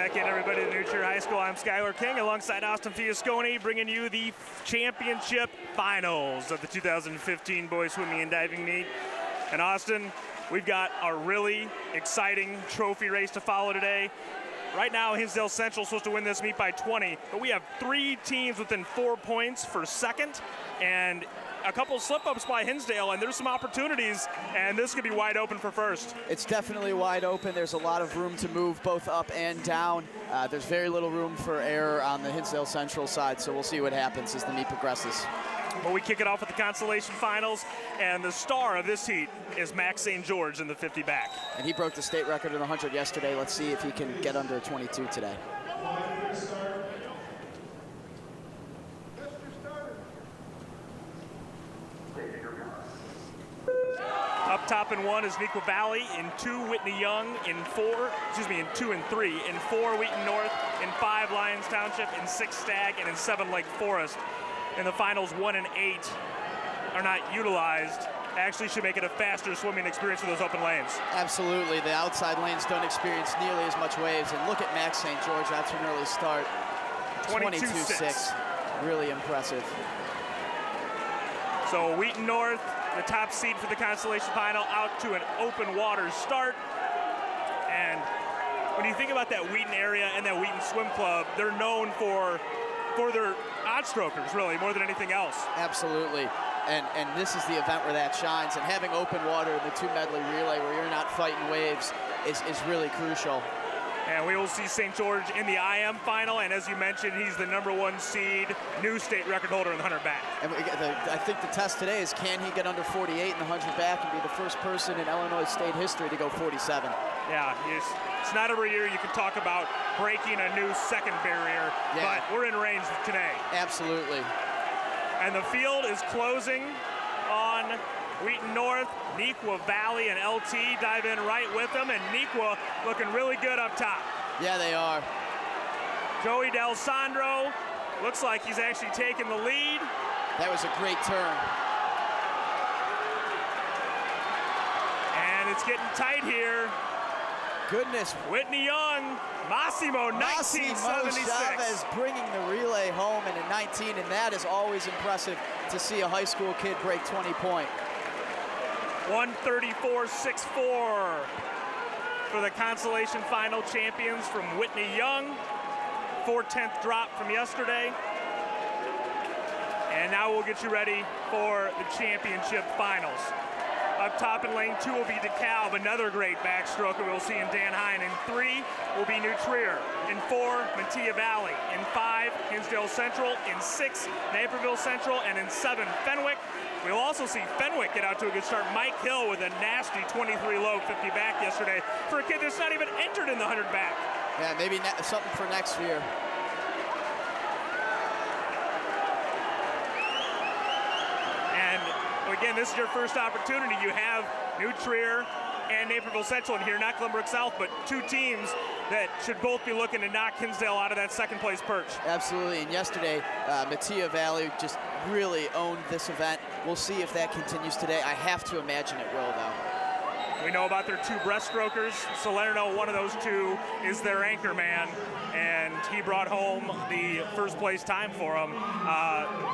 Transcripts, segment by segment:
back in, everybody, to New Trier High School. I'm Skylar King alongside Austin Fiasconi, bringing you the championship finals of the 2015 boys swimming and diving meet. And Austin, we've got a really exciting trophy race to follow today. Right now, Hinsdale Central is supposed to win this meet by 20, but we have 3 teams within 4 points for second, and a couple slip-ups by Hinsdale, and there's some opportunities, and this could be wide open for first. It's definitely wide open. There's a lot of room to move both up and down. There's very little room for error on the Hinsdale Central side, so we'll see what happens as the meet progresses. Well, we kick it off with the Consolation Finals, and the star of this heat is Max St. George in the 50 back. And he broke the state record in the 100 yesterday. Let's see if he can get under 22 today. Up top in 1 is Neuqua Valley, in 2 Whitney Young, in 2 and 3, in 4 Wheaton North, in 5 Lyons Township, in 6 Stagg, and in 7 Lake Forest. In the finals, 1 and 8 are not utilized. Actually should make it a faster swimming experience for those open lanes. Absolutely, the outside lanes don't experience nearly as much waves. And look at Max St. George after an early start. 22.6, really impressive. So Wheaton North, the top seed for the Consolation Final, out to an open water start. And when you think about that Wheaton area and that Wheaton Swim Club, they're known for their odd strokers, really, more than anything else. Absolutely. And this is the event where that shines. And having open water in the 2 Medley Relay where you're not fighting waves is really crucial. And we will see St. George in the IM final, and as you mentioned, he's the #1 seed, new state record holder in the 100 back. And I think the test today is, can he get under 48 in the 100 back and be the first person in Illinois state history to go 47? Yeah, it's not every year you can talk about breaking a new second barrier, but we're in range today. Absolutely. And the field is closing on Wheaton North. Neuqua Valley and LT dive in right with them, and Neuqua looking really good up top. Yeah, they are. Joey Del Sandro looks like he's actually taking the lead. That was a great turn. And it's getting tight here. Goodness. Whitney Young, Massimo 1976. Chavez bringing the relay home in a 19, and that is always impressive to see a high school kid break 20 point. 134.64 for the Consolation Final champions from Whitney Young. 4/10 drop from yesterday. And now we'll get you ready for the championship finals. Up top in lane 2 will be DeKalb, another great backstroker we'll see in Dan Hine. In 3 will be New Trier. In 4, Mattia Valley. In 5, Hinsdale Central. In 6, Naperville Central. And in 7, Fenwick. We'll also see Fenwick get out to a good start. Mike Hill with a nasty 23 low 50 back yesterday for a kid that's not even entered in the 100 back. Yeah, maybe something for next year. Again, this is your first opportunity. You have New Trier and Naperville Central in here, not Glenbrook South, but 2 teams that should both be looking to knock Hinsdale out of that second place perch. Absolutely, and yesterday, Mattia Valley just really owned this event. We'll see if that continues today. I have to imagine it will, though. We know about their 2 breaststrokers. Salerno, one of those 2, is their anchor man, and he brought home the first place time for them.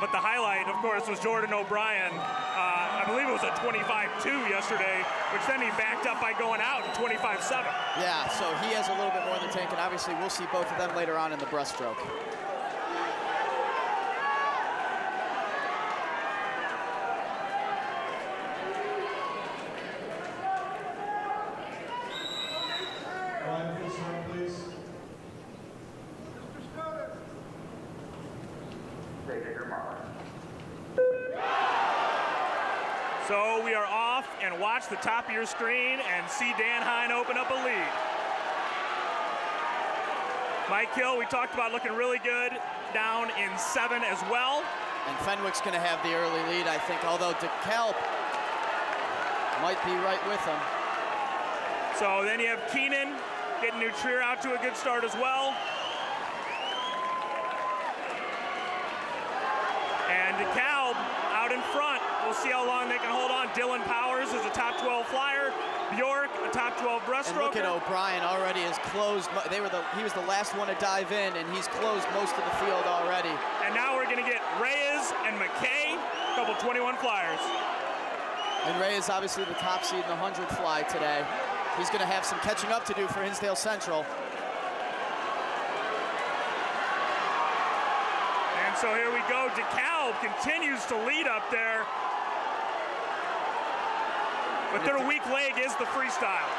But the highlight, of course, was Jordan O'Brien. I believe it was a 25.2 yesterday, which then he backed up by going out in 25.7. Yeah, so he has a little bit more in the tank, and obviously we'll see both of them later on in the breaststroke. So we are off, and watch the top of your screen and see Dan Hine open up a lead. Mike Hill, we talked about looking really good down in 7 as well. And Fenwick's going to have the early lead, I think, although DeKalb might be right with him. So then you have Keenan getting New Trier out to a good start as well. And DeKalb out in front. We'll see how long they can hold on. Dylan Powers is a top 12 flyer. Bjork, a top 12 breaststroke. And look at O'Brien already has closed. He was the last one to dive in, and he's closed most of the field already. And now we're going to get Reyes and McKay, a couple 21 flyers. And Reyes obviously the top seed in the 100 fly today. He's going to have some catching up to do for Hinsdale Central. And so here we go. DeKalb continues to lead up there. But their weak leg is the freestyle.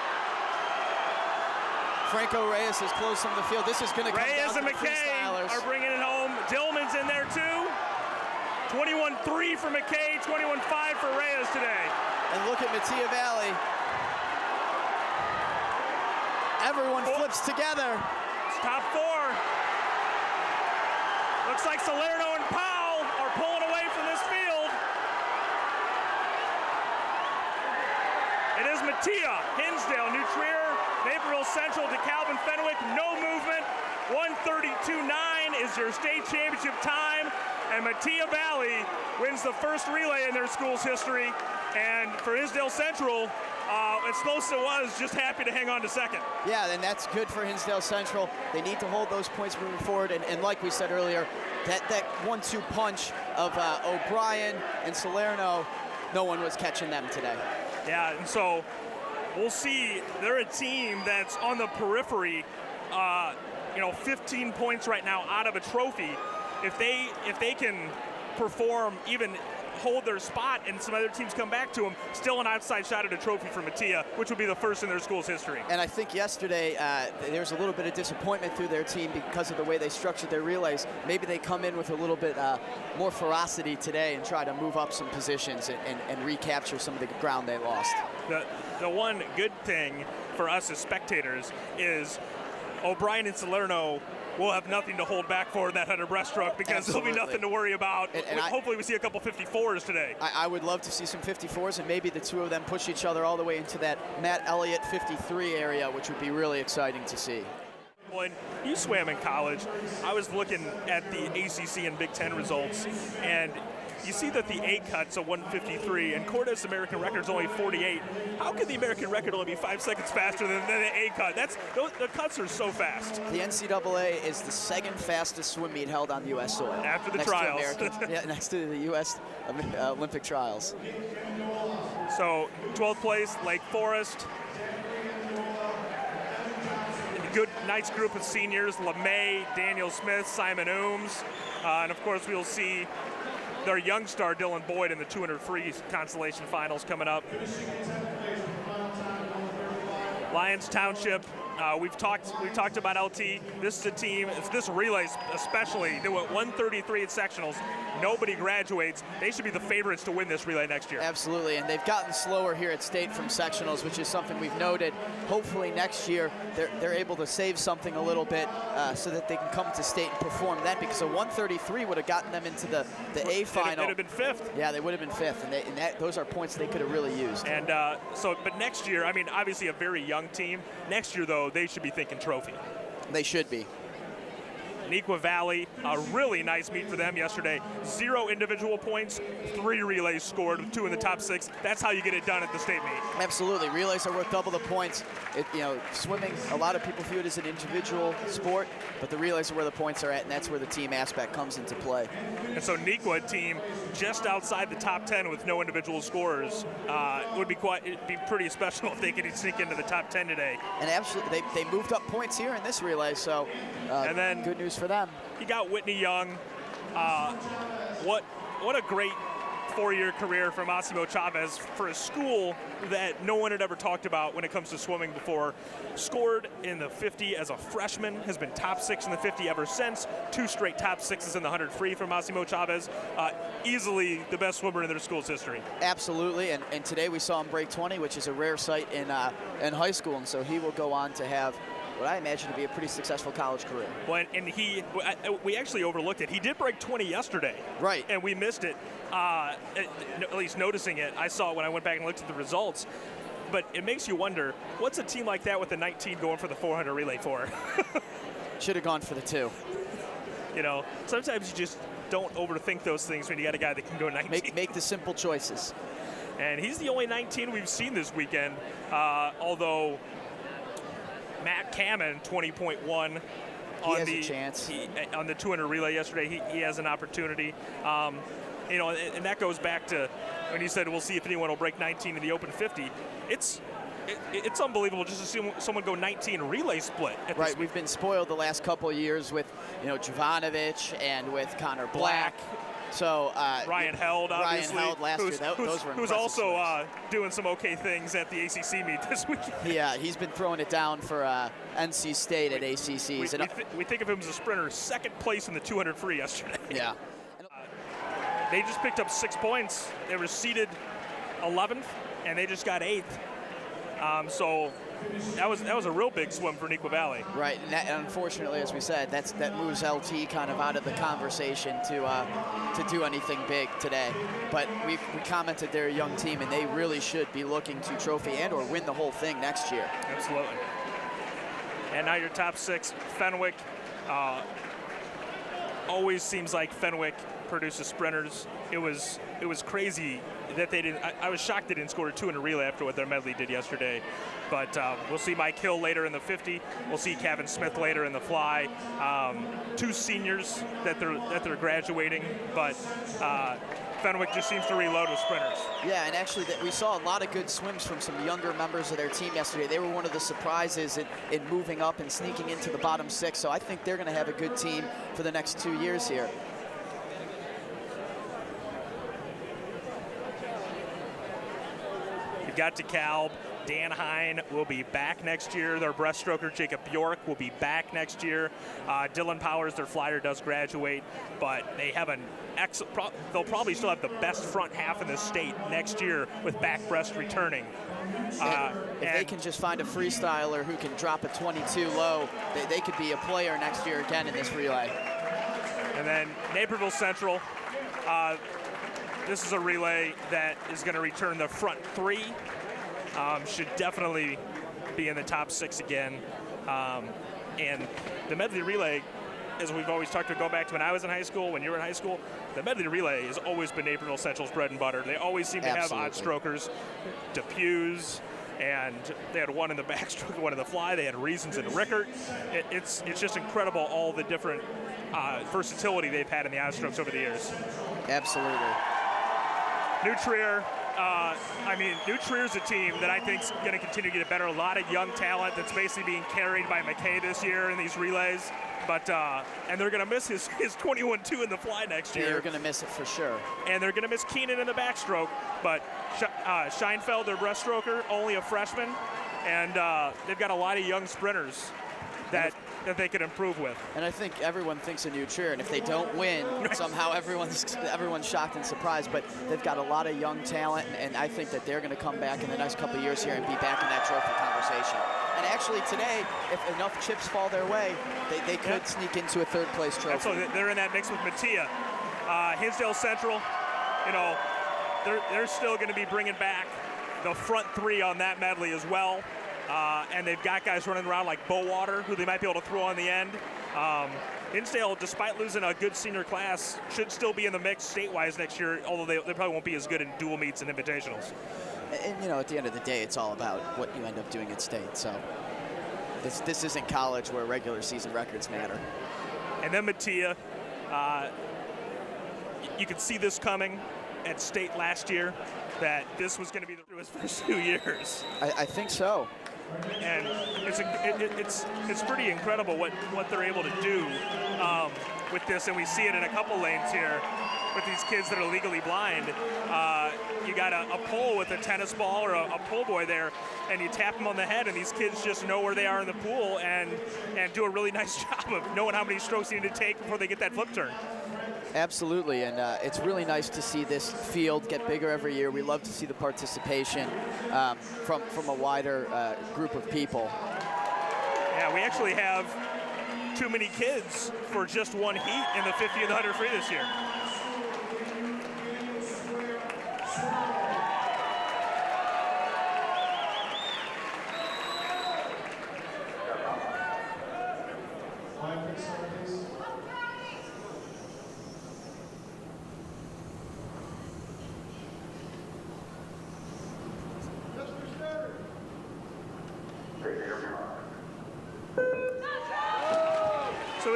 Franco Reyes has closed some of the field. This is going to come Reyes down and to the McKay freestylers. are bringing it home. Dillman's in there too. 21-3 for McKay, 21-5 for Reyes today. And look at Mattia Valley. Everyone flips together. It's top 4. Looks like Salerno and Powell are pulling away from this field. It is Mattia, Hinsdale, New Trier, Naperville Central, DeKalb, and Fenwick. No movement. 1:32.9 is your state championship time. And Mattia Valley wins the first relay in their school's history. And for Hinsdale Central, as close as it was, just happy to hang on to second. Yeah, and that's good for Hinsdale Central. They need to hold those points moving forward. And like we said earlier, that 1-2 punch of O'Brien and Salerno, no one was catching them today. Yeah, and so we'll see. They're a team that's on the periphery, 15 points right now out of a trophy. If they can perform, even hold their spot, and some other teams come back to them, still an outside shot at a trophy for Mattia, which would be the first in their school's history. And I think yesterday there was a little bit of disappointment through their team because of the way they structured their relays. Maybe they come in with a little bit more ferocity today and try to move up some positions and recapture some of the ground they lost. The one good thing for us as spectators is O'Brien and Salerno will have nothing to hold back for in that 100 breaststroke because Absolutely. there'll be nothing to worry about. And hopefully we see a couple 54s today. I would love to see some 54s, and maybe the two of them push each other all the way into that Matt Elliott 53 area, which would be really exciting to see. When you swam in college, I was looking at the ACC and Big Ten results, and you see that the A cut's a 153, and Cordes' American record's only 48. How could the American record only be 5 seconds faster than the A cut? The cuts are so fast. The NCAA is the second fastest swim meet held on U.S. soil. After the next trials. Next to the U.S. Olympic trials. So 12th place, Lake Forest. Good, nice group of seniors, LeMay, Daniel Smith, Simon Ooms, and of course we'll see their young star Dylan Boyd in the 200 free Consolation Finals coming up. Lyons Township, we've talked about LT. This is a team, this relay especially, they went 133 at sectionals. Nobody graduates. They should be the favorites to win this relay next year. Absolutely, and they've gotten slower here at state from sectionals, which is something we've noted. Hopefully next year they're able to save something a little bit so that they can come to state and perform then, because a 133 would have gotten them into the A final. They'd have been fifth. Yeah, they would have been fifth, and those are points they could have really used. And but next year, I mean, obviously a very young team. Next year, though, they should be thinking trophy. They should be. Nequa Valley, a really nice meet for them yesterday. 0 individual points, 3 relays scored, 2 in the top 6. That's how you get it done at the state meet. Absolutely, relays are worth double the points. Swimming, a lot of people view it as an individual sport, but the relays are where the points are at, and that's where the team aspect comes into play. And so Nequa team just outside the top 10 with no individual scorers. It'd be pretty special if they could sneak into the top 10 today. And absolutely, they moved up points here in this relay, so and then good news for them. You got Whitney Young. What a great 4-year career for Massimo Chavez for a school that no one had ever talked about when it comes to swimming before. Scored in the 50 as a freshman, has been top 6 in the 50 ever since. 2 straight top 6s in the 100 free for Massimo Chavez. Easily the best swimmer in their school's history. Absolutely, and today we saw him break 20, which is a rare sight in high school, and so he will go on to have what I imagine to be a pretty successful college career. Well, and we actually overlooked it. He did break 20 yesterday. Right. And we missed it, at least noticing it. I saw it when I went back and looked at the results. But it makes you wonder, what's a team like that with the 19 going for the 400 relay for? Should have gone for the 2. Sometimes you just don't overthink those things when you got a guy that can go 19. Make the simple choices. And he's the only 19 we've seen this weekend, although Matt Kamen, 20.1 on a chance. on the 200 relay yesterday. He has an opportunity. You know, and that goes back to when you said we'll see if anyone will break 19 in the open 50. It's unbelievable just to see someone go 19 relay split. Right, we've been spoiled the last couple of years with, you know, Jovanovic and with Connor Black. So Ryan Held, obviously, Ryan Held last year. Those were who's also doing some okay things at the ACC meet this weekend. Yeah, he's been throwing it down for NC State at ACCs. We think of him as a sprinter, second place in the 200 free yesterday. Yeah. They just picked up 6 points. They were seeded 11th, and they just got 8th. So that was a real big swim for Neuqua Valley. Right, and unfortunately, as we said, that moves LT kind of out of the conversation to do anything big today. But we commented they're a young team, and they really should be looking to trophy and or win the whole thing next year. Absolutely. And now your top 6, Fenwick. Always seems like Fenwick produces sprinters. It was crazy that they didn't. I was shocked they didn't score a 200 relay after what their medley did yesterday. But we'll see Mike Hill later in the 50. We'll see Kevin Smith later in the fly. 2 seniors that they're graduating, but Fenwick just seems to reload with sprinters. Yeah, and actually we saw a lot of good swims from some younger members of their team yesterday. They were one of the surprises in moving up and sneaking into the bottom 6. So I think they're going to have a good team for the next 2 years here. You've got DeKalb. Dan Hine will be back next year. Their breaststroker, Jacob Bjork, will be back next year. Dylan Powers, their flyer, does graduate, but they have they'll probably still have the best front half in the state next year with back breast returning. If they can just find a freestyler who can drop a 22 low, they could be a player next year again in this relay. And then Naperville Central. This is a relay that is going to return the front 3. Should definitely be in the top 6 again. And the Medley Relay, as we've always talked about, go back to when I was in high school, when you were in high school, the Medley Relay has always been Naperville Central's bread and butter. They always seem to have odd strokers, Depews, and they had one in the backstroke, one in the fly. They had Reasons and Rickert. It's just incredible all the different versatility they've had in the odd strokes over the years. Absolutely. New Trier. New Trier's a team that I think is going to continue to get better. A lot of young talent that's basically being carried by McKay this year in these relays. But and they're going to miss his 21-2 in the fly next year. They're going to miss it for sure. And they're going to miss Keenan in the backstroke. But Scheinfeld, their breaststroker, only a freshman. And they've got a lot of young sprinters that they could improve with. And I think everyone thinks of New Trier, and if they don't win, somehow everyone's shocked and surprised. But they've got a lot of young talent, and I think that they're going to come back in the next couple of years here and be back in that trophy conversation. And actually today, if enough chips fall their way, they could sneak into a 3rd place trophy. Absolutely. They're in that mix with Mattia. Hinsdale Central, you know, they're still going to be bringing back the front 3 on that medley as well. And they've got guys running around like Bowater, who they might be able to throw on the end. Hinsdale, despite losing a good senior class, should still be in the mix statewide next year, although they probably won't be as good in dual meets and invitationals. And, you know, at the end of the day, it's all about what you end up doing at state. So this isn't college where regular season records matter. And then Mattia, you could see this coming at state last year, that this was going to be his first 2 years. I think so. And it's pretty incredible what they're able to do with this, and we see it in a couple lanes here with these kids that are legally blind. You got a pole with a tennis ball or a pole boy there, and you tap them on the head, and these kids just know where they are in the pool and do a really nice job of knowing how many strokes they need to take before they get that flip turn. Absolutely, and it's really nice to see this field get bigger every year. We love to see the participation from a wider group of people. Yeah, we actually have too many kids for just one heat in the 50 and the 100 free this year.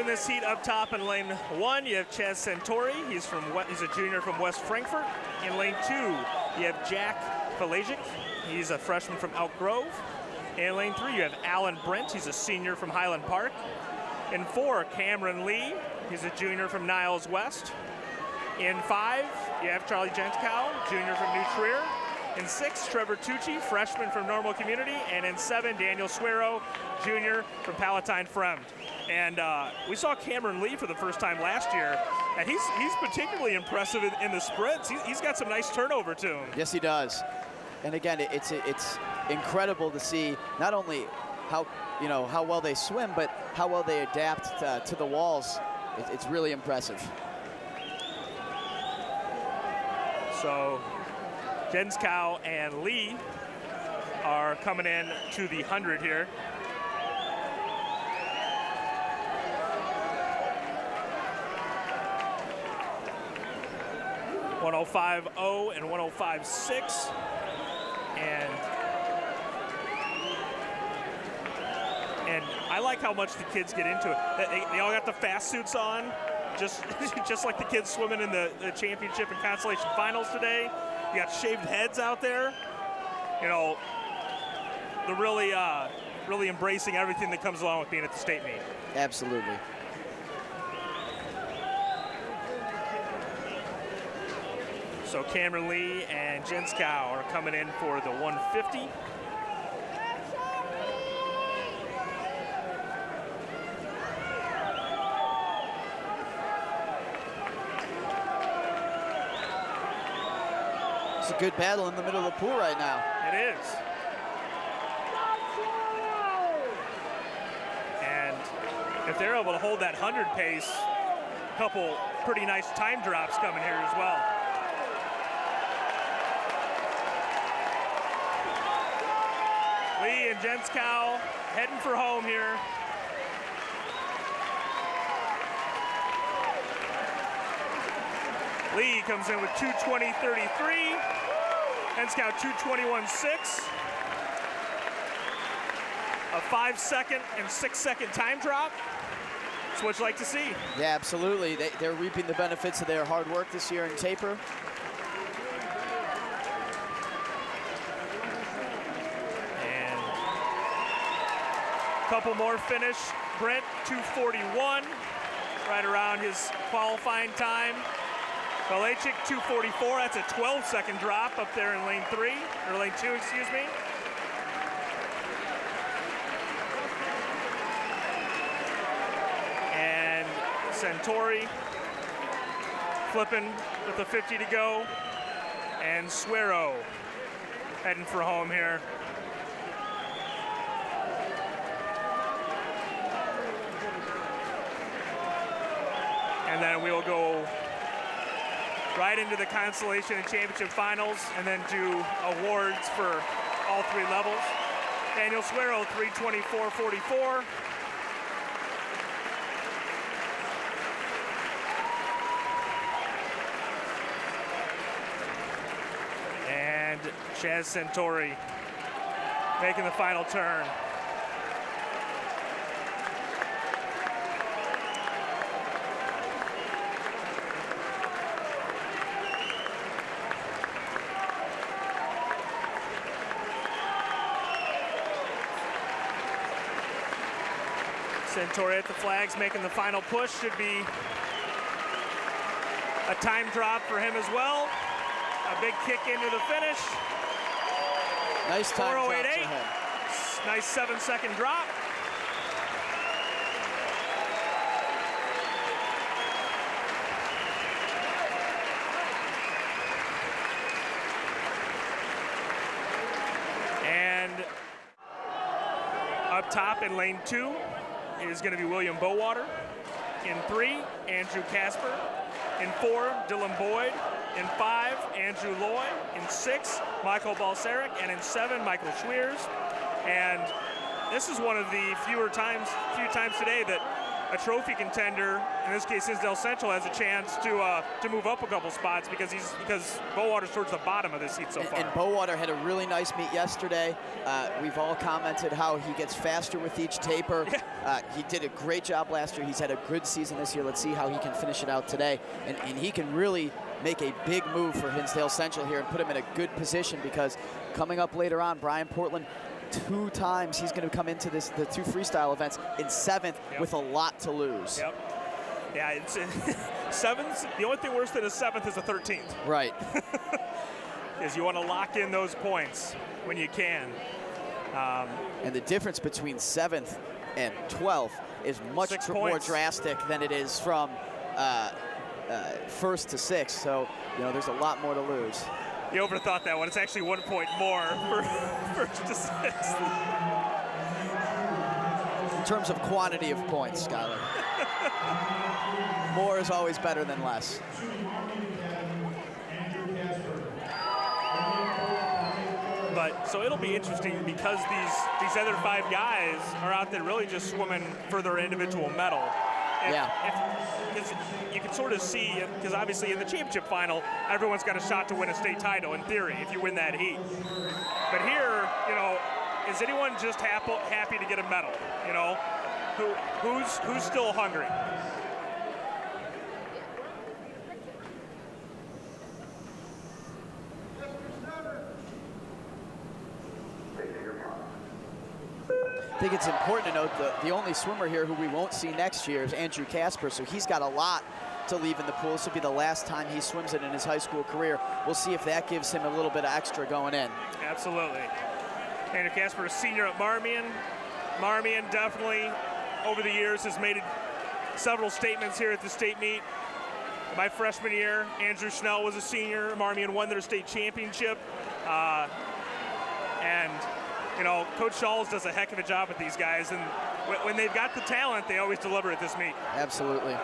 in this heat up top in lane 1, you have Chaz Santori. He's a junior from West Frankfort. In lane 2, you have Jack Falajic. He's a freshman from Elk Grove. In lane 3, you have Alan Brent. He's a senior from Highland Park. In 4, Cameron Lee. He's a junior from Niles West. In 5, you have Charlie Gentkow, junior from New Trier. In 6, Trevor Tucci, freshman from Normal Community. And in 7, Daniel Suero, junior from Palatine Fremd. And we saw Cameron Lee for the first time last year, and he's particularly impressive in the sprints. He's got some nice turnover to him. Yes, he does. And again, it's incredible to see not only how well they swim, but how well they adapt to the walls. It's really impressive. So Gentkow and Lee are coming in to the 100 here. .105.0 and 105.6, and I like how much the kids get into it. They all got the fast suits on, just like the kids swimming in the championship and Consolation Finals today. You got shaved heads out there. You know, they're really embracing everything that comes along with being at the state meet. Absolutely. So Cameron Lee and Gentkow are coming in for the 150. It's a good battle in the middle of the pool right now. It is. And if they're able to hold that 100 pace, a couple pretty nice time drops coming here as well. Lee and Gentkow heading for home here. Lee comes in with 2:20.33. Gentkow 2:21.6. A 5-second and 6-second time drop. That's what you like to see. Yeah, absolutely. They're reaping the benefits of their hard work this year in taper. Couple more finish. Brent 2:41, right around his qualifying time. Falajic 2:44. That's a 12-second drop up there in lane 3, or lane 2, excuse me. And Santori flipping with the 50 to go, and Suero heading for home here. And then we will go right into the Consolation and Championship Finals, and then do awards for all 3 levels. Daniel Suero, 3:24.44. And Chaz Santori making the final turn. Santori at the flags, making the final push. Should be a time drop for him as well. A big kick into the finish. Nice time drop for 4:08. him. Nice 7-second drop. And up top in lane 2 is going to be William Bowater. In 3, Andrew Casper. In 4, Dylan Boyd. In 5, Andrew Loy. In 6, Michael Balsaric. And in 7, Michael Schweers. And this is one of the few times today that a trophy contender, in this case Hinsdale Central, has a chance to move up a couple spots because Bowater's towards the bottom of this heat so far. And Bowater had a really nice meet yesterday. We've all commented how he gets faster with each taper. He did a great job last year. He's had a good season this year. Let's see how he can finish it out today. And he can really make a big move for Hinsdale Central here and put him in a good position, because coming up later on, Brian Portland, 2 times he's going to come into the 2 freestyle events in 7th with a lot to lose. Yep. Yeah, it's 7th. The only thing worse than a 7th is a 13th. Right. Is you want to lock in those points when you can. And the difference between 7th and 12th is much more drastic than it is from 1st to 6th. So, you know, there's a lot more to lose. You overthought that one. It's actually 1 point more for 1st to 6th. In terms of quantity of points, Skylar. More is always better than less. But so it'll be interesting because these other 5 guys are out there really just swimming for their individual medal. Because you can sort of see, because obviously in the championship final, everyone's got a shot to win a state title in theory if you win that heat. But here, you know, is anyone just happy to get a medal? You know, who's still hungry? I think it's important to note the only swimmer here who we won't see next year is Andrew Casper, so he's got a lot to leave in the pool. This will be the last time he swims it in his high school career. We'll see if that gives him a little bit of extra going in. Absolutely. Andrew Casper, a senior at Marmion. Marmion definitely, over the years, has made several statements here at the state meet. My freshman year, Andrew Snell was a senior. Marmion won their state championship. And you know, Coach Schall's does a heck of a job with these guys, and when they've got the talent, they always deliver at this meet. Absolutely.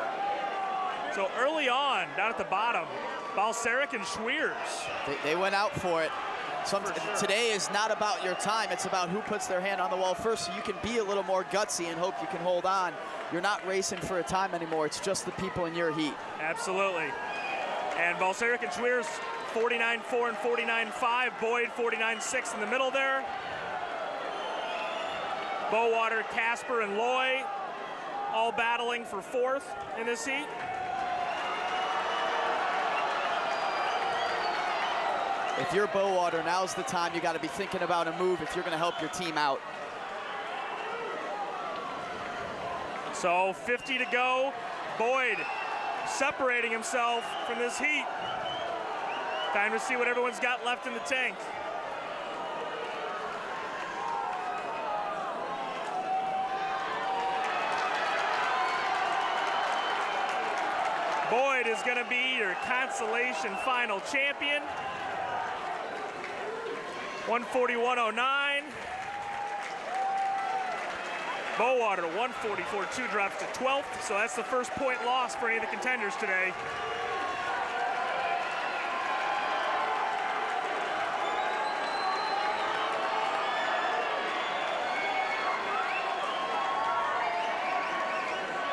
So early on, down at the bottom, Balseric and Schweers. They went out for it. Today is not about your time, it's about who puts their hand on the wall first, so you can be a little more gutsy and hope you can hold on. You're not racing for a time anymore, it's just the people in your heat. Absolutely. And Balseric and Schweers, 49.4 and 49.5. Boyd, 49.6 in the middle there. Bowater, Casper, and Loy all battling for 4th in this heat. If you're Bowater, now's the time you got to be thinking about a move if you're going to help your team out. So 50 to go. Boyd separating himself from this heat. Time to see what everyone's got left in the tank. Boyd is going to be your Consolation Final champion. 141.09. Bowater, 144.2, drops to 12th, so that's the first point loss for any of the contenders today.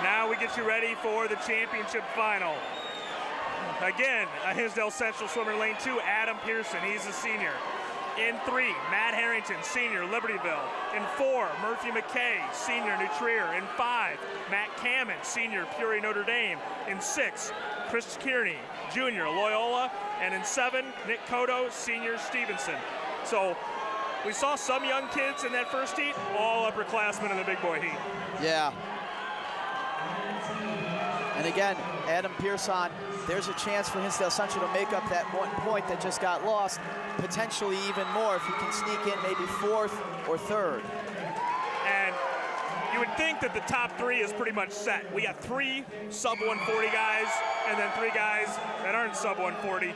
Now we get you ready for the championship final. Again, a Hinsdale Central swimmer, lane 2, Adam Pearson, he's a senior. In 3, Matt Harrington, senior, Libertyville. In 4, Murphy McKay, senior, New Trier. In 5, Matt Cammon, senior, Peoria, Notre Dame. In 6, Chris Kearney, junior, Loyola. And in 7, Nick Cotto, senior, Stevenson. So we saw some young kids in that first heat, all upperclassmen in the big boy heat. Yeah. And again, Adam Pearson, there's a chance for Hinsdale Central to make up that 1 point that just got lost, potentially even more if he can sneak in maybe 4th or 3rd. And you would think that the top 3 is pretty much set. We got 3 sub 140 guys and then 3 guys that aren't sub 140.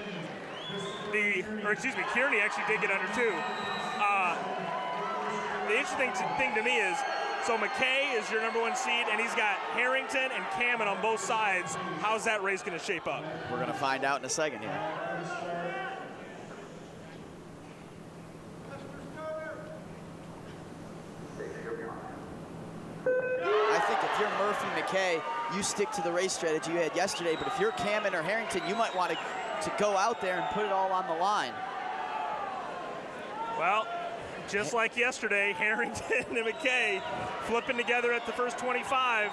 Kearney actually did get under 2. The interesting thing to me is, so McKay is your #1 seed, and he's got Harrington and Cammon on both sides. How's that race going to shape up? We're going to find out in a second here. I think if you're Murphy McKay, you stick to the race strategy you had yesterday, but if you're Cameron or Harrington, you might want to go out there and put it all on the line. Well, just like yesterday, Harrington and McKay flipping together at the first 25.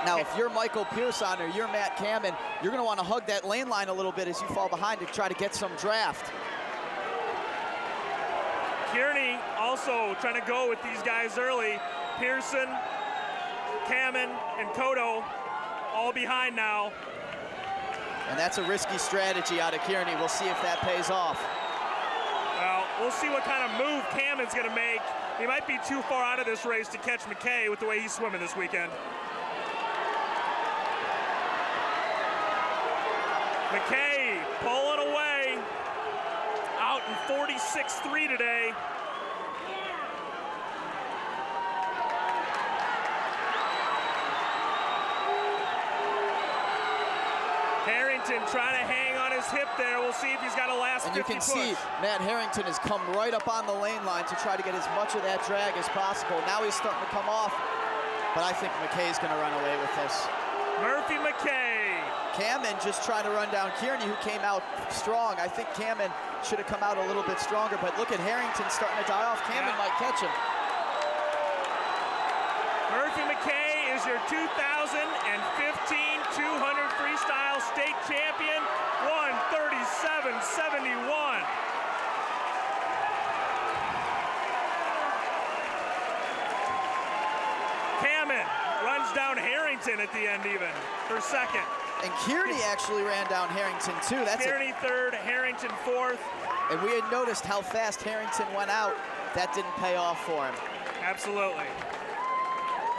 Now, if you're Michael Pearson or you're Matt Cameron, you're going to want to hug that lane line a little bit as you fall behind to try to get some draft. Kearney also trying to go with these guys early. Pearson, Cameron, and Cotto all behind now. And that's a risky strategy out of Kearney. We'll see if that pays off. Well, we'll see what kind of move Cameron's going to make. He might be too far out of this race to catch McKay with the way he's swimming this weekend. McKay pulling away, out in 46.3 today. Harrington trying to hang on his hip there. We'll see if he's got a last 50 And you can push. see Matt Harrington has come right up on the lane line to try to get as much of that drag as possible. Now he's starting to come off, but I think McKay's going to run away with this. Murphy McKay. Cameron just trying to run down Kearney, who came out strong. I think Cameron should have come out a little bit stronger, but look at Harrington starting to die off. Cameron might catch him. Murphy McKay is your 2015 200 freestyle state champion, 137.71. Cameron runs down Harrington at the end even for second. And Kearney actually ran down Harrington too. That's Kearney third, Harrington fourth. And we had noticed how fast Harrington went out. That didn't pay off for him. Absolutely.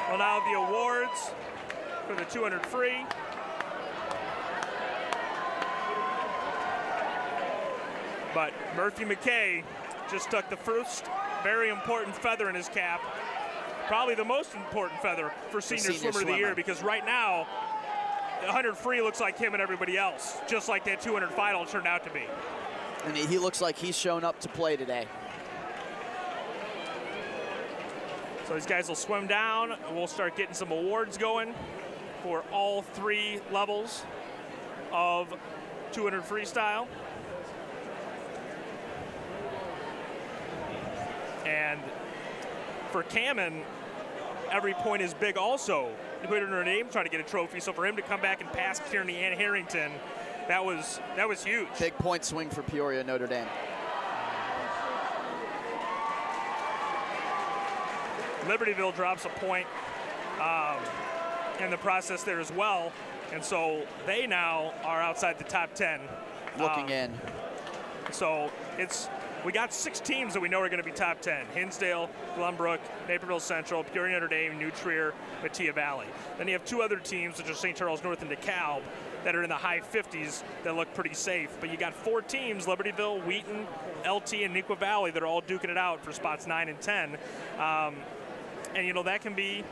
Well, now the awards for the 200 free. But Murphy McKay just stuck the first very important feather in his cap. Probably the most important feather for senior swimmer of the year, because right now, the 100 free looks like him and everybody else, just like that 200 final turned out to be. And he looks like he's shown up to play today. So these guys will swim down, and we'll start getting some awards going for all three levels of 200 freestyle. And for Cameron, every point is big also. He put in her name, trying to get a trophy. So for him to come back and pass Kearney and Harrington, that was huge. Big point swing for Peoria, Notre Dame. Libertyville drops a point in the process there as well. And so they now are outside the top 10. Looking in. So we got 6 teams that we know are going to be top 10. Hinsdale, Glenbrook, Naperville Central, Peoria Notre Dame, New Trier, Mattia Valley. Then you have 2 other teams, which are St. Charles North and DeKalb, that are in the high 50s that look pretty safe. But you got 4 teams, Libertyville, Wheaton, LT, and Neuqua Valley, that are all duking it out for spots 9 and 10. And you know, that can be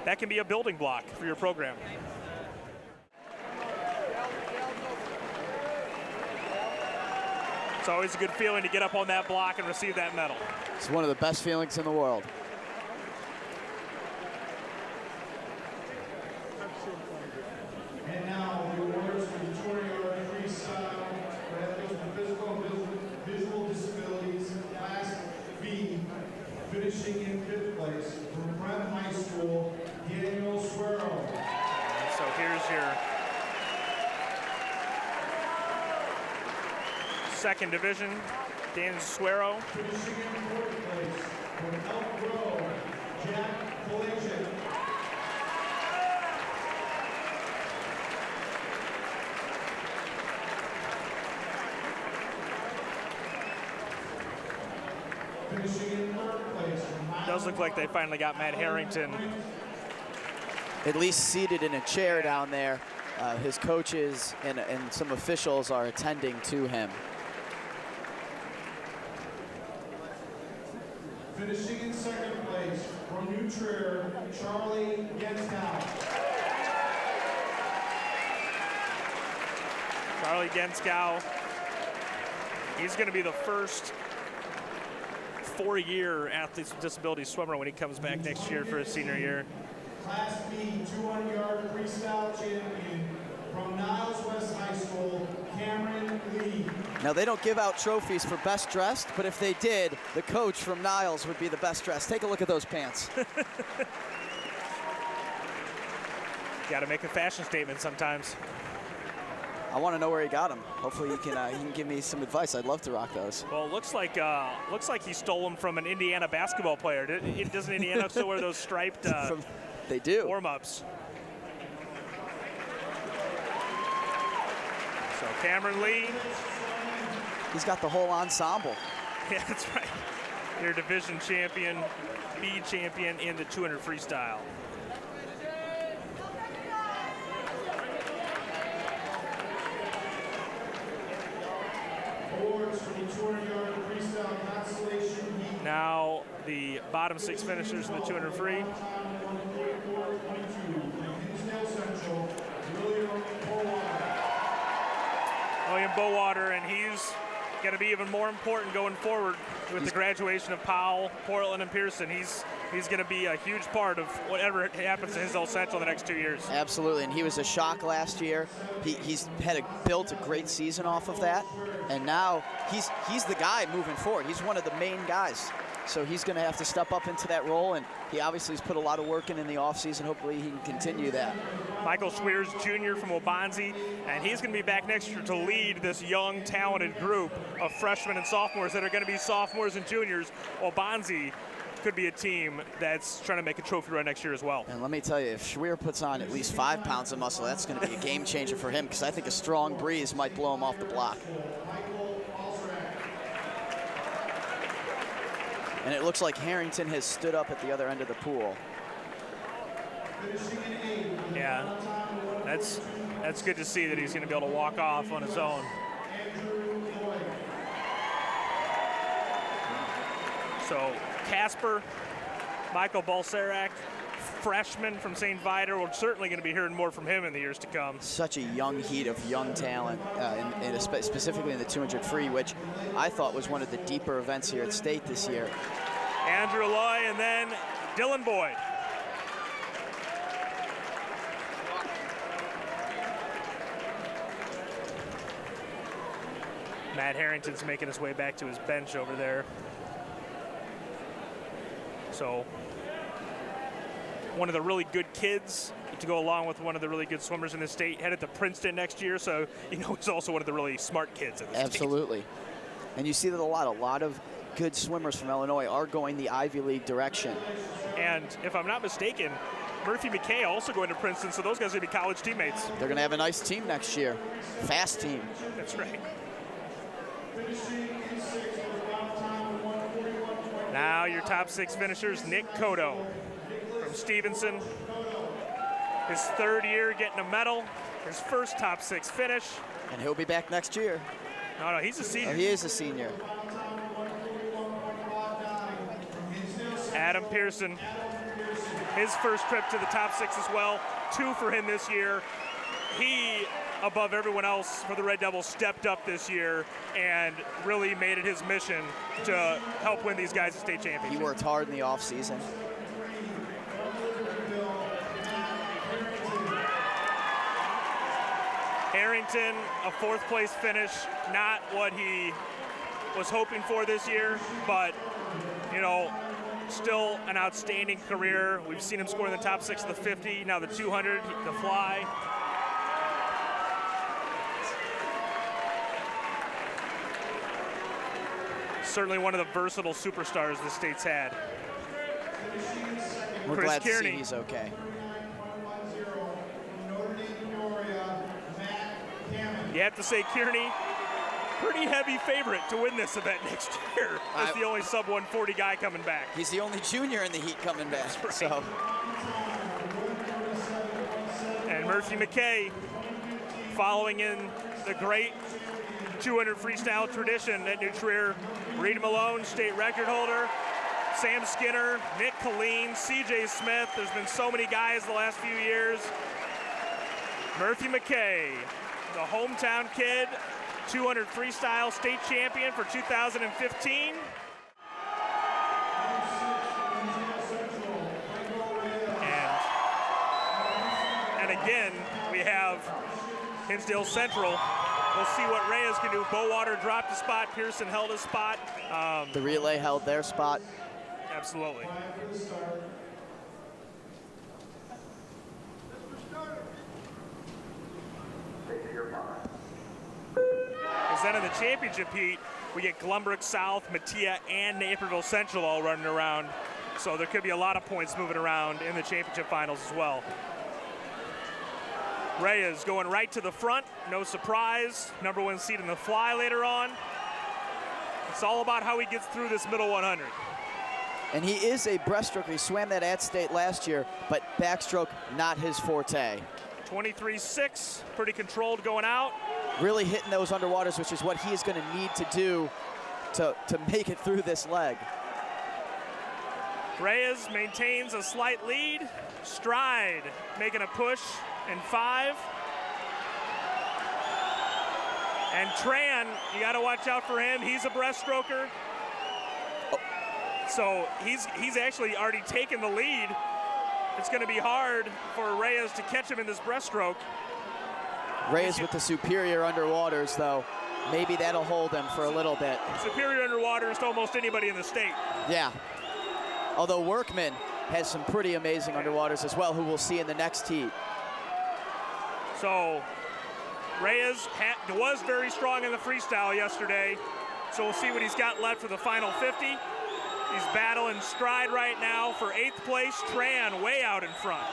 a building block for your program. It's always a good feeling to get up on that block and receive that medal. It's one of the best feelings in the world. And now the awards for the 200-yard freestyle for athletes with physical and visual disabilities, Class B, finishing in 5th place from Bremen High School, Daniel Suero. So here's your second division, Dan Suero. Finishing in 4th place from Elk Grove, Jack Collegian. Finishing in 3rd place from Does look like they finally got Matt Harrington. At least seated in a chair down there. His coaches and some officials are attending to him. Finishing in 2nd place from New Trier, Charlie Genskow. Charlie Genskow, he's going to be the first 4-year athletes with disabilities swimmer when he comes back next year for his senior year. Class B 200-yard freestyle champion from Niles West High School, Cameron Lee. Now, they don't give out trophies for best dressed, but if they did, the coach from Niles would be the best dressed. Take a look at those pants. Got to make a fashion statement sometimes. I want to know where he got them. Hopefully he can give me some advice. I'd love to rock those. Well, it looks like he stole them from an Indiana basketball player. Doesn't Indiana still wear those striped they do. warm-ups? So Cameron Lee. He's got the whole ensemble. Yeah, that's right. Your division champion, B champion in the 200 freestyle. Awards for the 200-yard freestyle consolation heat. Now the bottom 6 finishers in the 200 free. William Bowater, and he's going to be even more important going forward with the graduation of Powell, Portland, and Pearson. He's going to be a huge part of whatever happens to his old Central the next 2 years. Absolutely, and he was a shock last year. He's built a great season off of that, and now he's the guy moving forward. He's one of the main guys, so he's going to have to step up into that role, and he obviously has put a lot of work in the offseason. Hopefully he can continue that. Michael Swears Jr. from Waubonsie, and he's going to be back next year to lead this young, talented group of freshmen and sophomores that are going to be sophomores and juniors. Waubonsie could be a team that's trying to make a trophy run next year as well. And let me tell you, if Schweer puts on at least 5 pounds of muscle, that's going to be a game changer for him, because I think a strong breeze might blow him off the block. And it looks like Harrington has stood up at the other end of the pool. Yeah, that's good to see that he's going to be able to walk off on his own. So Casper, Michael Balserac, freshman from St. Viator. We're certainly going to be hearing more from him in the years to come. Such a young heat of young talent, and specifically in the 200 free, which I thought was one of the deeper events here at State this year. Andrew Loy and then Dylan Boyd. Matt Harrington's making his way back to his bench over there. So one of the really good kids to go along with one of the really good swimmers in the state, headed to Princeton next year, so he's also one of the really smart kids in the state. Absolutely. And you see that a lot of good swimmers from Illinois are going the Ivy League direction. And if I'm not mistaken, Murphy McKay also going to Princeton, so those guys are going to be college teammates. They're going to have a nice team next year. Fast team. That's right. Now your top 6 finishers, Nick Cotto from Stevenson. His 3rd year getting a medal, his first top 6 finish. And he'll be back next year. No, he's a senior. Oh, he is a senior. Adam Pearson, his first trip to the top 6 as well. 2 for him this year. He, above everyone else for the Red Devils, stepped up this year and really made it his mission to help win these guys a state championship. He worked hard in the offseason. Harrington, a 4th place finish, not what he was hoping for this year, but still an outstanding career. We've seen him score in the top 6 of the 50, now the 200, the fly. Certainly one of the versatile superstars the state's had. We're Chris glad Kearney. to see he's okay. You have to say Kearney, pretty heavy favorite to win this event next year. As the only sub 140 guy coming back. He's the only junior in the heat coming back. Right. So. And Murphy McKay, following in the great 200 freestyle tradition at New Trier. Reed Malone, state record holder. Sam Skinner, Nick Colleen, CJ Smith. There's been so many guys the last few years. Murphy McKay, the hometown kid, 200 freestyle state champion for 2015. again, we have Hinsdale Central. We'll see what Reyes can do. Bowater dropped a spot. Pearson held a spot. The relay held their spot. Absolutely. Because then in the championship heat, we get Glenbrook South, Mattia, and Naperville Central all running around. So there could be a lot of points moving around in the championship finals as well. Reyes going right to the front, no surprise. Number 1 seed in the fly later on. It's all about how he gets through this middle 100. And he is a breaststroker. He swam that at state last year, but backstroke, not his forte. 23.6, pretty controlled going out. Really hitting those underwaters, which is what he is going to need to do to make it through this leg. Reyes maintains a slight lead. Stride making a push in 5. And Tran, you got to watch out for him. He's a breaststroker. So he's actually already taken the lead. It's going to be hard for Reyes to catch him in this breaststroke. Reyes with the superior underwaters, though. Maybe that'll hold him for a little bit. Superior underwaters to almost anybody in the state. Yeah. Although Workman has some pretty amazing underwaters as well, who we'll see in the next heat. So Reyes was very strong in the freestyle yesterday. So we'll see what he's got left for the final 50. He's battling Stride right now for 8th place. Tran way out in front.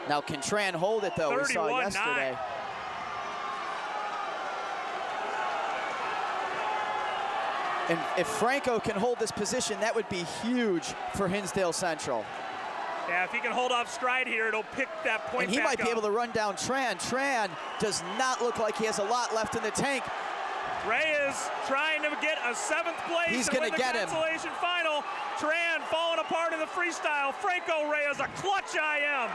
Now can Tran hold it, though? We saw yesterday. 31.9. And if Franco can hold this position, that would be huge for Hinsdale Central. Yeah, if he can hold off Stride here, it'll pick that point And he back might be up. able to run down Tran. Tran does not look like he has a lot left in the tank. Reyes trying to get a 7th place. He's and gonna win get the him. Consolation Final. Tran falling apart in the freestyle. Franco Reyes, a clutch IM.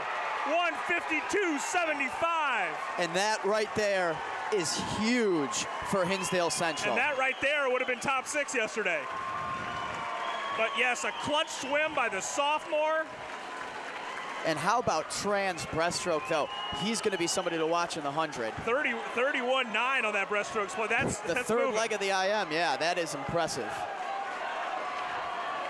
152.75. And that right there is huge for Hinsdale Central. And that right there would have been top 6 yesterday. But yes, a clutch swim by the sophomore. And how about Tran's breaststroke, though? He's going to be somebody to watch in the 100. 31.9 on that breaststroke split. That's The that's third moving. leg of the IM, yeah, that is impressive.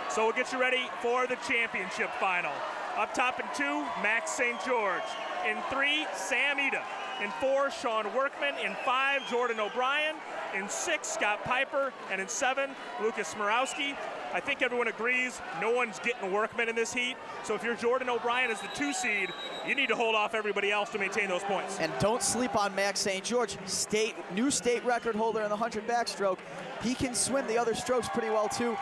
So we'll get you ready for the championship final. Up top in 2, Max St. George. In 3, Sam Ida. In 4, Sean Workman. In 5, Jordan O'Brien. In 6, Scott Piper. And in 7, Lucas Smorowski. I think everyone agrees no one's getting Workman in this heat. So if you're Jordan O'Brien as the 2 seed, you need to hold off everybody else to maintain those points. And don't sleep on Max St. George, new state record holder in the 100 backstroke. He can swim the other strokes pretty well too.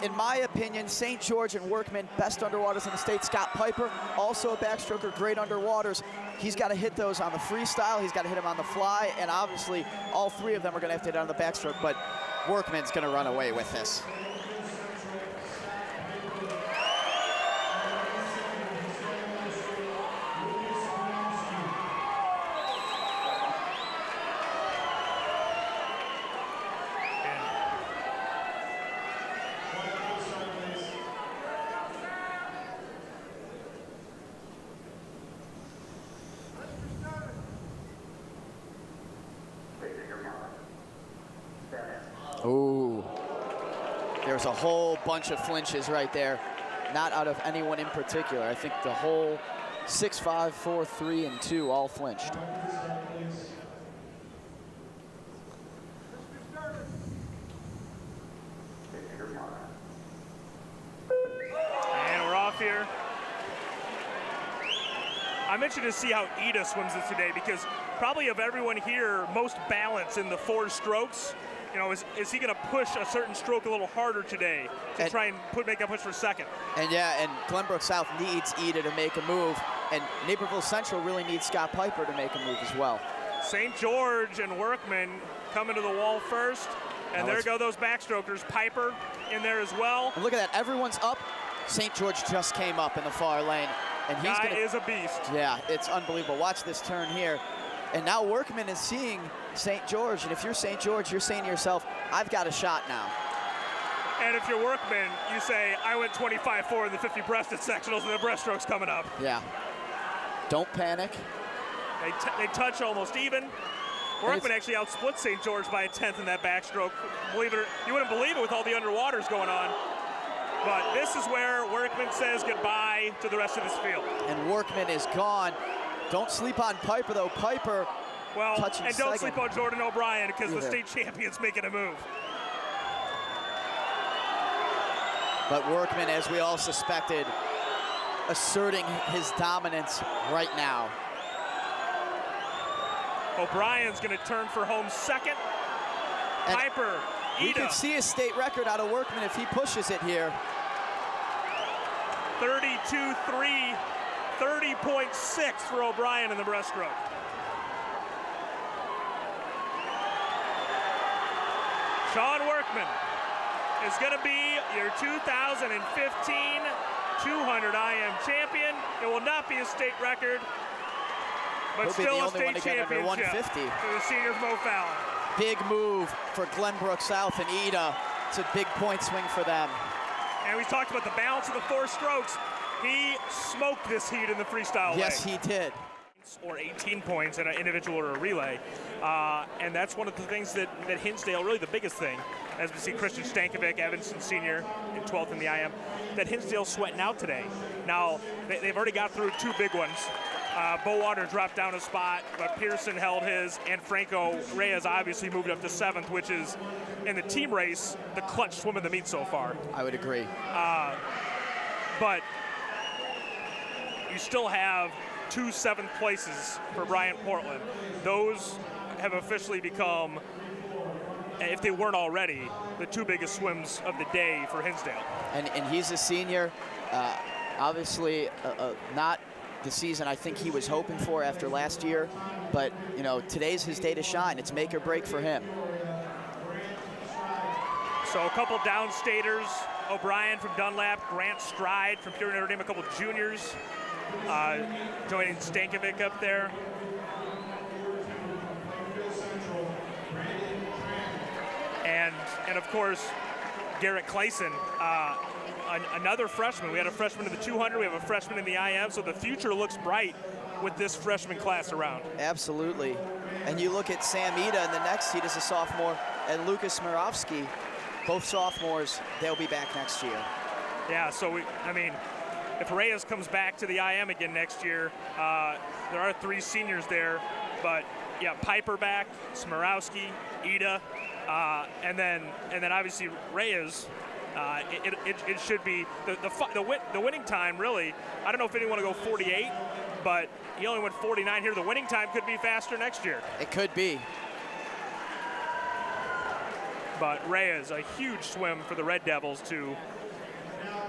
In my opinion, St. George and Workman, best underwaters in the state. Scott Piper, also a backstroker, great underwaters. He's got to hit those on the freestyle. He's got to hit them on the fly. And obviously, all 3 of them are going to have to hit on the backstroke. But Workman's going to run away with this. Ooh, there's a whole bunch of flinches right there. Not out of anyone in particular. I think the whole 6, 5, 4, 3, and 2 all flinched. And we're off here. I'm interested to see how Ida swims this today because probably of everyone here, most balance in the 4 strokes. You know, is he going to push a certain stroke a little harder today to try and make that push for second? And yeah, and Glenbrook South needs Ida to make a move, and Naperville Central really needs Scott Piper to make a move as well. St. George and Workman coming to the wall first, and Now there go those backstrokers. Piper in there as well. And look at that, everyone's up. St. George just came up in the far lane, and he's Guy is a beast. Yeah, it's unbelievable. Watch this turn here. And now Workman is seeing St. George, and if you're St. George, you're saying to yourself, I've got a shot now. And if you're Workman, you say, I went 25-4 in the 50 breasted sectionals, and the breaststroke's coming up. Yeah. Don't panic. They touch almost even. Workman actually outsplit St. George by a 10th in that backstroke. Believe it or you wouldn't believe it with all the underwaters going on. But this is where Workman says goodbye to the rest of this field. And Workman is gone. Don't sleep on Piper, though. Piper touching and don't sleep on Jordan O'Brien because the state champion's making a move. But Workman, as we all suspected, asserting his dominance right now. O'Brien's going to turn for home second. And Piper, you could see a state record out of Workman if he pushes it here. 32-3, 30.6 for O'Brien in the breaststroke. Sean Workman is going to be your 2015 200 IM champion. It will not be a state record, but still a state championship 150 for the seniors Mo Fallon. Big move for Glenbrook South and Ida. It's a big point swing for them. And we talked about the balance of the 4 strokes. He smoked this heat in the freestyle Yes, leg. he did. Or 18 points in an individual or a relay. And that's one of the things that Hinsdale, really the biggest thing, as we see Christian Stankovic, Evanston Senior in 12th in the IM, that Hinsdale's sweating out today. Now, they've already got through 2 big ones. Bowater dropped down a spot, but Pearson held his, and Franco Reyes obviously moved up to 7th, which is, in the team race, the clutch swim of the meet so far. I would agree. But you still have 2 7th places for Bryant Portland. Those have officially become, if they weren't already, the 2 biggest swims of the day for Hinsdale. And he's a senior, obviously not the season I think he was hoping for after last year, but you know, today's his day to shine. It's make or break for him. So a couple downstaters, O'Brien from Dunlap, Grant Stride from Pure Notre Dame, a couple juniors joining Stankovic up there. And of course, Garrett Clayson, another freshman. We had a freshman in the 200, we have a freshman in the IM, so the future looks bright with this freshman class around. Absolutely. And you look at Sam Ida in the next seat as a sophomore, and Lucas Smirowski, both sophomores, they'll be back next year. Yeah, so I mean, if Reyes comes back to the IM again next year, there are 3 seniors there, but yeah, Piper back, Smirowski, Ida, and then obviously Reyes. It should be the winning time, really. I don't know if anyone will go 48, but he only went 49 here. The winning time could be faster next year. It could be. But Reyes, a huge swim for the Red Devils to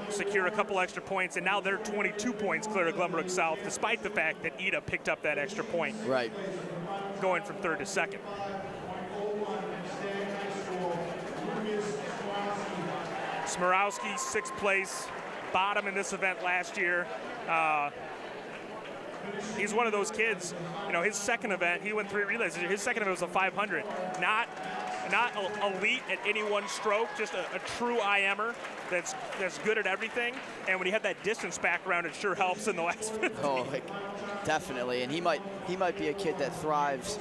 secure a couple extra points, and now they're 22 points clear of Glenbrook South, despite the fact that Ida picked up that extra point. Right. Going from 3rd to 2nd. Smirowski, 6th place, bottom in this event last year. He's one of those kids, you know, his second event, he went 3 relays. His second event was a 500. Not elite at any one stroke, just a true IMer that's good at everything. And when you have that distance background, it sure helps in the last 50. Oh, definitely. And he might be a kid that thrives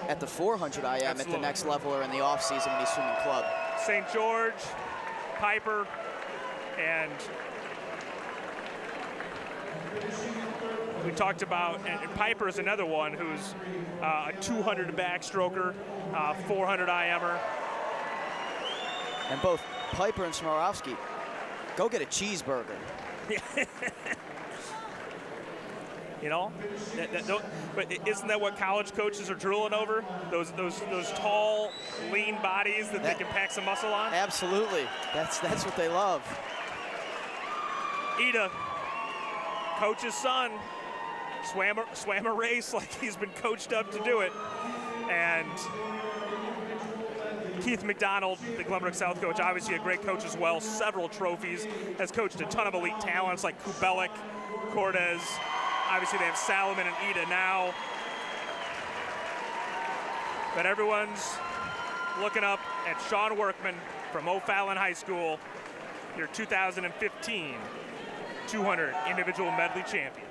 at the 400 IM Absolutely. at the next level or in the off season when he's swimming club. St. George, Piper, and we talked about, and Piper is another one who's a 200 backstroker, 400 IMer. And both Piper and Smirowski, go get a cheeseburger. You know, but isn't that what college coaches are drooling over? Those tall, lean bodies that they can pack some muscle on? Absolutely. That's what they love. Ida, coach's son, swam a race like he's been coached up to do it. And Keith Mcdonald, the Glenbrook South coach, obviously a great coach as well, several trophies, has coached a ton of elite talents like Kubelik, Cortez. Obviously they have Salomon and Ida now. But everyone's looking up at Sean Workman from O'Fallon High School, your 2015 200 individual medley champion.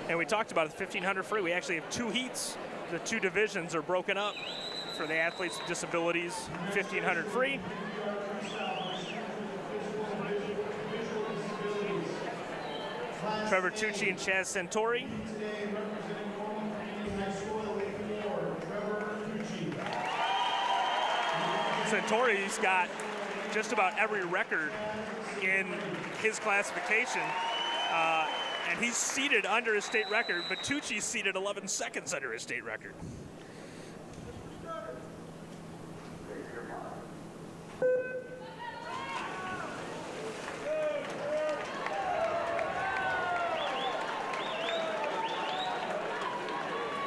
And we talked about the 1500 free. We actually have 2 heats. The 2 divisions are broken up for the athletes with disabilities. 1500 free. Trevor Tucci and Chaz Santori. Santori's got just about every record in his classification, and he's seated under his state record, but Tucci's seated 11 seconds under his state record.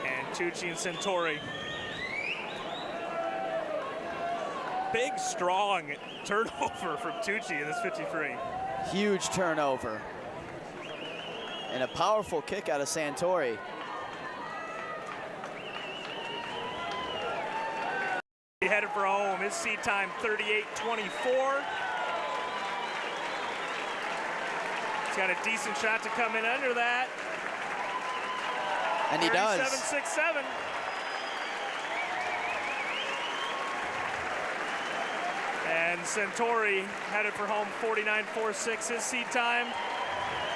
And Tucci and Santori. Big, strong turnover from Tucci in this 53. Huge turnover. And a powerful kick out of Santori. He headed for home. His seat time 38:24. He's got a decent shot to come in under that. And he does. 37.67. And Santori headed for home 49.46. His seat time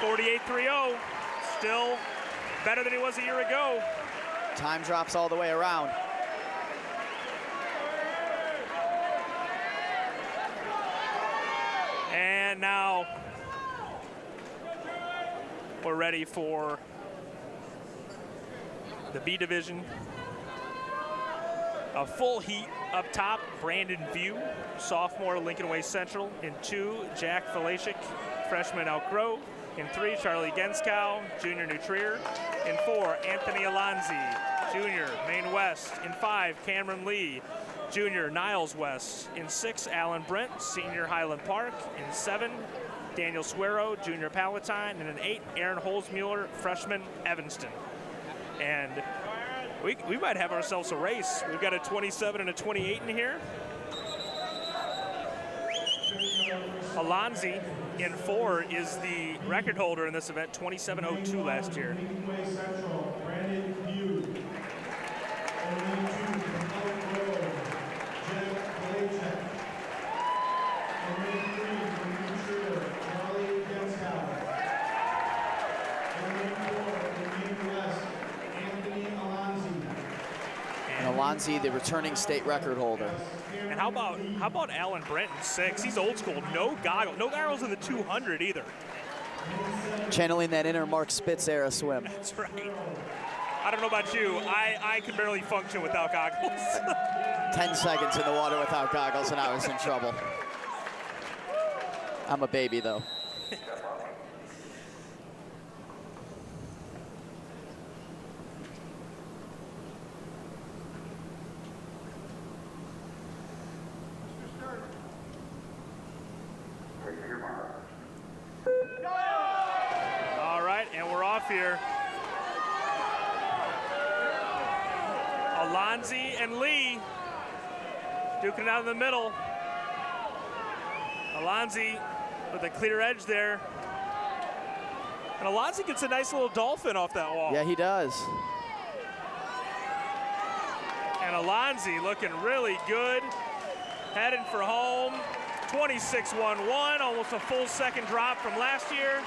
48.30. Still better than he was a year ago. Time drops all the way around. And now we're ready for the B division. A full heat up top, Brandon View, sophomore, Lincoln Way Central. In 2, Jack Falashik, freshman, Elk Grove. In 3, Charlie Genskow, junior, New Trier. In 4, Anthony Alonzi, junior, Maine West. In 5, Cameron Lee, junior, Niles West. In 6, Alan Brent, senior, Highland Park. In 7, Daniel Suero, junior, Palatine. And in 8, Aaron Holzmueller, freshman, Evanston. And we might have ourselves a race. We've got a 27 and a 28 in here. Alonzi in 4 is the record holder in this event, 27.02 last year. Alonzi, the returning state record holder. And how about Alan Brent in 6? He's old school. No goggles in the 200 either. Channeling that inner Mark Spitz era swim. That's right. I don't know about you. I could barely function without goggles. 10 seconds in the water without goggles and I was in trouble. I'm a baby though. Here. Alonzi and Lee duking it out in the middle. Alonzi with a clear edge there. And Alonzi gets a nice little dolphin off that wall. Yeah, he does. And Alonzi looking really good. Heading for home. 26.11, almost a full second drop from last year.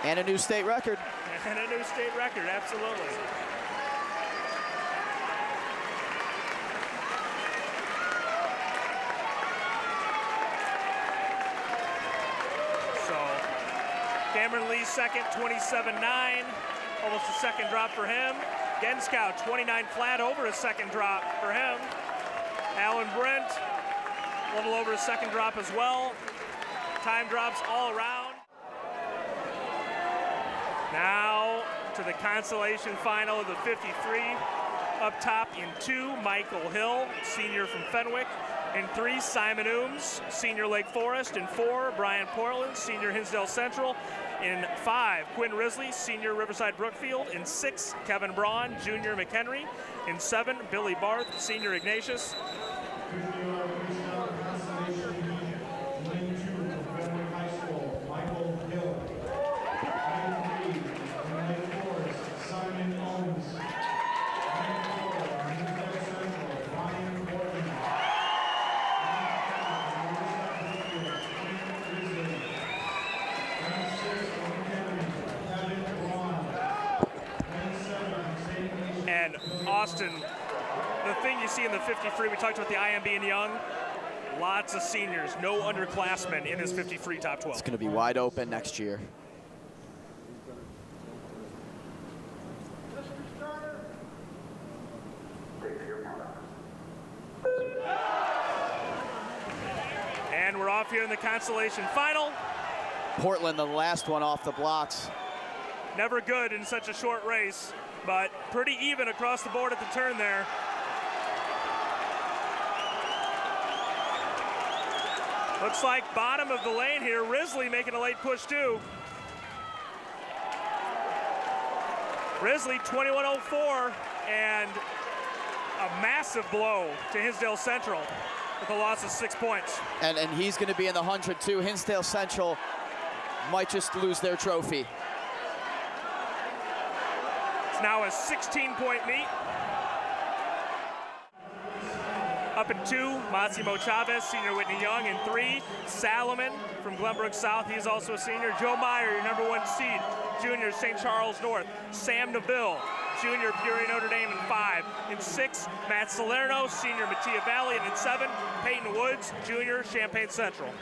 And a new state record. And a new state record, absolutely. So, Cameron Lee second, 27.9, almost a second drop for him. Genskow, 29 flat, over a second drop for him. Alan Brent, a little over a second drop as well. Time drops all around. Now to the consolation final of the 53. Up top in 2, Michael Hill, senior from Fenwick. In 3, Simon Ooms, senior Lake Forest. In 4, Brian Portland, senior Hinsdale Central. In 5, Quinn Risley, senior Riverside Brookfield. In 6, Kevin Braun, junior McHenry. In 7, Billy Barth, senior Ignatius. Austin, the thing you see in the 50 free, we talked about the IM being young, lots of seniors, no underclassmen in this 50 free top 12. It's going to be wide open next year. And we're off here in the Consolation Final. Portland, the last one off the blocks. Never good in such a short race, but pretty even across the board at the turn there. Looks like bottom of the lane here. Risley making a late push too. Risley 21:04, and a massive blow to Hinsdale Central with a loss of 6 points. And he's going to be in the 100 too. Hinsdale Central might just lose their trophy. It's now a 16-point meet. Up in 2, Massimo Chavez, senior Whitney Young. In 3, Salomon from Glenbrook South. He's also a senior. Joe Meyer, your #1 seed, junior, St. Charles North. Sam Neville, junior, Peoria Notre Dame in 5. In 6, Matt Salerno, senior, Mattia Valley. And in 7, Peyton Woods, junior, Champaign Central.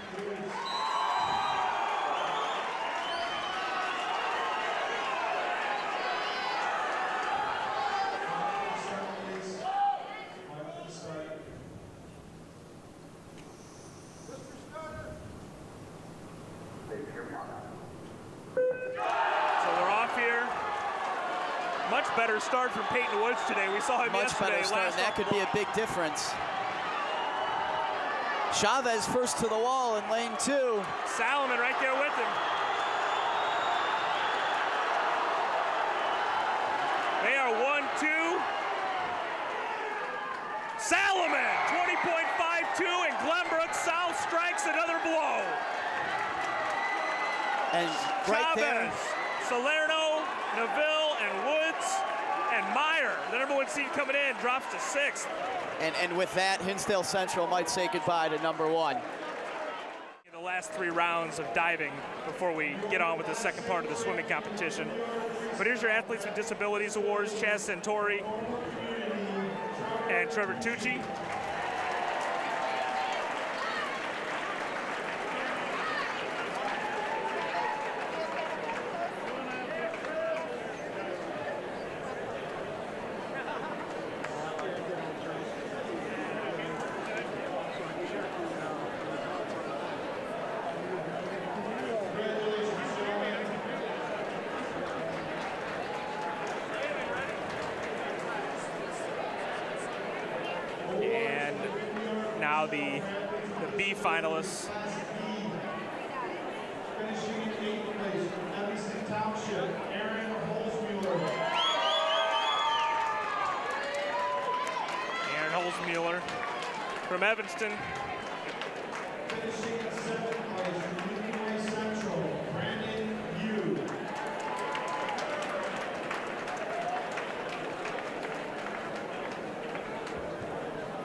Better start from Peyton Woods today. We saw him yesterday. Much better start, and that could be a big difference. Chavez first to the wall in lane 2. Salomon right there with him. They are 1-2. Salomon, 20.52, and Glenbrook South strikes another blow. And right there, Salerno, Neville, and Woods, and Meyer, the #1 seed coming in, drops to 6th. And with that, Hinsdale Central might say goodbye to #1. The last 3 rounds of diving before we get on with the second part of the swimming competition. But here's your Athletes with Disabilities Awards: Chaz Santori and Trevor Tucci. Now the B finalists. Finishing in 8th place from Evanston Township, Aaron Holzmuller. Aaron Holzmuller from Evanston. Finishing in 7th place from Newquay Central, Brandon Yu.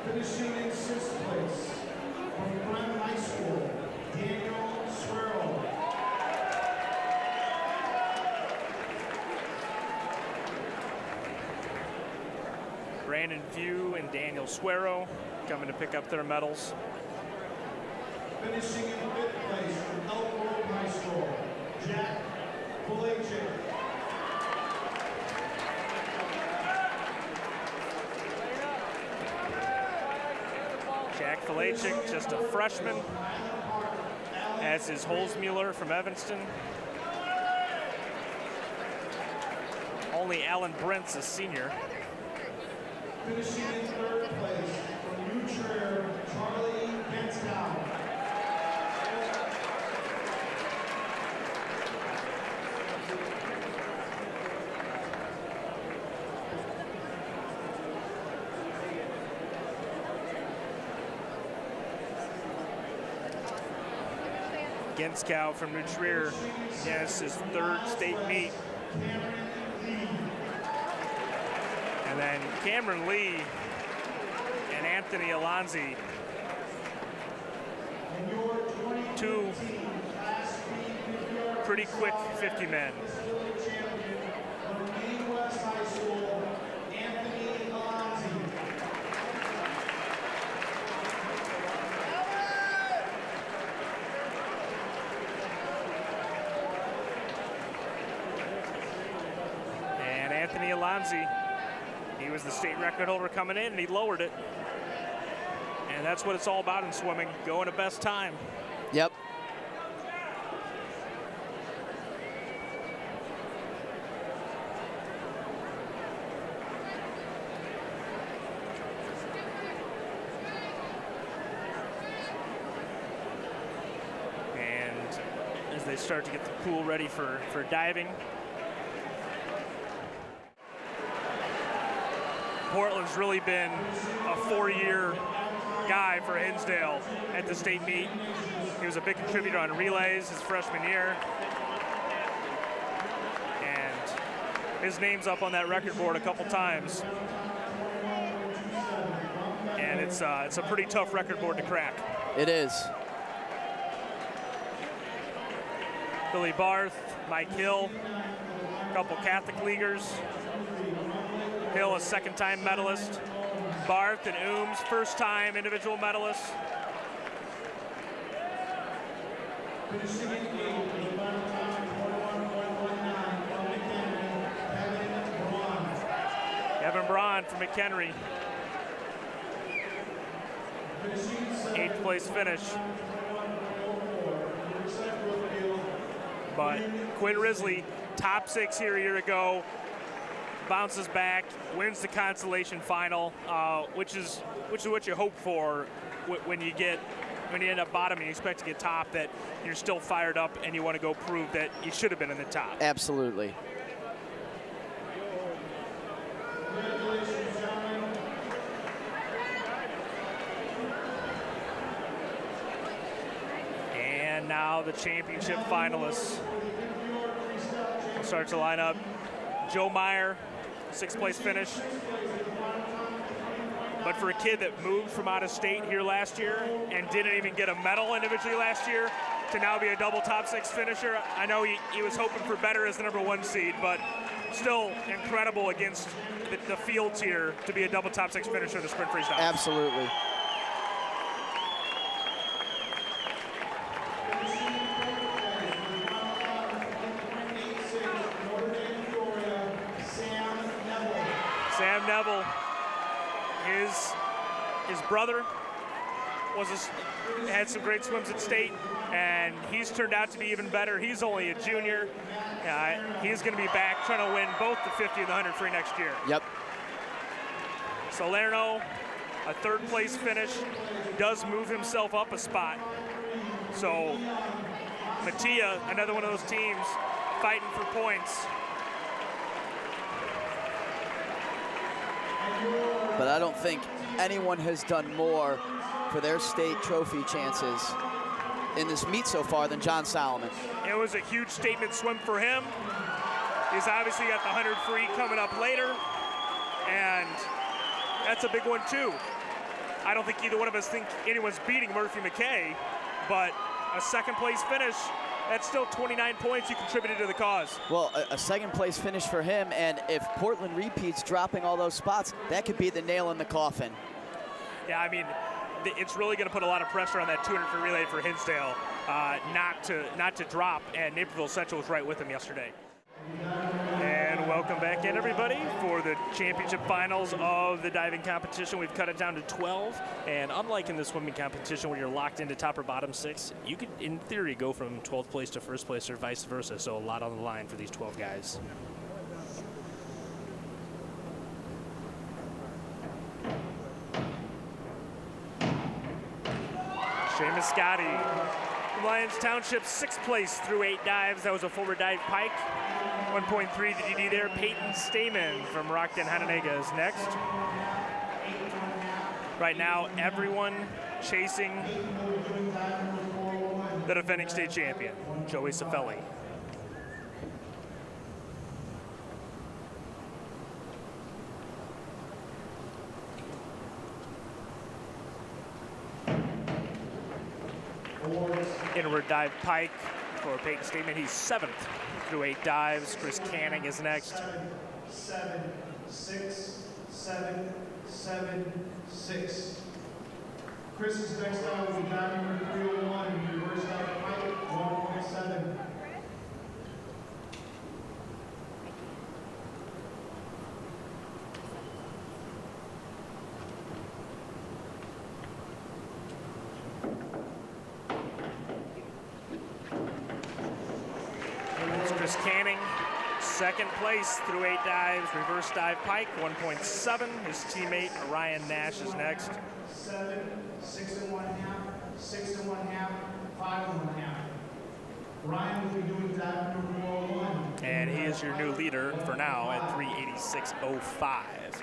Finishing in 6th place from Glen High School, Daniel Swirl. Brandon View and Daniel Suero coming to pick up their medals. Finishing in 5th place from Elk Grove High School, Jack Polachek. Jack Falachik, just a freshman, as is Holzmuller from Evanston. Only Alan Brent's a senior. Finishing in 3rd place from New Trier, Charlie Genstow. Genskow from New Trier, yes, his 3rd state meet. And then Cameron Lee and Anthony Alonzi, 2 pretty quick 50 men. From Maine West High School, Anthony Alonzi. Anthony Alonzi. He was the state record holder coming in, and he lowered it. And that's what it's all about in swimming, going to best time. Yep. And as they start to get the pool ready for diving, Portland's really been a 4-year guy for Hinsdale at the state meet. He was a big contributor on relays his freshman year. And his name's up on that record board a couple times. And it's a pretty tough record board to crack. It is. Billy Barth, Mike Hill, a couple Catholic Leaguers. Hill, a second-time medalist. Barth and Ooms, first-time individual medalists. Evan Braun from McHenry. 8th place finish. But Quinn Risley, top 6 here a year ago, bounces back, wins the Consolation Final, which is what you hope for when you end up bottom and you expect to get top, that you're still fired up and you want to go prove that you should have been in the top. Absolutely. And now the championship finalists. We'll start to line up. Joe Meyer, 6th place finish. But for a kid that moved from out of state here last year and didn't even get a medal individually last year, to now be a double top 6 finisher, I know he was hoping for better as the #1 seed, but still incredible against the fields here to be a double top 6 finisher in the sprint freestyle. Absolutely. Sam Neville, his brother had some great swims at state, and he's turned out to be even better. He's only a junior. He's going to be back trying to win both the 50 and the 100 free next year. Yep. Salerno, a 3rd place finish, does move himself up a spot. So Mattia, another one of those teams fighting for points. But I don't think anyone has done more for their state trophy chances in this meet so far than John Solomon. It was a huge statement swim for him. He's obviously got the 100 free coming up later, and that's a big one too. I don't think either one of us think anyone's beating Murphy McKay, but a 2nd place finish, that's still 29 points you contributed to the cause. Well, a 2nd place finish for him, and if Portland repeats dropping all those spots, that could be the nail in the coffin. Yeah, I mean, it's really going to put a lot of pressure on that 200 free relay for Hinsdale not to drop, and Naperville Central was right with them yesterday. And welcome back in, everybody, for the championship finals of the diving competition. We've cut it down to 12, and unlike in the swimming competition where you're locked into top or bottom 6, you could, in theory, go from 12th place to 1st place or vice versa, so a lot on the line for these 12 guys. Seamus Scotty from Lyons Township, 6th place through 8 dives. That was a forward dive pike. 1.3 the DD there. Peyton Stamen from Rockton Hananega is next. Right now, everyone chasing the defending state champion, Joey Cifelli. Inward dive pike for Peyton Stamen. He's 7th through 8 dives. Chris Canning is next. 7, 6, 7, 7, 6. Chris's next dive will be dive number 301, reverse dive pike, 1.7. Lewis Canning, second place through 8 dives, reverse dive pike, 1.7. His teammate Ryan Nash is next. 7, 6 1/2, 6 1/2, 5 1/2. Ryan will be doing dive number 401. And he is your new leader for now at 386.05.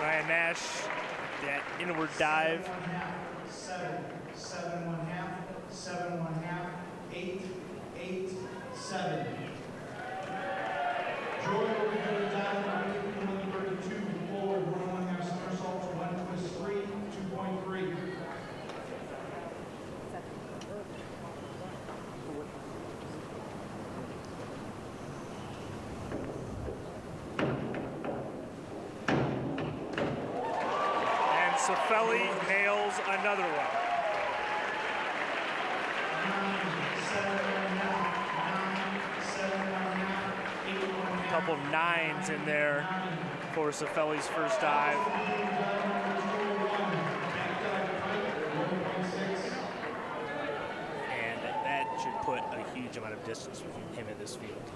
Ryan Nash, that inward dive. 7, 7 1/2, 7 1/2, 8, 8, 7. Joy will be doing dive number 132, forward 1 1/2 somersaults, 1 twist 3, 2.3. Safelli nails another one. 9, 7 1/2, 9, 7 1/2, 8 1/2. Couple 9s in there for Safelli's first dive. And that should put a huge amount of distance between him and this field.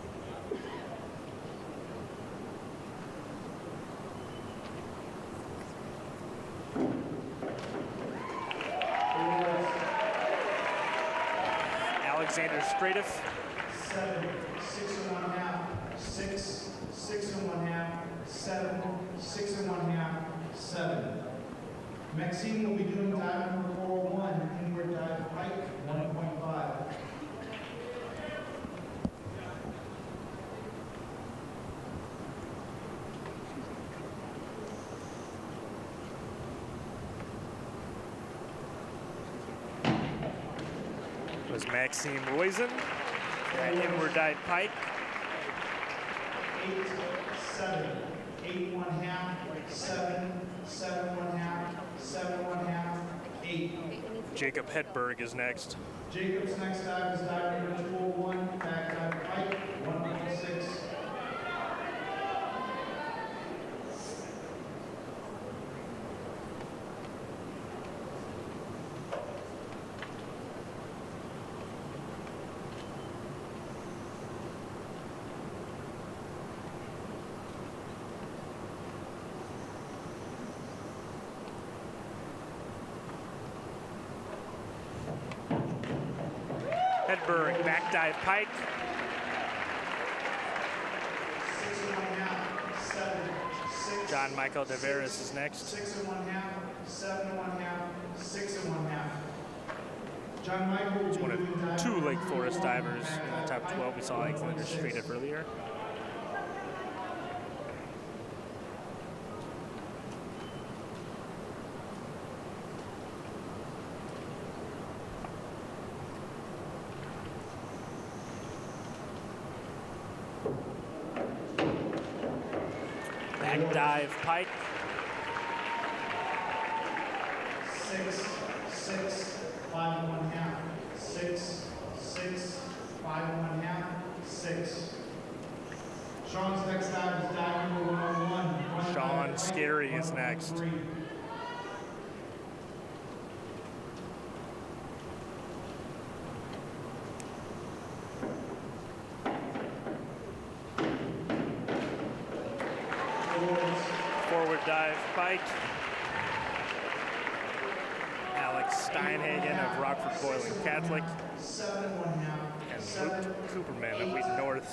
Alexander Stratoff. 7, 6 1/2, 6, 6 1/2, 7, 6 1/2, 7. Maxine will be doing dive number 401, inward dive pike, 1.5. Was Maxime Roizen, that inward dive pike. 8, 7, 8 1/2, 7, 7 1/2, 7 1/2, 8. Jacob Hedberg is next. Jacob's next dive is dive number 201, back dive pike, 1.6. Hedberg, back dive pike. 6 1/2, 7, 6. John Michael Deveris is next. 6 1/2, 7 1/2, 6 1/2. John Michael will be One doing of dive 2 number Lake Forest 201, divers in the top 12. We saw Alexander Stratoff earlier. Back dive pike. 6, 6, 5 1/2, 6, 6, 5 1/2, 6. Sean's next dive is dive number 101. Sean Scary is next. 1.3. Forward dive pike. Alex Steinhagen of Rockford Boylan Catholic. 7 1/2. And Luke Cooperman of Wheaton North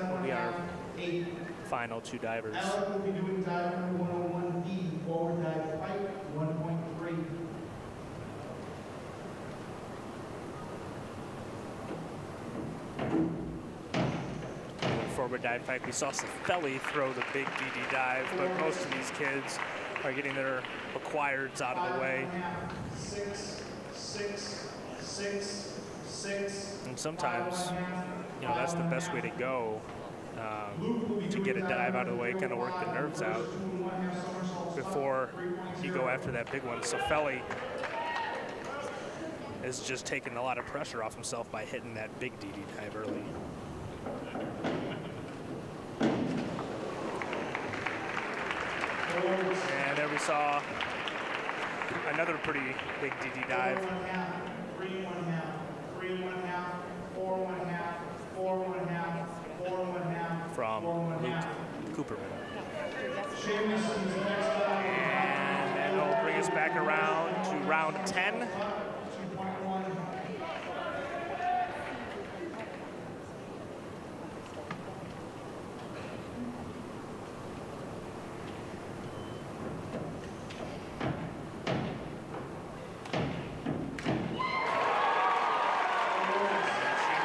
will be our final 2 divers. Alec will be doing dive number 101B, forward dive pike, 1.3. Forward dive pike, we saw Safelli throw the big DD dive, but most of these kids are getting their acquireds out of the way. 6, 6, 6, 6. And sometimes, you know, that's the best way to go, to get a dive out of the way, kind of work the nerves out before you go after that big one. Safelli is just taking a lot of pressure off himself by hitting that big DD dive early. And there we saw another pretty big DD dive. 3 1/2, 3 1/2, 4 1/2, 4 1/2, 4 1/2 from Luke Cooperman. Jameson's next down. And that'll bring us back around to round 10. 2.1.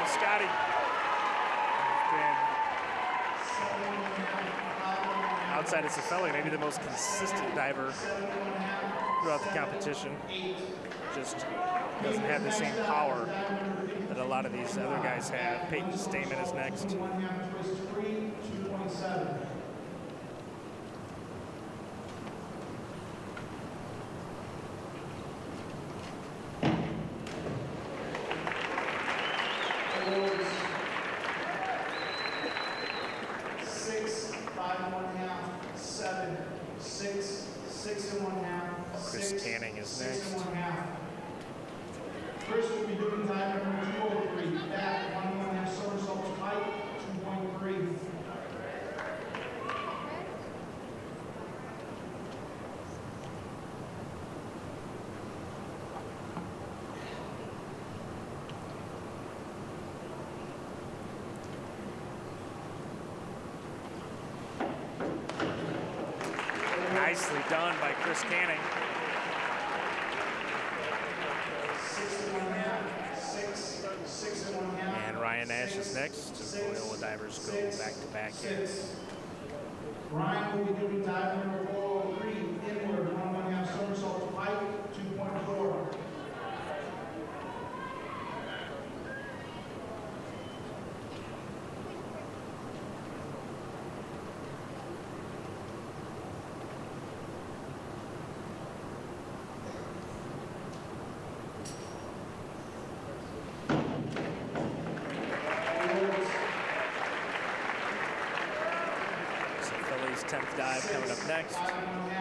Scotty been outside of Cifelli, maybe the most consistent diver throughout the competition. Just doesn't have the same power that a lot of these other guys have. Peyton Stamen is next. 1/2 twist 3, 2.7. Awards. 6, 5 1/2, 7, 6, 6 1/2, Chris 6, Canning is 6 next. 1/2. Chris will be doing dive number 203, back 1 1/2 somersaults pike, 2.3. Nicely done by Chris Canning. 6 1/2, 6, 6 1/2. And Ryan Nash is next. As Loyola divers go back to back here. 6. Ryan will be doing dive number 403, inward 1 1/2 somersaults pike, 2.4. Philly's 10th dive coming up next.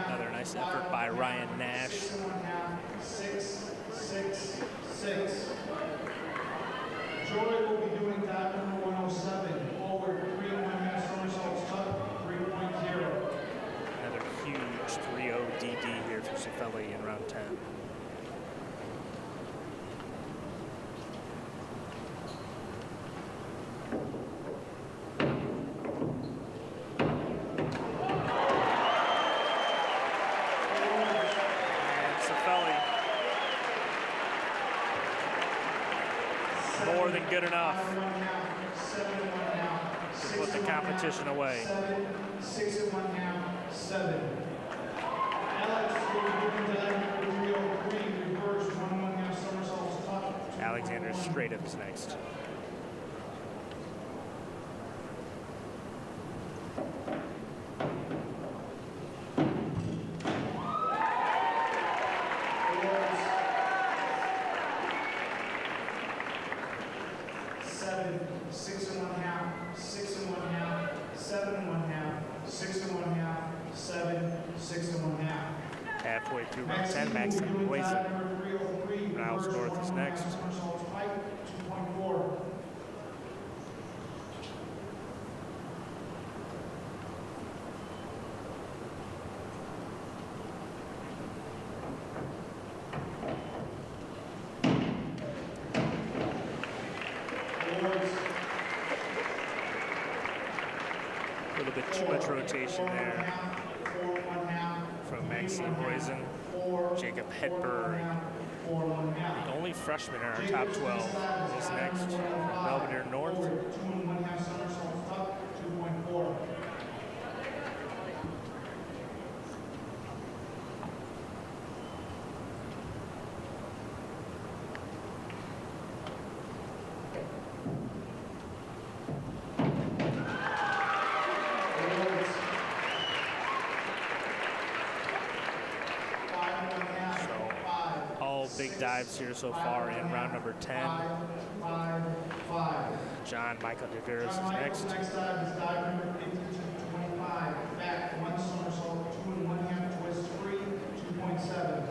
Another nice effort by Ryan Nash. 6 1/2, 6, 6, 6. Joy will be doing dive number 107, forward 3 1/2 somersaults tuck, 3.0. Another huge 3-0 DD here for Cifelli in round 10. More than good enough to put the competition away. 6 1/2, 7. Alex will be doing dive number 303, reverse 1 1/2 somersaults tuck. Alexander Stratum is next. Halfway through round 10, Max Poison. Niles North is next. A little bit too much rotation there from Maxine Poison. Jacob Hedberg, the only freshman in our top 12, is next from Belvedere North. 2 1/2 somersaults tuck, 2.4. big dives here so far in round number 10. John Michael DeVeris is next. Next dive is dive number 5225. Back, 1 somersault, 2 1/2 twist, free, 2.7.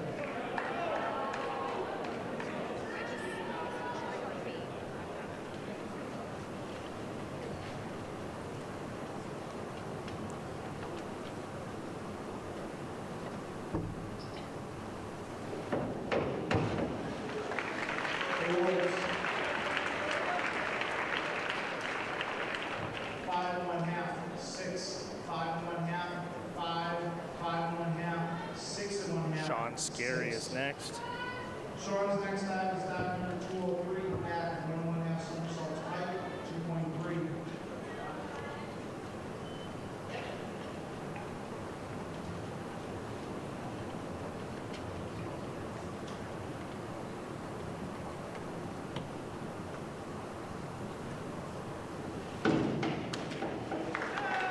Scary is next. Sean's next dive is dive number 203, back, 1 1/2 somersaults, height, 2.3.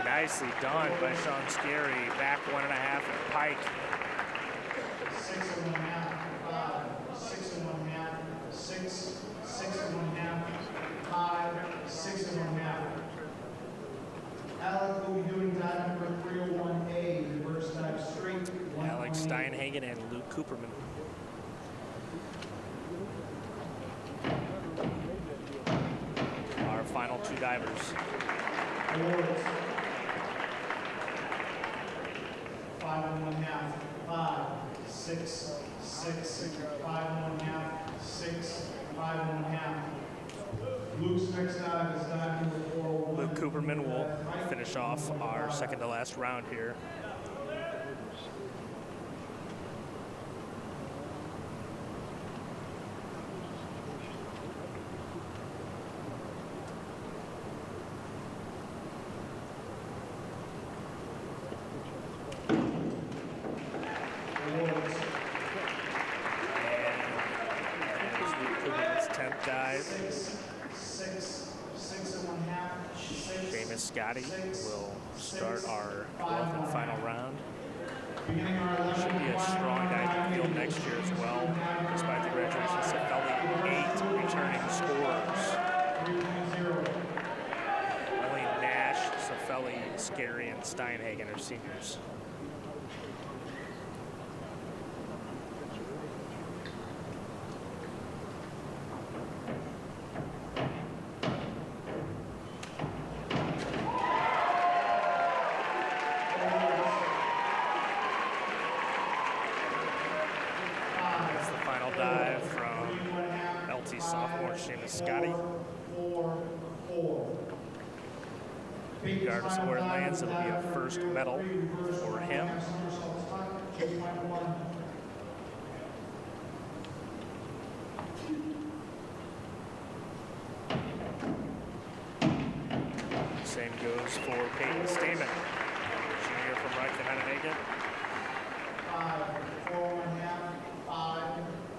Nicely done by Sean Scary. Back 1.5 and pike. 6 1/2, 5, 6 1/2, 6, 6 1/2, 5, 6 1/2. Alec will be doing dive number 301A, reverse dive straight. Alex Steinhagen and Luke Cooperman. Our final 2 divers. Awards. 5 1/2, 5, 6, 6, 5 1/2, 6, 5 1/2. Luke's next dive is dive number 401. Luke Cooperman will finish off our second to last round here. Scotty will start our 12th and final round. Should be a strong diving field next year as well, despite the graduation of Cefelli, 8 returning scorers. Only Nash, Cefelli, Scary, and Steinhagen are seniors. Scotty. Regardless of where it lands, it'll be a first medal for him. Same goes for Peyton Stamen, junior from Reich-Cohenhagen. 5, 4 1/2, 5,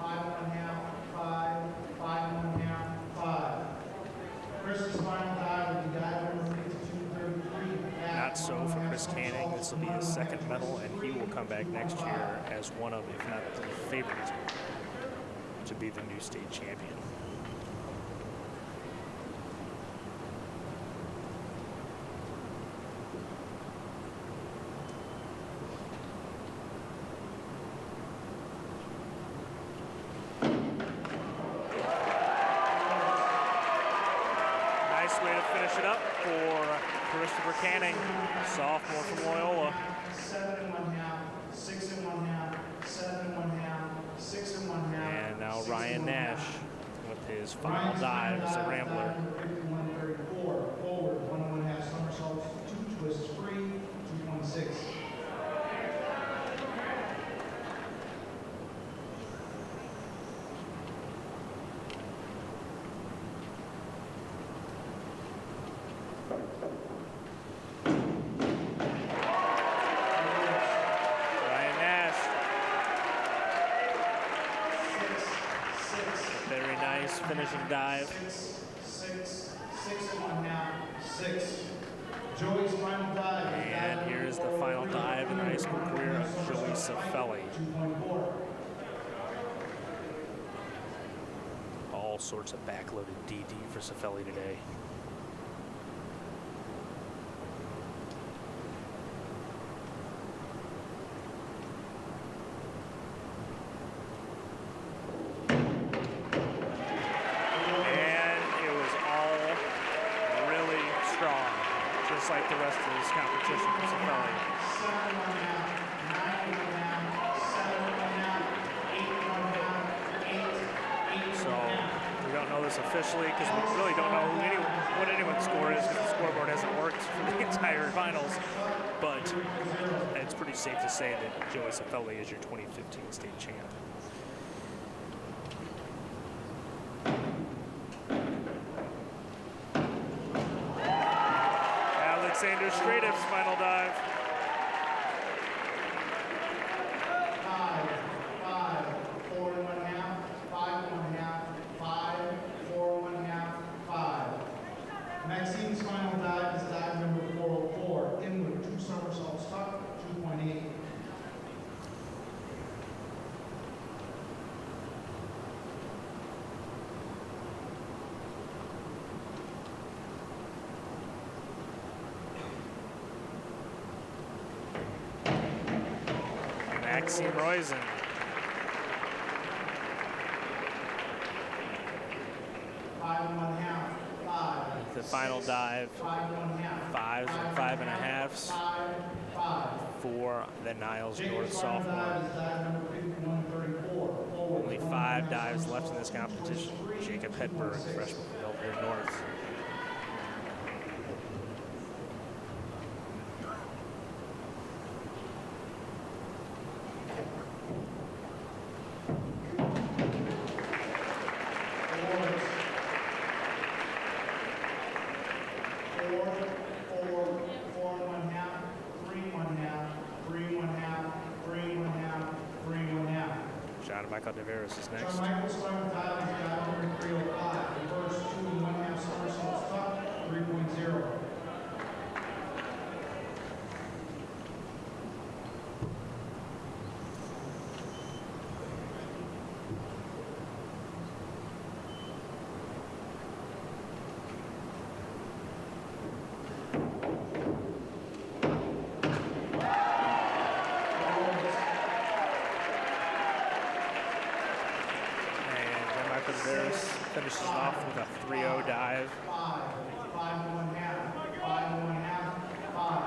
5 1/2, 5, 5 1/2, 5. Chris's final dive will be dive number 5233. Not so for Chris Canning. This will be his second medal, and he will come back next year as one of, if not the favorite, to be the new state champion. Canning, sophomore from Loyola. 7 1/2, 6 1/2, 7 1/2, 6 1/2. And now Ryan Nash with his final dive as a Rambler. 5134, forward, 1 1/2 somersaults, 2 twists free, 2.6. Finishing dive. 6 1/2, 6. Joey's final dive. And here's the final dive in the high school career of Joey Cefelli. 2.4. sorts of backloaded DD for Cifelli today. Just like the rest of this competition for Cifelli. So we don't know this officially because we really don't know what anyone's score is because the scoreboard hasn't worked for the entire finals. But it's pretty safe to say that Joey Cifelli is your 2015 state champ. Alexander Stratov's final dive. 5, 4 1/2, 5 1/2, 5, 4 1/2, 5. Maxine's final dive is dive number 404. Inward, 2 somersaults tuck, 2.8. Maxime Roizen. The final dive, 5s and 5.5s for the Niles North sophomore. Only 5 dives left in this competition. Jacob Hedberg, freshman from Belvedere North. Deveris is next. Michael's final dive is dive number 305. Reverse 2 1/2 somersaults tuck, 3.0. Finishes off with a 3-0 dive. 5 1/2, 5 1/2, 5.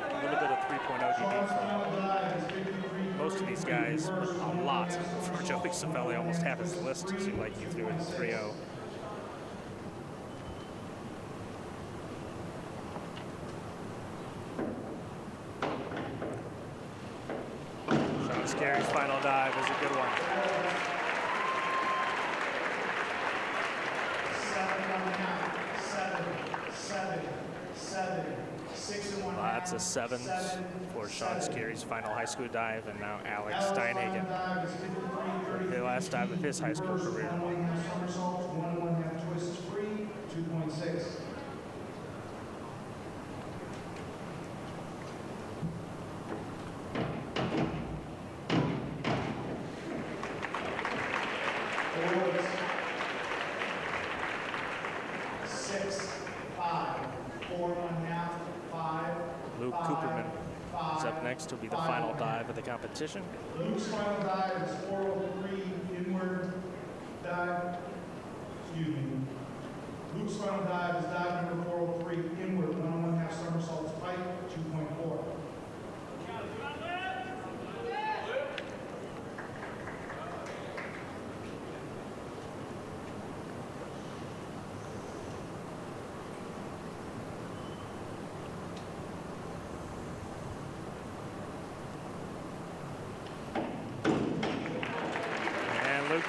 A little bit of 3.0 DB from most of these guys, but a lot for Joey Cifelli. Almost half his list seemed like he threw in 3-0. Sean Scarry's final dive is a good one. Lots of 7s for Sean Scarry's final high school dive, and now Alex Steinhagen, the last dive of his high school career. 1 1/2 somersaults, 1 1/2 twists free, 2.6. Next will be the final dive of the competition. Luke's final dive is 403 inward dive. Excuse me. Luke's final dive is dive number 403 inward 1 1/2 somersaults pike, 2.4.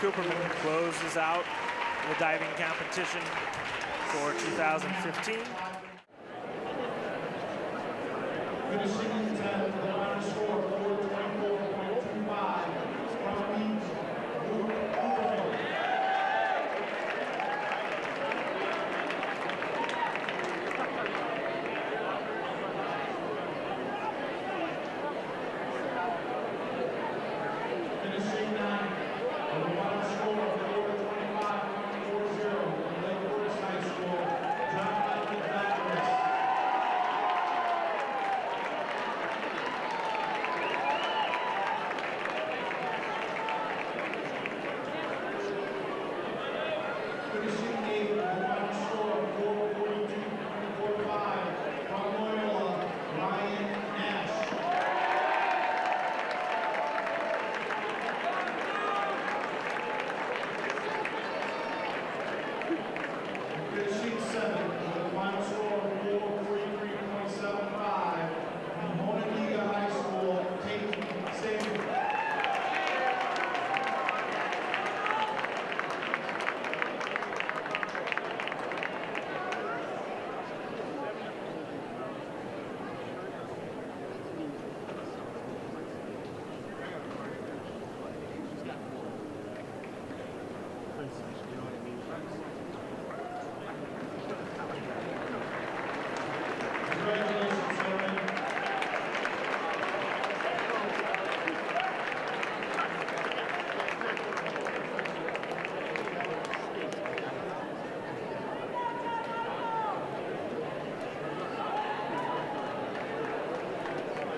Cooperman closes out the diving competition for 2015. Finishing the final score, 424.25. Finishing 9. On the final score, 425.40. Finishing 8th with a final score of 4:42.45 from Loyola, Ryan Nash. Finishing 7th with a final score of 4:43.75 from Mononega High School, Tate Saban. Congratulations, gentlemen.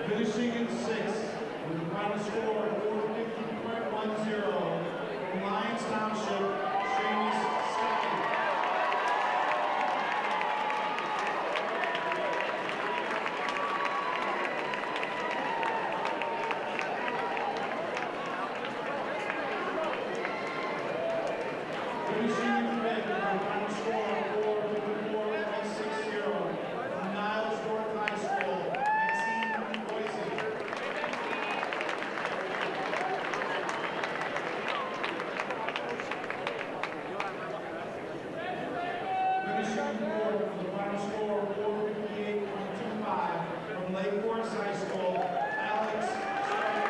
Finishing in 6th with a final score of 4:50.10 from Lyons Township, Seamus Scotty. Finishing in 5th with a final score of 4:54.60 from Niles North High School, Maxine Boise. Finishing 4th with a final score of 4:58.25 from Lake Forest High School, Alex Strider.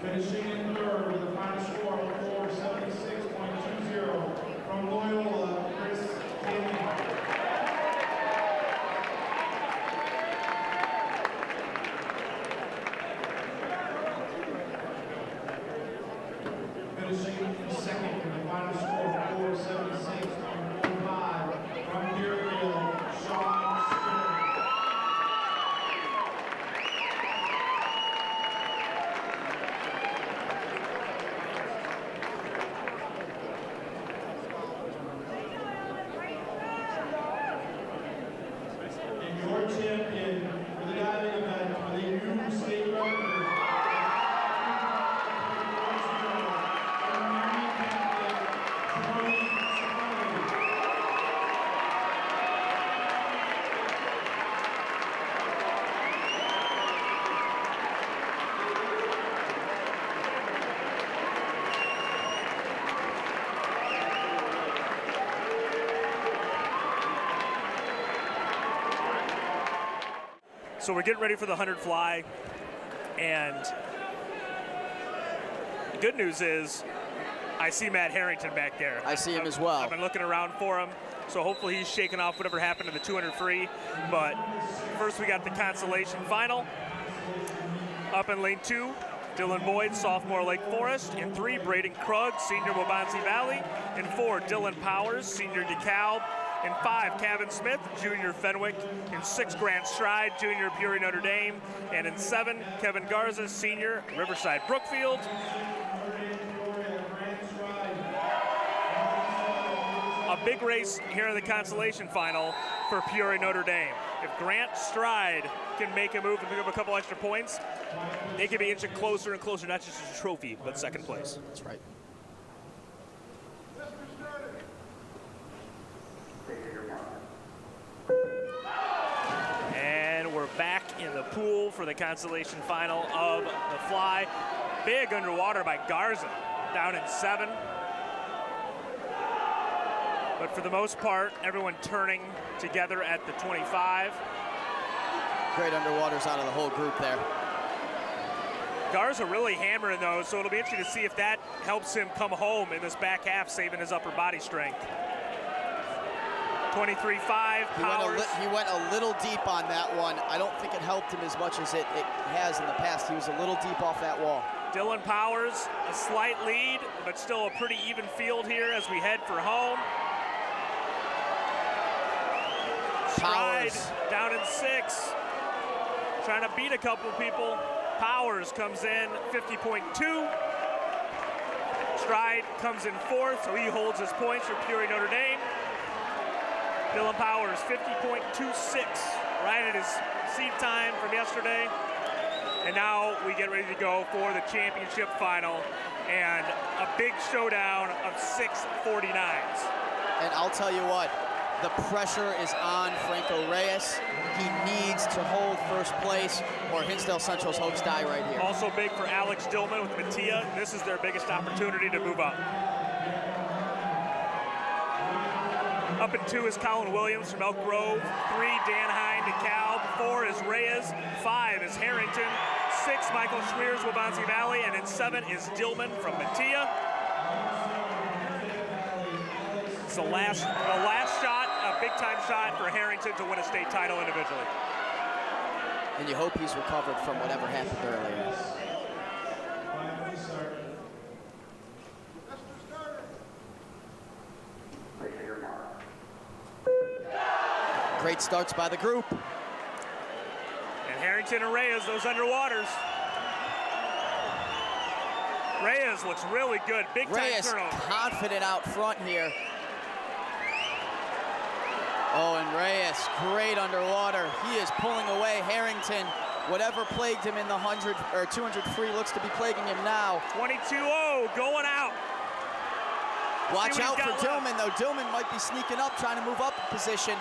Finishing in 3rd with a final score of 4:76.20 from Loyola, Chris Damien. Finishing in 2nd with a final score of 4:76.45 from Deerfield, Sean Skinner. And your champion for the diving event with a new state record. From Marion Catholic, Tony Safari. So we're getting ready for the 100 fly, and the good news is I see Matt Harrington back there. I see him as well. I've been looking around for him, so hopefully he's shaking off whatever happened in the 200 free. But first we got the Consolation Final. Up in lane 2, Dylan Boyd, sophomore Lake Forest. In 3, Braden Krug, senior Waubonsie Valley. In 4, Dylan Powers, senior DeKalb. In 5, Kevin Smith, junior Fenwick. In 6, Grant Stride, junior Peoria Notre Dame. And in 7, Kevin Garza, senior Riverside Brookfield. A big race here in the Consolation Final for Peoria Notre Dame. If Grant Stride can make a move and pick up a couple extra points, they can be inching closer and closer, not just as a trophy, but second place. That's right. And we're back in the pool for the Consolation Final of the fly. Big underwater by Garza, down in 7. But for the most part, everyone turning together at the 25. Great underwaters out of the whole group there. Garza really hammering those, so it'll be interesting to see if that helps him come home in this back half, saving his upper body strength. 23.5, Powers. He went a little deep on that one. I don't think it helped him as much as it has in the past. He was a little deep off that wall. Dylan Powers, a slight lead, but still a pretty even field here as we head for home. Stride Powers. down in 6. Trying to beat a couple people. Powers comes in 50.2. Stride comes in 4th, so he holds his points for Peoria Notre Dame. Dylan Powers 50.26, right at his seed time from yesterday. And now we get ready to go for the championship final and a big showdown of 6 49s. And I'll tell you what, the pressure is on Franco Reyes. He needs to hold first place or Hinsdale Central's hopes die right here. Also big for Alex Dillman with Mattia. This is their biggest opportunity to move up. Up in 2 is Colin Williams from Elk Grove. 3, Dan Hine, DeKalb. 4 is Reyes. 5 is Harrington. 6, Michael Schweers, Wabansie Valley. And in 7 is Dillman from Mattia. It's the last shot, a big-time shot for Harrington to win a state title individually. And you hope he's recovered from whatever happened earlier. Great starts by the group. And Harrington and Reyes, those underwaters. Reyes looks really good. Big time Reyes turnover. confident out front here. Oh, and Reyes, great underwater. He is pulling away Harrington. Whatever plagued him in the 100 or 200 free looks to be plaguing him now. 22-0 going out. Watch See what out he's for got Dillman, though. Dillman might be sneaking up, trying to move up in position.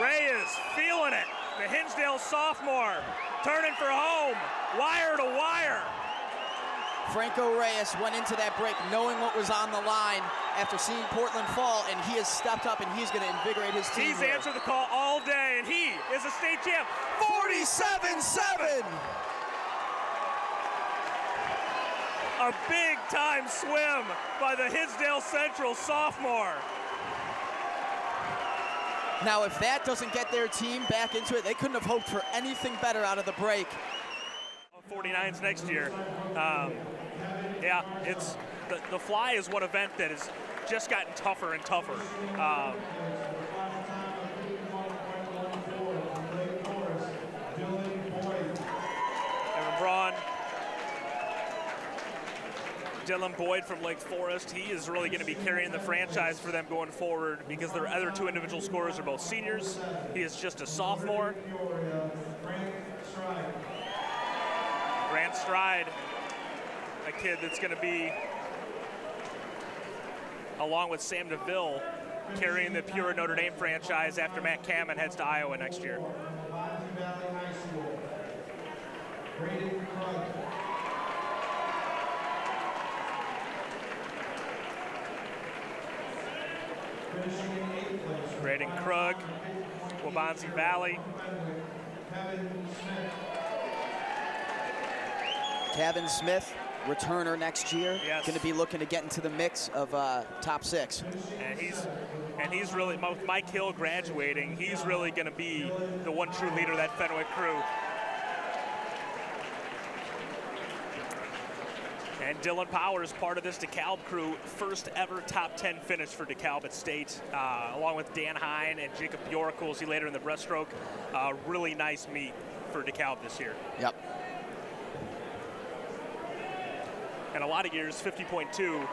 Reyes feeling it. The Hinsdale sophomore turning for home. Wire to wire. Franco Reyes went into that break knowing what was on the line after seeing Portland fall, and he has stepped up and he's going to invigorate his team. He's here. answered the call all day, and he is a state champ. 47-7. A big time swim by the Hinsdale Central sophomore. Now, if that doesn't get their team back into it, they couldn't have hoped for anything better out of the break. 49s next year. Yeah, it's the fly is one event that has just gotten tougher and tougher. Evan Braun, Dylan Boyd from Lake Forest, he is really going to be carrying the franchise for them going forward because their other 2 individual scorers are both seniors. He is just a sophomore. Grant Stride, a kid that's going to be, along with Sam DeVille, carrying the Peoria Notre Dame franchise after Matt Kamen heads to Iowa next year. Braden Krug, Wabansie Valley. Kevin Smith, returner next year, Yes. going to be looking to get into the mix of top 6. And he's really, with Mike Hill graduating, he's really going to be the one true leader of that Fenwick crew. And Dylan Powers, part of this DeKalb crew, first ever top 10 finish for DeKalb at state, along with Dan Hine and Jacob Bjork, who we'll see later in the breaststroke. Really nice meet for DeKalb this year. Yep. And a lot of years, 50.2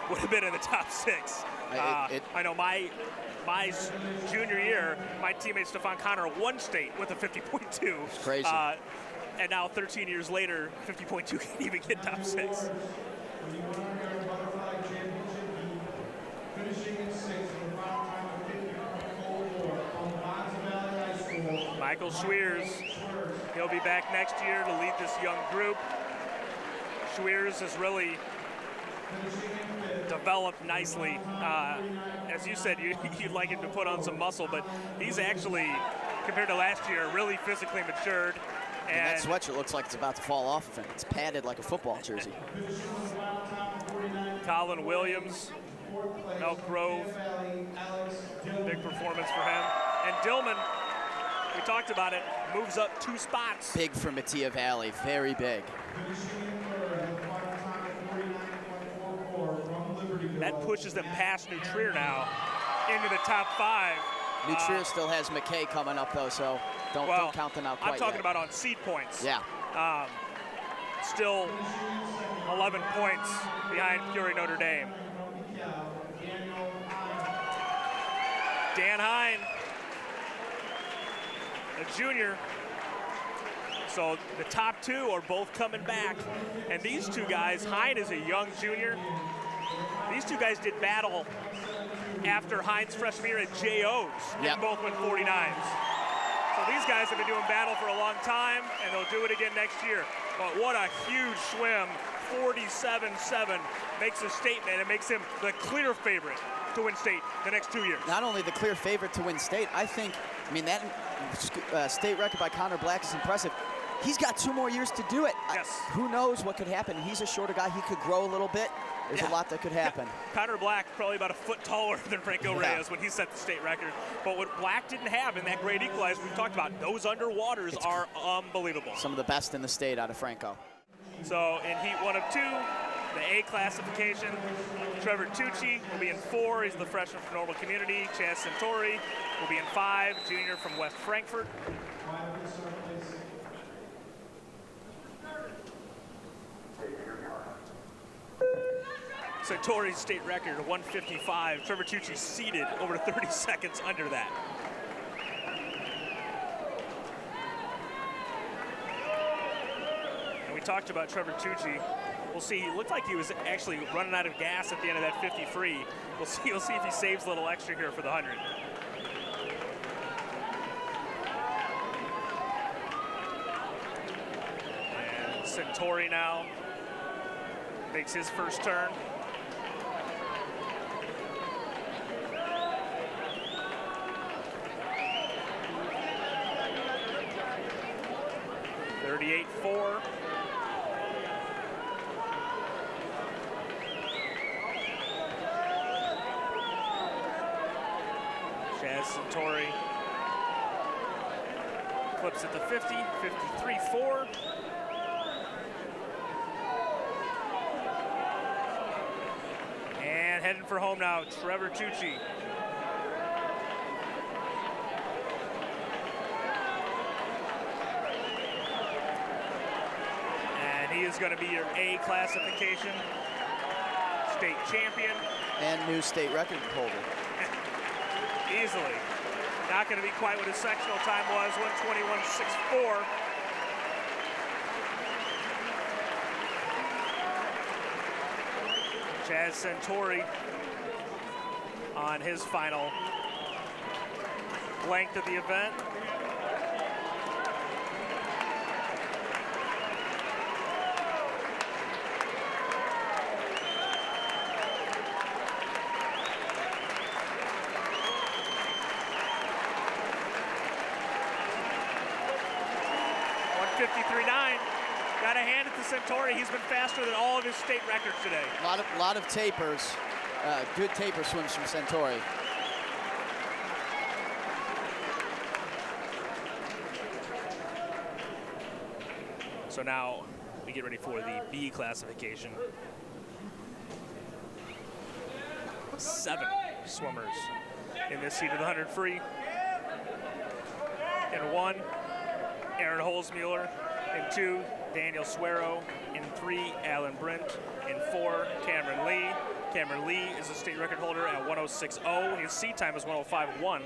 would have been in the top 6. I know my junior year, my teammate Stefan Connor won state with a 50.2. It's crazy. And now 13 years later, 50.2 can't even get top 6. Michael Schweers, he'll be back next year to lead this young group. Schweers has really developed nicely. As you said, you'd like him to put on some muscle, but he's actually, compared to last year, really physically matured. And that sweatshirt looks like it's about to fall off of him. It's padded like a football jersey. Colin Williams, Elk Grove, big performance for him. And Dillman, we talked about it, moves up 2 spots. Big for Mattia Valley, very big. That pushes them past New Trier now into the top 5. New Trier still has McKay coming up, though, so don't count them out quite I'm talking yet. about on seed points. Yeah. Still 11 points behind Fury Notre Dame. Dan Hine, a junior. So the top two are both coming back. And these two guys, Hine is a young junior. These two guys did battle after Hine's freshman year at JO's. Yep. And both went 49s. So these guys have been doing battle for a long time, and they'll do it again next year. But what a huge swim, 47-7, makes a statement. It makes him the clear favorite to win state the next 2 years. Not only the clear favorite to win state, I mean, that state record by Connor Black is impressive. He's got 2 more years to do it. Yes. Who knows what could happen? He's a shorter guy. He could grow a little bit. There's a lot that could happen. Connor Black, probably about a foot taller than Franco Reyes when he set the state record. But what Black didn't have in that great equalizer we've talked about, those underwaters are unbelievable. Some of the best in the state out of Franco. So in heat 1 of 2, the A classification, Trevor Tucci will be in 4. He's the freshman from Normal Community. Chaz Centauri will be in 5, junior from West Frankfort. Centauri's state record, 155. Trevor Tucci seated over 30 seconds under that. And we talked about Trevor Tucci. We'll see, he looked like he was actually running out of gas at the end of that 50 free. We'll see if he saves a little extra here for the 100. And Centauri now makes his first turn. .38.4. Chaz Centauri clips at the 50, 53.4. And heading for home now, Trevor Tucci. And he is going to be your A classification state champion. And new state record holder. Easily. Not going to be quite what his sectional time was, 121.64. Chaz Centauri on his final length of the event. Got to hand it to Centauri. He's been faster than all of his state records today. A lot of tapers. Good taper swims from Centauri. So now we get ready for the B classification. 7 swimmers in this heat of the 100 free. In 1, Aaron Holzmueller. In 2, Daniel Suero. In 3, Alan Brent. In 4, Cameron Lee. Cameron Lee is a state record holder at 106.0. His seat time is 105.1.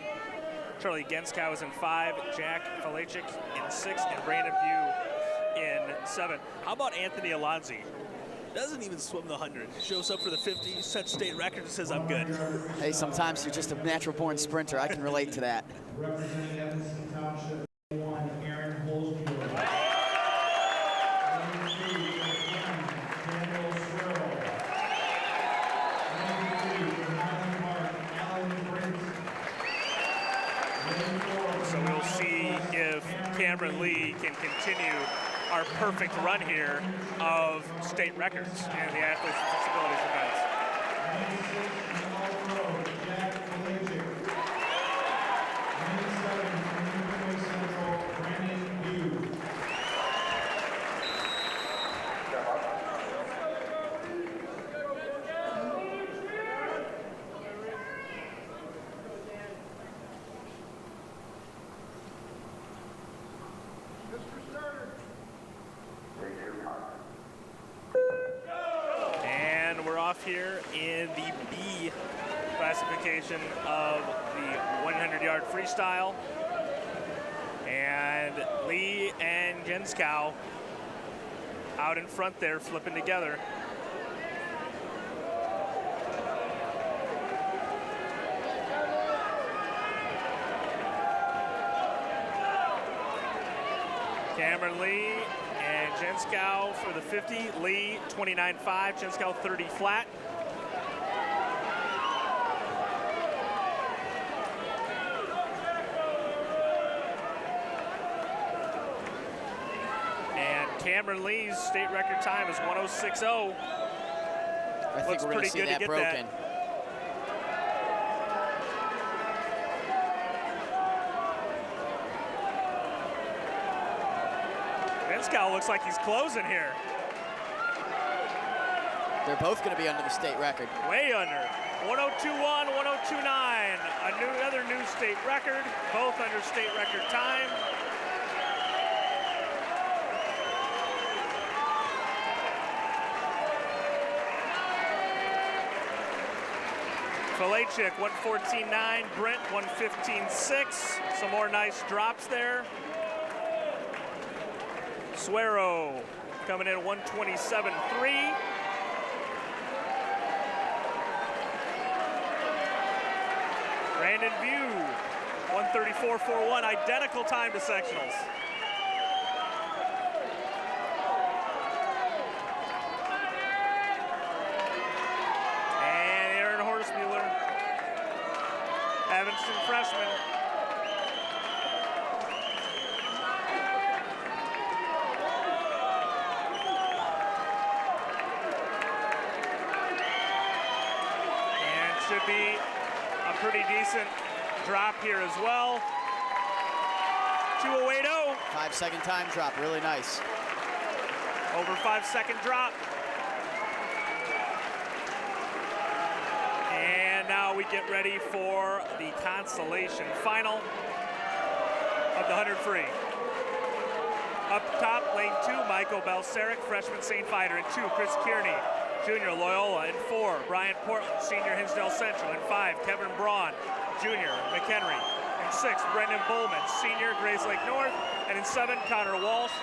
Charlie Genskow is in 5, Jack Falachik in 6, and Brandon View in 7. How about Anthony Alonzi? Doesn't even swim the 100. Shows up for the 50, sets state record, and says, I'm good. Hey, sometimes you're just a natural-born sprinter. I can relate to that. Representing Evanston Township, 1, Aaron Holzmueller. So we'll see if Cameron Lee can continue our perfect run here of state records in the Athletes with Disabilities events. portion of the 100-yard freestyle. And Lee and Jenskow out in front there, flipping together. Cameron Lee and Jenskow for the 50. Lee 29.5, Jenskow 30 flat. And Cameron Lee's state record time is 106.0. I think we're going to see that broken. Jenskow looks like he's closing here. They're both going to be under the state record. Way under. 102.1, 102.9. Another new state record, both under state record time. Falachik, 114.9. Brent, 115.6. Some more nice drops there. Suero coming in at 127.3. Brandon View, 134.41, identical time to sectionals. And Aaron Horstmuller, Evanston freshman. Should be a pretty decent drop here as well. 2:08.0. 5-second time drop, really nice. Over 5-second drop. And now we get ready for the Consolation Final of the 100 free. Up top, lane 2, Michael Balseric, freshman St. Viator. In 2, Chris Kearney, Junior, Loyola. In 4, Brian Portland, Senior, Hinsdale Central. In 5, Kevin Braun, Junior, McHenry. In 6, Brendan Bowman, Senior, Grayslake North. And in 7, Connor Walsh,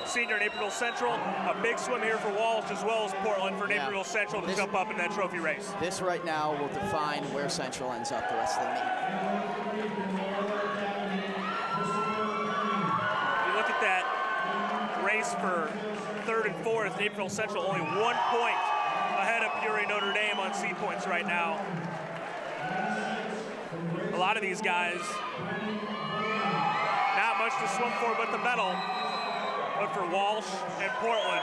Senior, Naperville Central. A big swim here for Walsh as well as Portland for Naperville Central to jump up in that trophy race. This right now will define where Central ends up the rest of the meet. You look at that race for 3rd and 4th, Naperville Central only 1 point ahead of Peoria Notre Dame on seed points right now. A lot of these guys, not much to swim for but the medal. But for Walsh and Portland,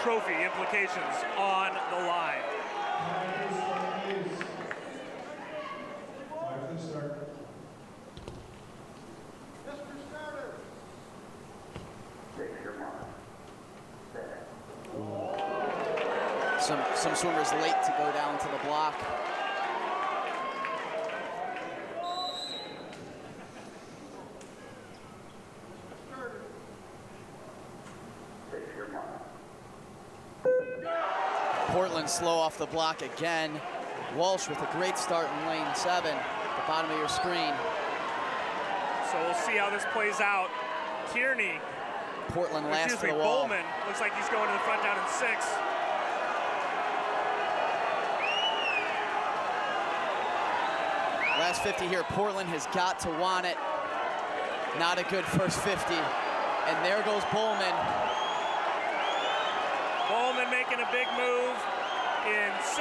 trophy implications on the line. Some swimmers late to go down to the block. Portland slow off the block again. Walsh with a great start in lane 7, the bottom of your screen. So we'll see how this plays out. Kearney, Portland last to the wall. Bowman looks like he's going to the front down in 6. Last 50 here, Portland has got to want it. Not a good first 50. And there goes Bowman. Bowman making a big move in 6.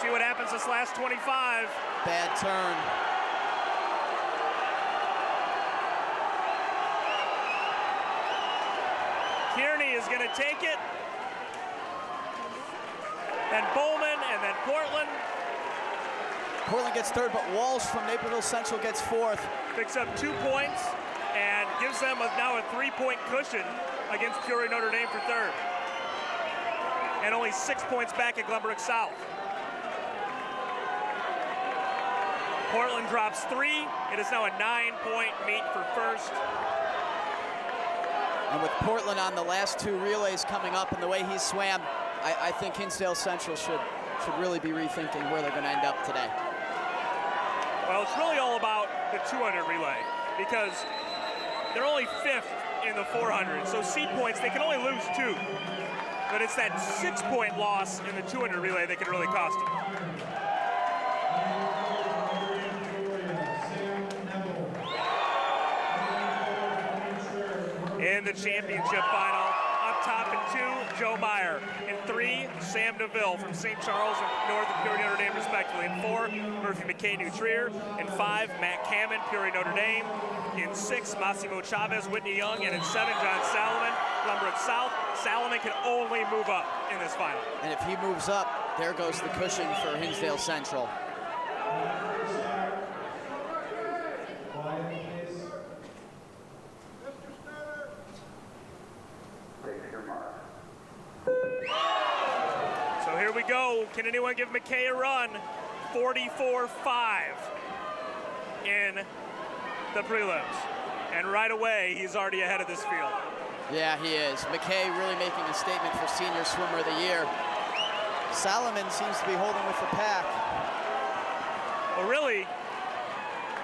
See what happens this last 25. Bad turn. Kearney is going to take it. Then Bowman, and then Portland. Portland gets 3rd, but Walsh from Naperville Central gets 4th. Picks up 2 points and gives them now a 3-point cushion against Peoria Notre Dame for 3rd. And only 6 points back at Glenbrook South. Portland drops 3. It is now a 9-point meet for 1st. And with Portland on the last 2 relays coming up and the way he swam, I think Hinsdale Central should should really be rethinking where they're going to end up today. Well, it's really all about the 200 relay because they're only 5th in the 400. So seed points, they can only lose 2. But it's that 6-point loss in the 200 relay that could really cost them. In the championship final, up top in 2, Joe Meyer. In 3, Sam Neville from St. Charles and North and Peoria Notre Dame respectively. In 4, Murphy McKay New Trier. In 5, Matt Cameron, Peoria Notre Dame. In 6, Massimo Chavez, Whitney Young. And in 7, John Salomon, Glenbrook South. Salomon can only move up in this final. And if he moves up, there goes the cushion for Hinsdale Central. So here we go. Can anyone give McKay a run? 44-5 in the prelims. And right away, he's already ahead of this field. Yeah, he is. McKay really making a statement for Senior Swimmer of the Year. Salomon seems to be holding with the pack. Well, really,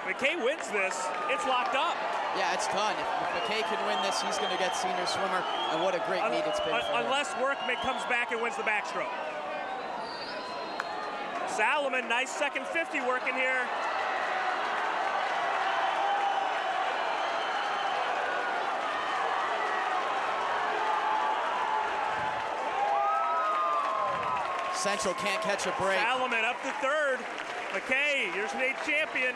McKay wins this, it's locked up. Yeah, it's done. If McKay can win this, he's going to get Senior Swimmer, and what a great meet it's been for him. Unless Workman comes back and wins the backstroke. Salomon, nice second 50 working here. Central can't catch a break. Salomon up to 3rd. McKay, your state champion.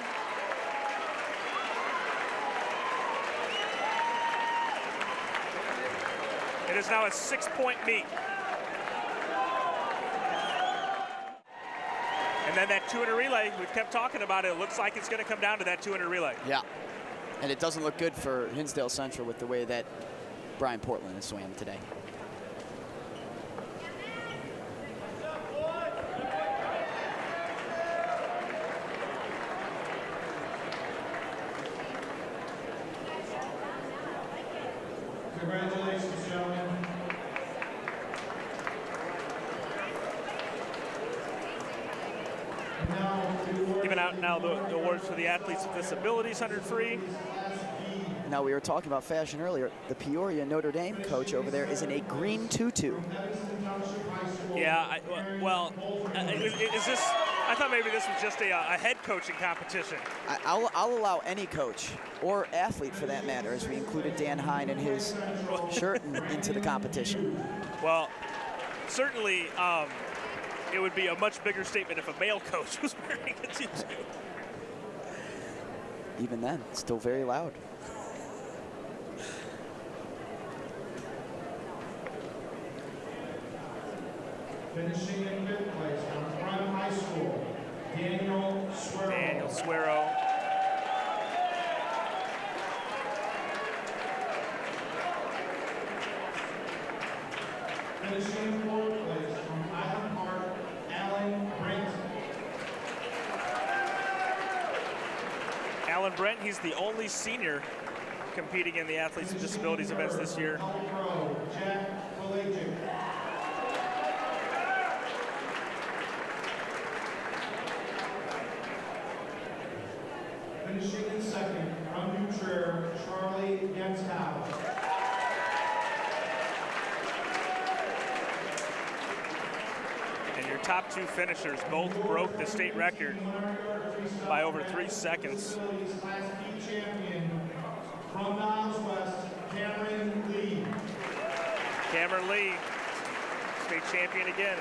It is now a 6-point meet. And then that 200 relay, we've kept talking about it. It looks like it's going to come down to that 200 relay. Yeah, and it doesn't look good for Hinsdale Central with the way that Brian Portland has swam today. Congratulations, gentlemen. Giving out now the awards for the athletes with disabilities 100 free. Now, we were talking about fashion earlier. The Peoria Notre Dame coach over there is in a green tutu. Yeah, is this, I thought maybe this was just a head coaching competition. I'll allow any coach, or athlete for that matter, as we included Dan Hine in his shirt into the competition. Well, certainly it would be a much bigger statement if a male coach was wearing a tutu. Even then, it's still very loud. Finishing in 5th place from Front High School, Daniel Suero. Daniel Suero. Finishing in 4th place from Highland Park, Alan Brent. Alan Brent, he's the only senior competing in the Athletes with Disabilities events this year. Pro, Jack Pelagic. Finishing in 2nd from New Trier, Charlie Genstow. And your top 2 finishers both broke the state record by over 3 seconds. Class B champion from Niles West, Cameron Lee. Cameron Lee, state champion again.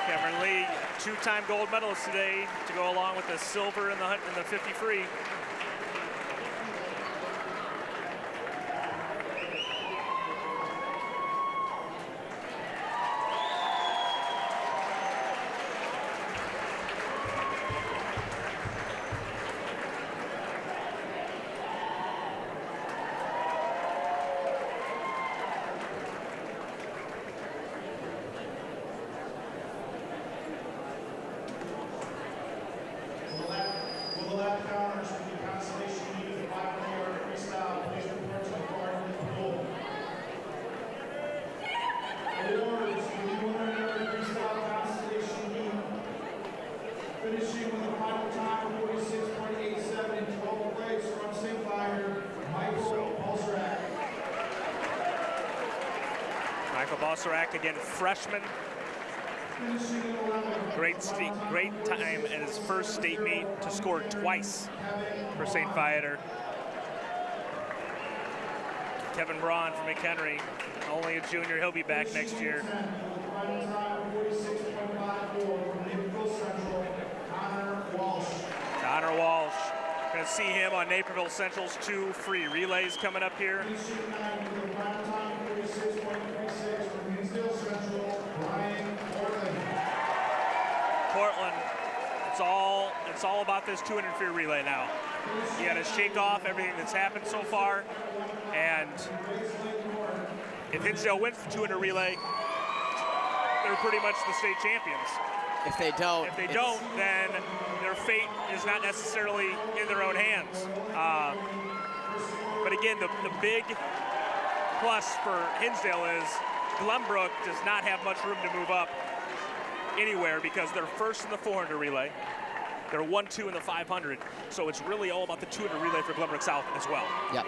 Cameron Lee, 2-time gold medalist today to go along with the silver in the 50 free. Michael Bossarak, again, freshman. Great time at his first state meet to score twice for St. Viator. Kevin Braun from McHenry, only a junior. He'll be back next year. Connor Walsh. Going to see him on Naperville Central's 2 free relays coming up here. Portland, it's all about this 200 free relay now. You got to shake off everything that's happened so far, and if Hinsdale wins the 200 relay, they're pretty much the state champions. If they don't, then their fate is not necessarily in their own hands. But again, the big plus for Hinsdale is Glenbrook does not have much room to move up anywhere because they're first in the 400 relay. They're 1-2 in the 500. So it's really all about the 200 relay for Glenbrook South as well. Yep.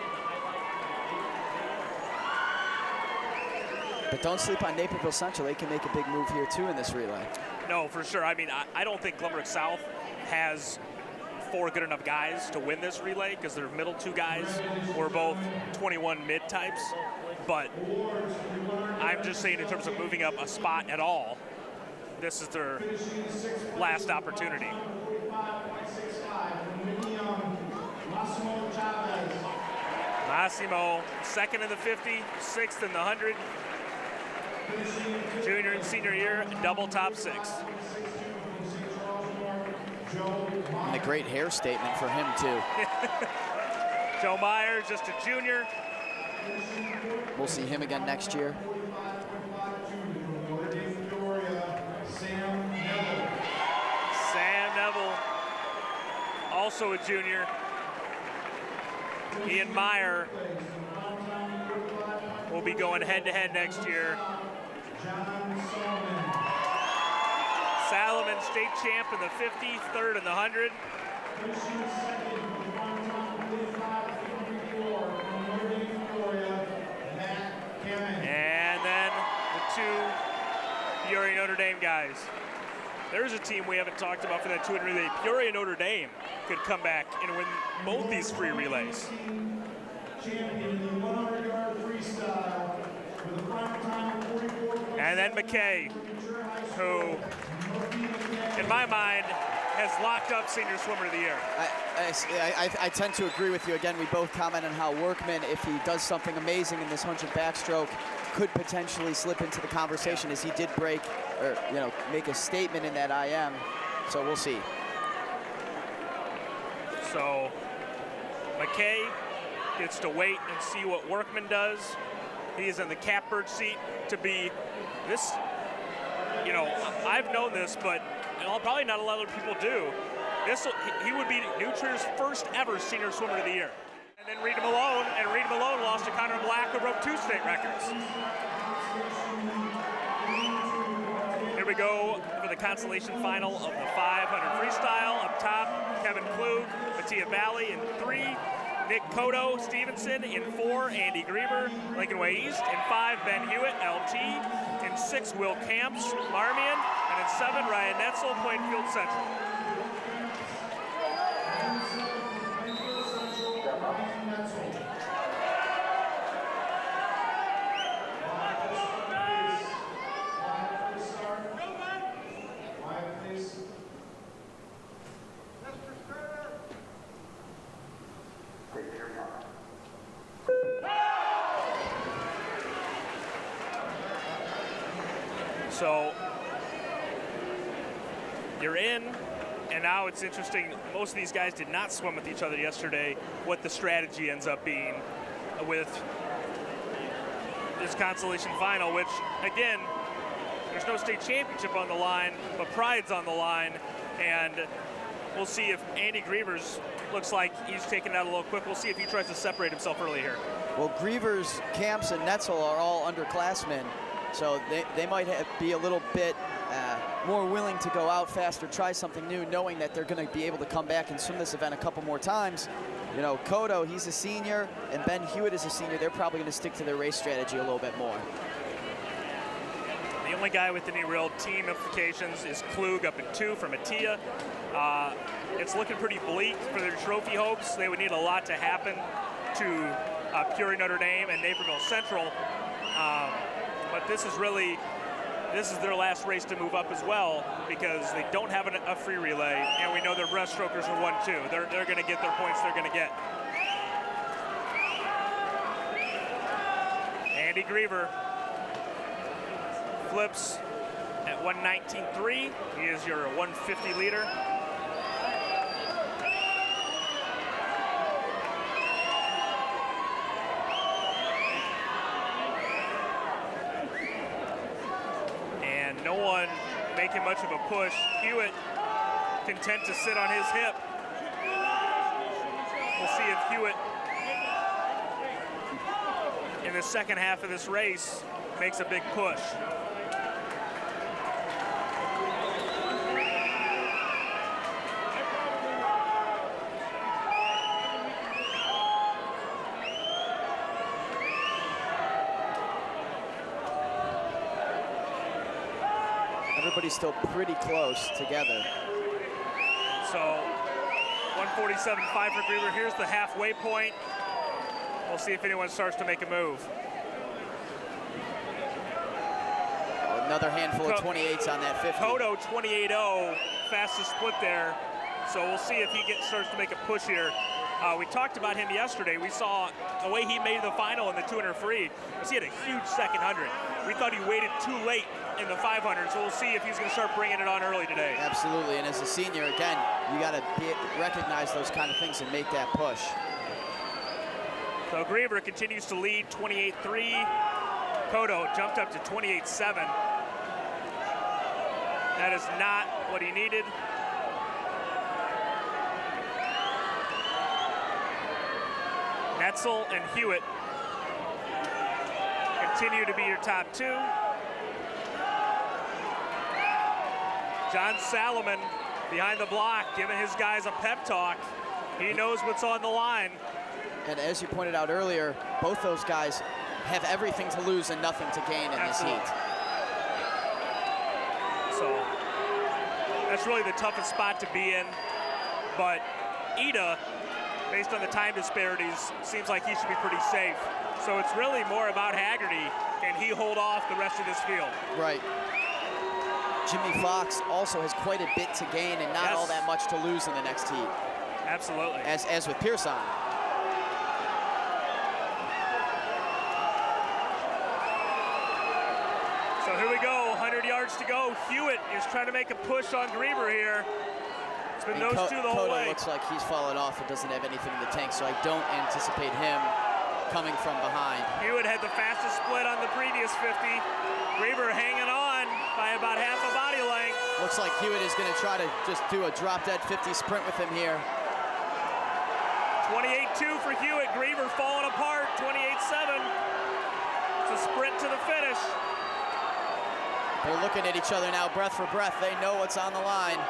But don't sleep on Naperville Central. They can make a big move here too in this relay. No, for sure. I mean, I don't think Glenbrook South has 4 good enough guys to win this relay because their middle 2 guys were both 21 mid types. But I'm just saying in terms of moving up a spot at all, this is their last opportunity. Massimo, 2nd in the 50, 6th in the 100. Junior and senior year, double top 6. And a great hair statement for him too. Joe Meyer, just a junior. We'll see him again next year. Sam Neville, also a junior. Ian Meyer will be going head-to-head next year. Salomon, state champ in the 50, 3rd in the 100. And then the 2 Peoria Notre Dame guys. There's a team we haven't talked about for that 200 relay. Peoria Notre Dame could come back and win both these free relays. And then McKay, who, in my mind, has locked up senior swimmer of the year. I tend to agree with you. Again, we both comment on how Workman, if he does something amazing in this 100 backstroke, could potentially slip into the conversation as he did break, or make a statement in that IM. So we'll see. So McKay gets to wait and see what Workman does. He is in the catbird seat to be this, I've known this, but probably not a lot of people do. He would be New Trier's first ever senior swimmer of the year. And then Rita Malone lost to Connor Black, who broke 2 state records. Here we go for the consolation final of the 500 freestyle. Up top, Kevin Klug, Mattia Valley in 3, Nick Cotto, Stevenson in 4, Andy Grieber, Lincoln Way East in 5, Ben Hewitt, LT in 6, Will Camps, Marmion, and in 7, Ryan Netzel, Plainfield Central. So you're in, and now it's interesting. Most of these guys did not swim with each other yesterday. What the strategy ends up being with this consolation final, which again, there's no state championship on the line, but pride's on the line, and we'll see if Andy Grievers looks like he's taking it out a little quick. We'll see if he tries to separate himself early here. Well, Grievers, Camps, and Netzel are all underclassmen. So they might be a little bit more willing to go out faster, try something new, knowing that they're going to be able to come back and swim this event a couple more times. Cotto, he's a senior, and Ben Hewitt is a senior. They're probably going to stick to their race strategy a little bit more. The only guy with any real team implications is Klug up in 2 from Atia. It's looking pretty bleak for their trophy hopes. They would need a lot to happen to Peoria Notre Dame and Naperville Central. But this is their last race to move up as well, because they don't have a free relay, and we know their breaststrokers are 1-2. They're going to get their points they're going to get. Andy Griever flips at 119.3. He is your 150 leader. And no one making much of a push. Hewitt content to sit on his hip. We'll see if Hewitt in the second half of this race makes a big push. Everybody's still pretty close together. So 147.5 for Griever. Here's the halfway point. We'll see if anyone starts to make a move. Another handful of 28s on that 50. Kodo 28.0, fastest split there. So we'll see if he starts to make a push here. We talked about him yesterday. We saw the way he made the final in the 200 free. He had a huge second 100. We thought he waited too late in the 500, so we'll see if he's going to start bringing it on early today. Absolutely, and as a senior, again, you got to recognize those kind of things and make that push. So Griever continues to lead 28.3. Kodo jumped up to 28.7. That is not what he needed. Netzel and Hewitt continue to be your top 2. John Salomon behind the block, giving his guys a pep talk. He knows what's on the line. And as you pointed out earlier, both those guys have everything to lose and nothing to gain in this heat. So that's really the toughest spot to be in. But Ida, based on the time disparities, seems like he should be pretty safe. So it's really more about Haggerty. Can he hold off the rest of this field? Right. Jimmy Fox also has quite a bit to gain and not all that much to lose in the next heat. Absolutely. As with Pearson. So here we go, 100 yards to go. Hewitt is trying to make a push on Griever here. It's been those two the whole way. Looks like he's fallen off and doesn't have anything in the tank, so I don't anticipate him coming from behind. Hewitt had the fastest split on the previous 50. Griever hanging on by about half a body length. Looks like Hewitt is going to try to just do a drop-dead 50 sprint with him here. 28.2 for Hewitt. Griever falling apart, 28.7. It's a sprint to the finish. They're looking at each other now, breath for breath. They know what's on the line.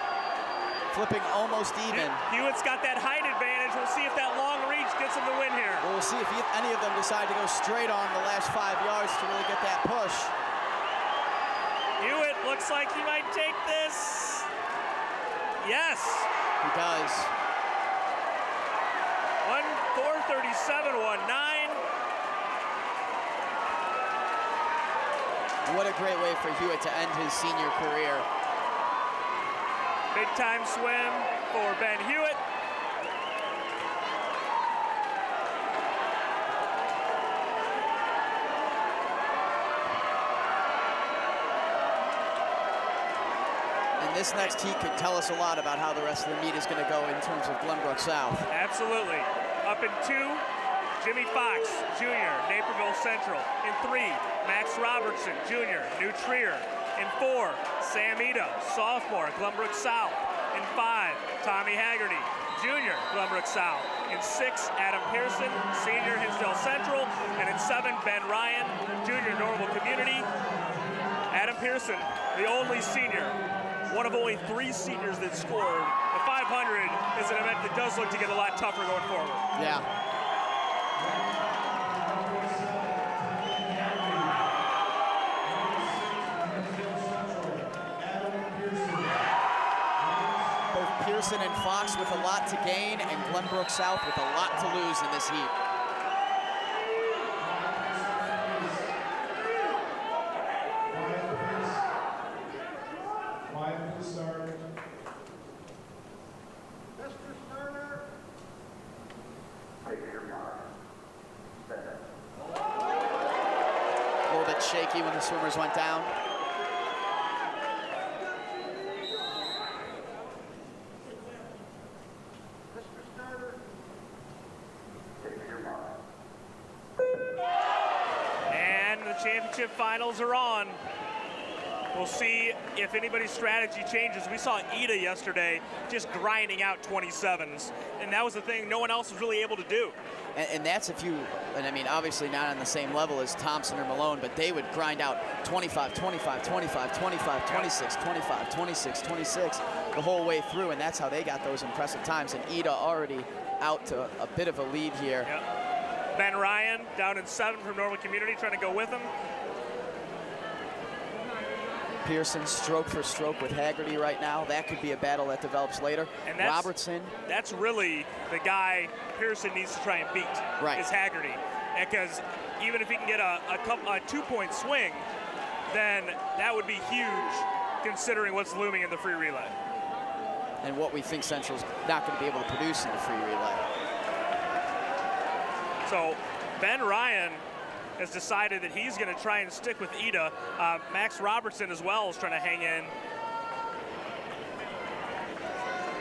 Flipping almost even. Hewitt's got that height advantage. We'll see if that long reach gets him the win here. We'll see if any of them decide to go straight on the last 5 yards to really get that push. Hewitt looks like he might take this. Yes. He does. 4:37.19. What a great way for Hewitt to end his senior career. Big time swim for Ben Hewitt. And this next heat could tell us a lot about how the rest of the meet is going to go in terms of Glenbrook South. Absolutely. Up in 2, Jimmy Fox, Jr., Naperville Central. In 3, Max Robertson, Jr., New Trier. In 4, Sam Ida, sophomore, Glenbrook South. In 5, Tommy Haggerty, Jr., Glenbrook South. In 6, Adam Pearson, Senior, Hinsdale Central. And in 7, Ben Ryan, Jr., Normal Community. Adam Pearson, the only senior, one of only 3 seniors that scored. The 500 is an event that does look to get a lot tougher going forward. Yeah. Pearson and Fox with a lot to gain, and Glenbrook South with a lot to lose in this heat. A little bit shaky when the swimmers went down. And the championship finals are on. We'll see if anybody's strategy changes. We saw Ida yesterday just grinding out 27s, and that was the thing no one else was really able to do. And that's if you, and I mean, obviously not on the same level as Thompson or Malone, but they would grind out 25, 25, 25, 25, 26, 25, 26, 26 the whole way through, and that's how they got those impressive times. And Ida already out to a bit of a lead here. Yep. Ben Ryan down in 7 from Normal Community, trying to go with him. Pearson stroke for stroke with Haggerty right now. That could be a battle that develops later. And Robertson. That's really the guy Pearson needs to try and beat, right, is Haggerty. Because even if he can get a 2-point swing, then that would be huge considering what's looming in the free relay. And what we think Central's not going to be able to produce in the free relay. So Ben Ryan has decided that he's going to try and stick with Ida. Max Robertson as well is trying to hang in.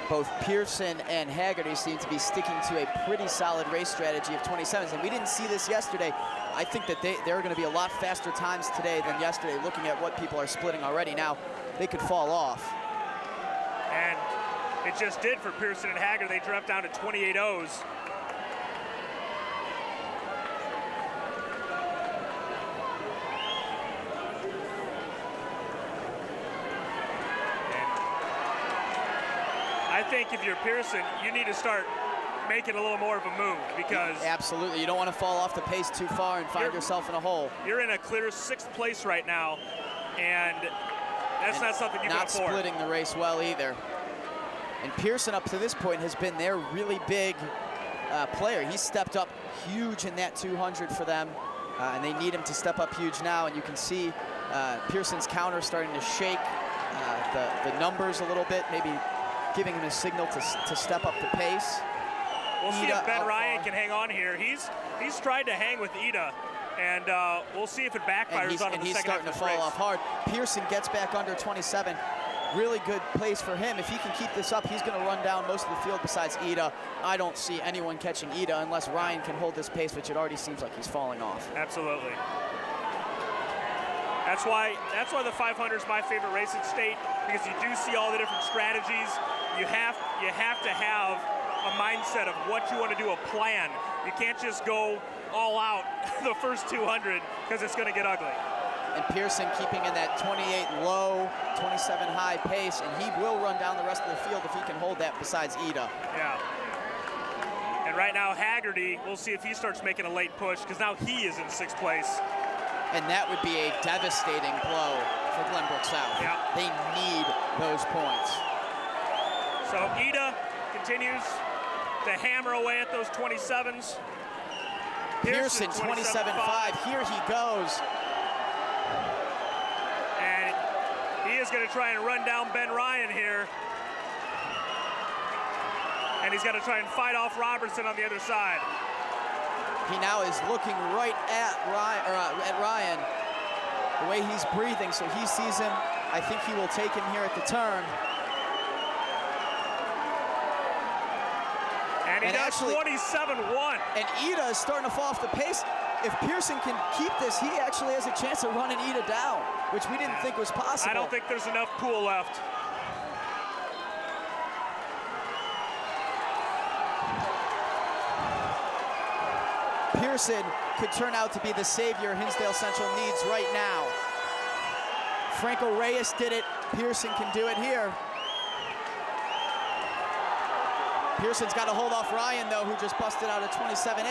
Both Pearson and Haggerty seem to be sticking to a pretty solid race strategy of 27s, and we didn't see this yesterday. I think that there are going to be a lot faster times today than yesterday, looking at what people are splitting already. Now, they could fall off. And it just did for Pearson and Haggerty. They dropped down to 28 O's. I think if you're Pearson, you need to start making a little more of a move, because absolutely, you don't want to fall off the pace too far and find yourself in a hole. You're in a clear 6th place right now, and that's not something you can afford. Not splitting the race well either. And Pearson up to this point has been their really big player. He stepped up huge in that 200 for them, and they need him to step up huge now. And you can see Pearson's counter starting to shake the numbers a little bit, maybe giving him a signal to step up the pace. We'll see if Ben Ryan can hang on here. He's tried to hang with Ida, and we'll see if it backfires on him. And he's starting to fall off hard. Pearson gets back under 27. Really good place for him. If he can keep this up, he's going to run down most of the field besides Ida. I don't see anyone catching Ida unless Ryan can hold this pace, which it already seems like he's falling off. Absolutely. That's why the 500 is my favorite race in state, because you do see all the different strategies. You have to have a mindset of what you want to do, a plan. You can't just go all out the first 200, because it's going to get ugly. And Pearson keeping in that 28 low, 27 high pace, and he will run down the rest of the field if he can hold that besides Ida. Yeah. And right now Haggerty, we'll see if he starts making a late push, because now he is in 6th place. And that would be a devastating blow for Glenbrook South. Yeah. They need those points. So Ida continues to hammer away at those 27s. Pearson 27.5, here he goes. And he is going to try and run down Ben Ryan here. And he's got to try and fight off Robertson on the other side. He now is looking right at Ryan, the way he's breathing, so he sees him. I think he will take him here at the turn. And he does 27-1. And Ida is starting to fall off the pace. If Pearson can keep this, he actually has a chance of running Ida down, which we didn't think was possible. I don't think there's enough pool left. Pearson could turn out to be the savior Hinsdale Central needs right now. Franco Reyes did it. Pearson can do it here. Pearson's got to hold off Ryan, though, who just busted out a 27.8.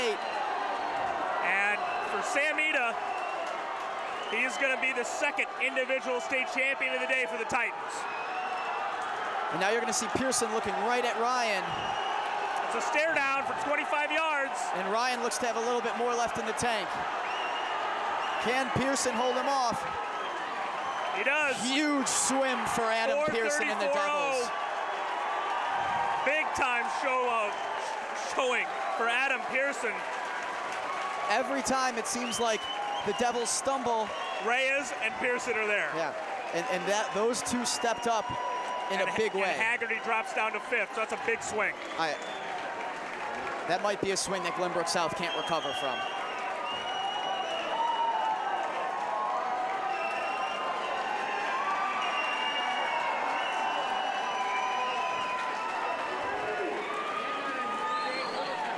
And for Sam Ida, he is going to be the 2nd individual state champion of the day for the Titans. And now you're going to see Pearson looking right at Ryan. It's a stare down for 25 yards. And Ryan looks to have a little bit more left in the tank. Can Pearson hold him off? He does. Huge swim for Adam Pearson and the Devils. Big time showing for Adam Pearson. Every time it seems like the Devils stumble, Reyes and Pearson are there. Yeah, and those two stepped up in a big way. And Haggerty drops down to 5th, so that's a big swing. That might be a swing that Glenbrook South can't recover from.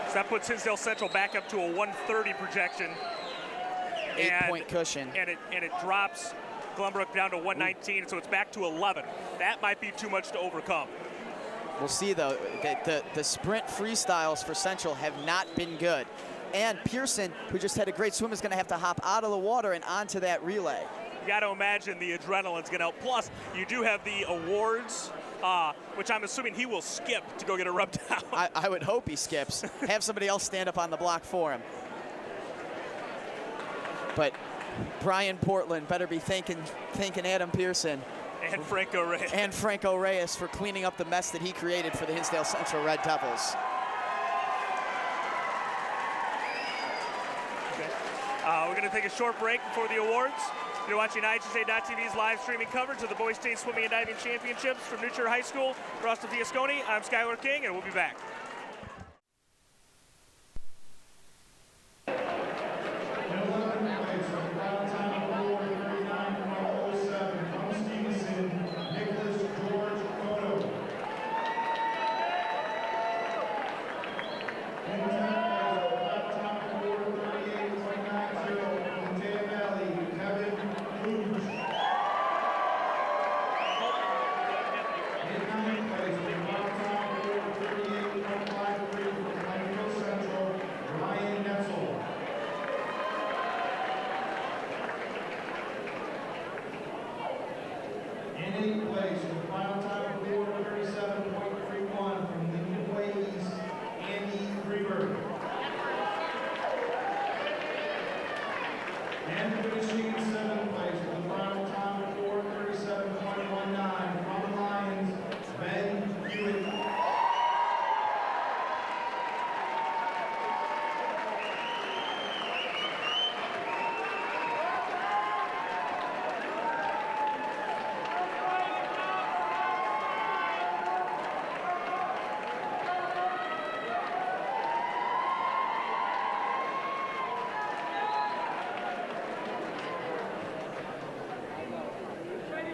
So that puts Hinsdale Central back up to a 130 projection. 8-point cushion. And it drops Glenbrook down to 119, so it's back to 11. That might be too much to overcome. We'll see, though. The sprint freestyles for Central have not been good. And Pearson, who just had a great swim, is going to have to hop out of the water and onto that relay. You got to imagine the adrenaline's going to help. Plus, you do have the awards, which I'm assuming he will skip to go get a rub down. I would hope he skips. Have somebody else stand up on the block for him. But Brian Portland better be thanking Adam Pearson. And Franco Reyes. And Franco Reyes for cleaning up the mess that he created for the Hinsdale Central Red Devils. Okay. We're going to take a short break before the awards. You're watching IHSA.TV's live streaming coverage of the Boys State Swimming and Diving Championships from New Trier High School, Austin Fiasconi. I'm Skylar King, and we'll be back.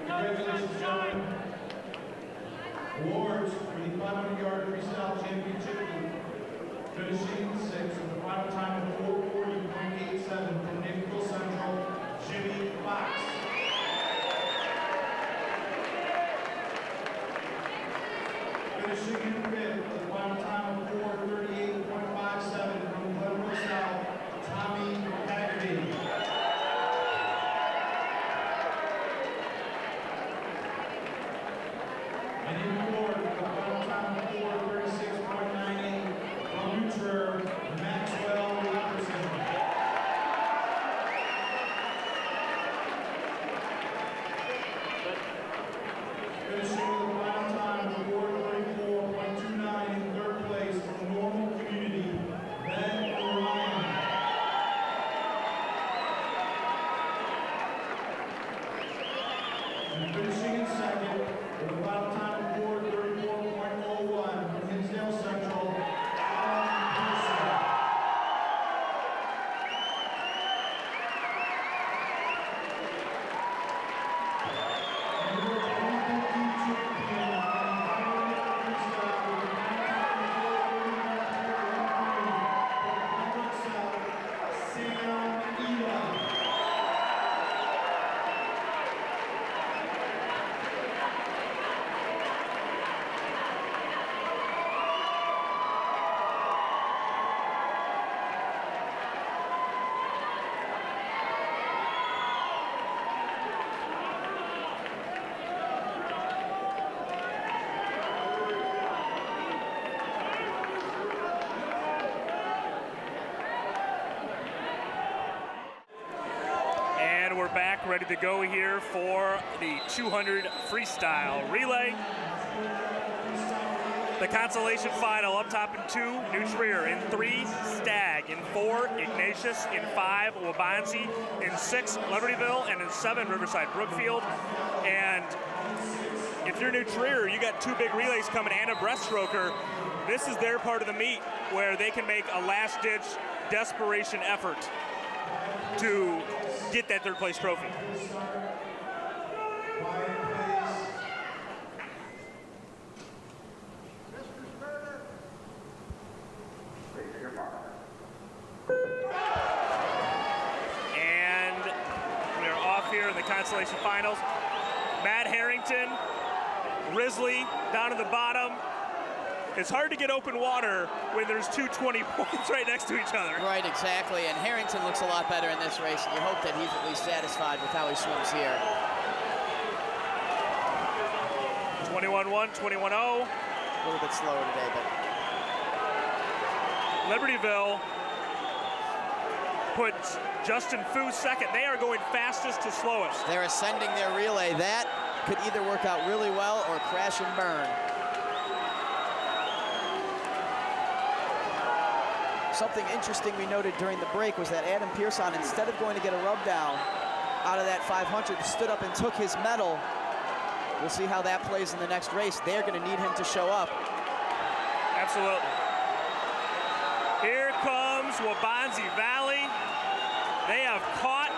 Congratulations, gentlemen. Awards for the 500-yard freestyle championship, finishing 6th with a final time of 4:40.87 from Nickel Central, Jimmy Fox. Finishing in 5th with a final time of 4:38.57 from Glenbrook South, Tommy Haggerty. And in fourth, with a final time of 4:36.98 from New Trier, Maxwell Robertson. Finishing with a final time of 4:34.29 in third place from Normal Community, Ben Ryan. And finishing in second with a final time of 4:34.01 from Hinsdale Central, Alan Pearson. And your 2015 champion from Freestyle with a final time of 4:39.3 from South, Sam Ela. ready to go here for the 200 freestyle relay. The Consolation Final up top in 2, New Trier. In 3, Stagg. In 4, Ignatius. In 5, Wabanzi. In 6, Libertyville. And in 7, Riverside Brookfield. And if you're New Trier, you got 2 big relays coming and a breaststroker. This is their part of the meet where they can make a last-ditch desperation effort to get that 3rd place trophy. And we're off here in the Consolation Finals. Matt Harrington, Risley down at the bottom. It's hard to get open water when there's 2 20 points right next to each other. Right, exactly. And Harrington looks a lot better in this race. And you hope that he's at least satisfied with how he swims here. 21-1, 21-0. A little bit slower today, but Libertyville puts Justin Fu second. They are going fastest to slowest. they're ascending their relay. That could either work out really well or crash and burn. Something interesting we noted during the break was that Adam Pearson, instead of going to get a rub down out of that 500, stood up and took his medal. We'll see how that plays in the next race. They're going to need him to show up. Absolutely. Here comes Wabanzi Valley. They have caught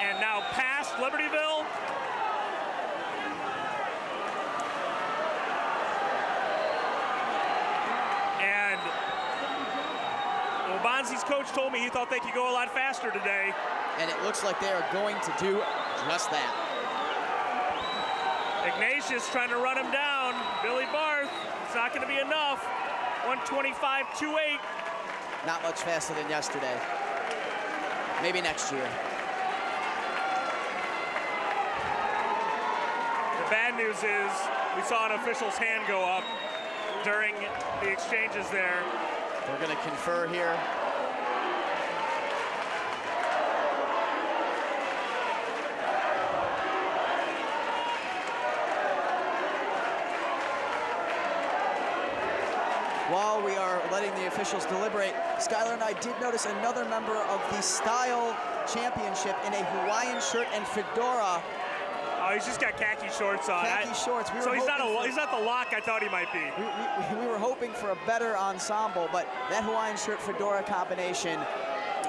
and now passed Libertyville. And Wabanzi's coach told me he thought they could go a lot faster today. And it looks like they are going to do just that. Ignatius trying to run him down. Billy Barth, it's not going to be enough. 125.28. Not much faster than yesterday. Maybe next year. The bad news is we saw an official's hand go up during the exchanges there. We're going to confer here. While we are letting the officials deliberate, Skylar and I did notice another member of the Style Championship in a Hawaiian shirt and fedora. Oh, he's just got khaki shorts on. Khaki shorts. So he's not the lock I thought he might be. We were hoping for a better ensemble, but that Hawaiian shirt fedora combination,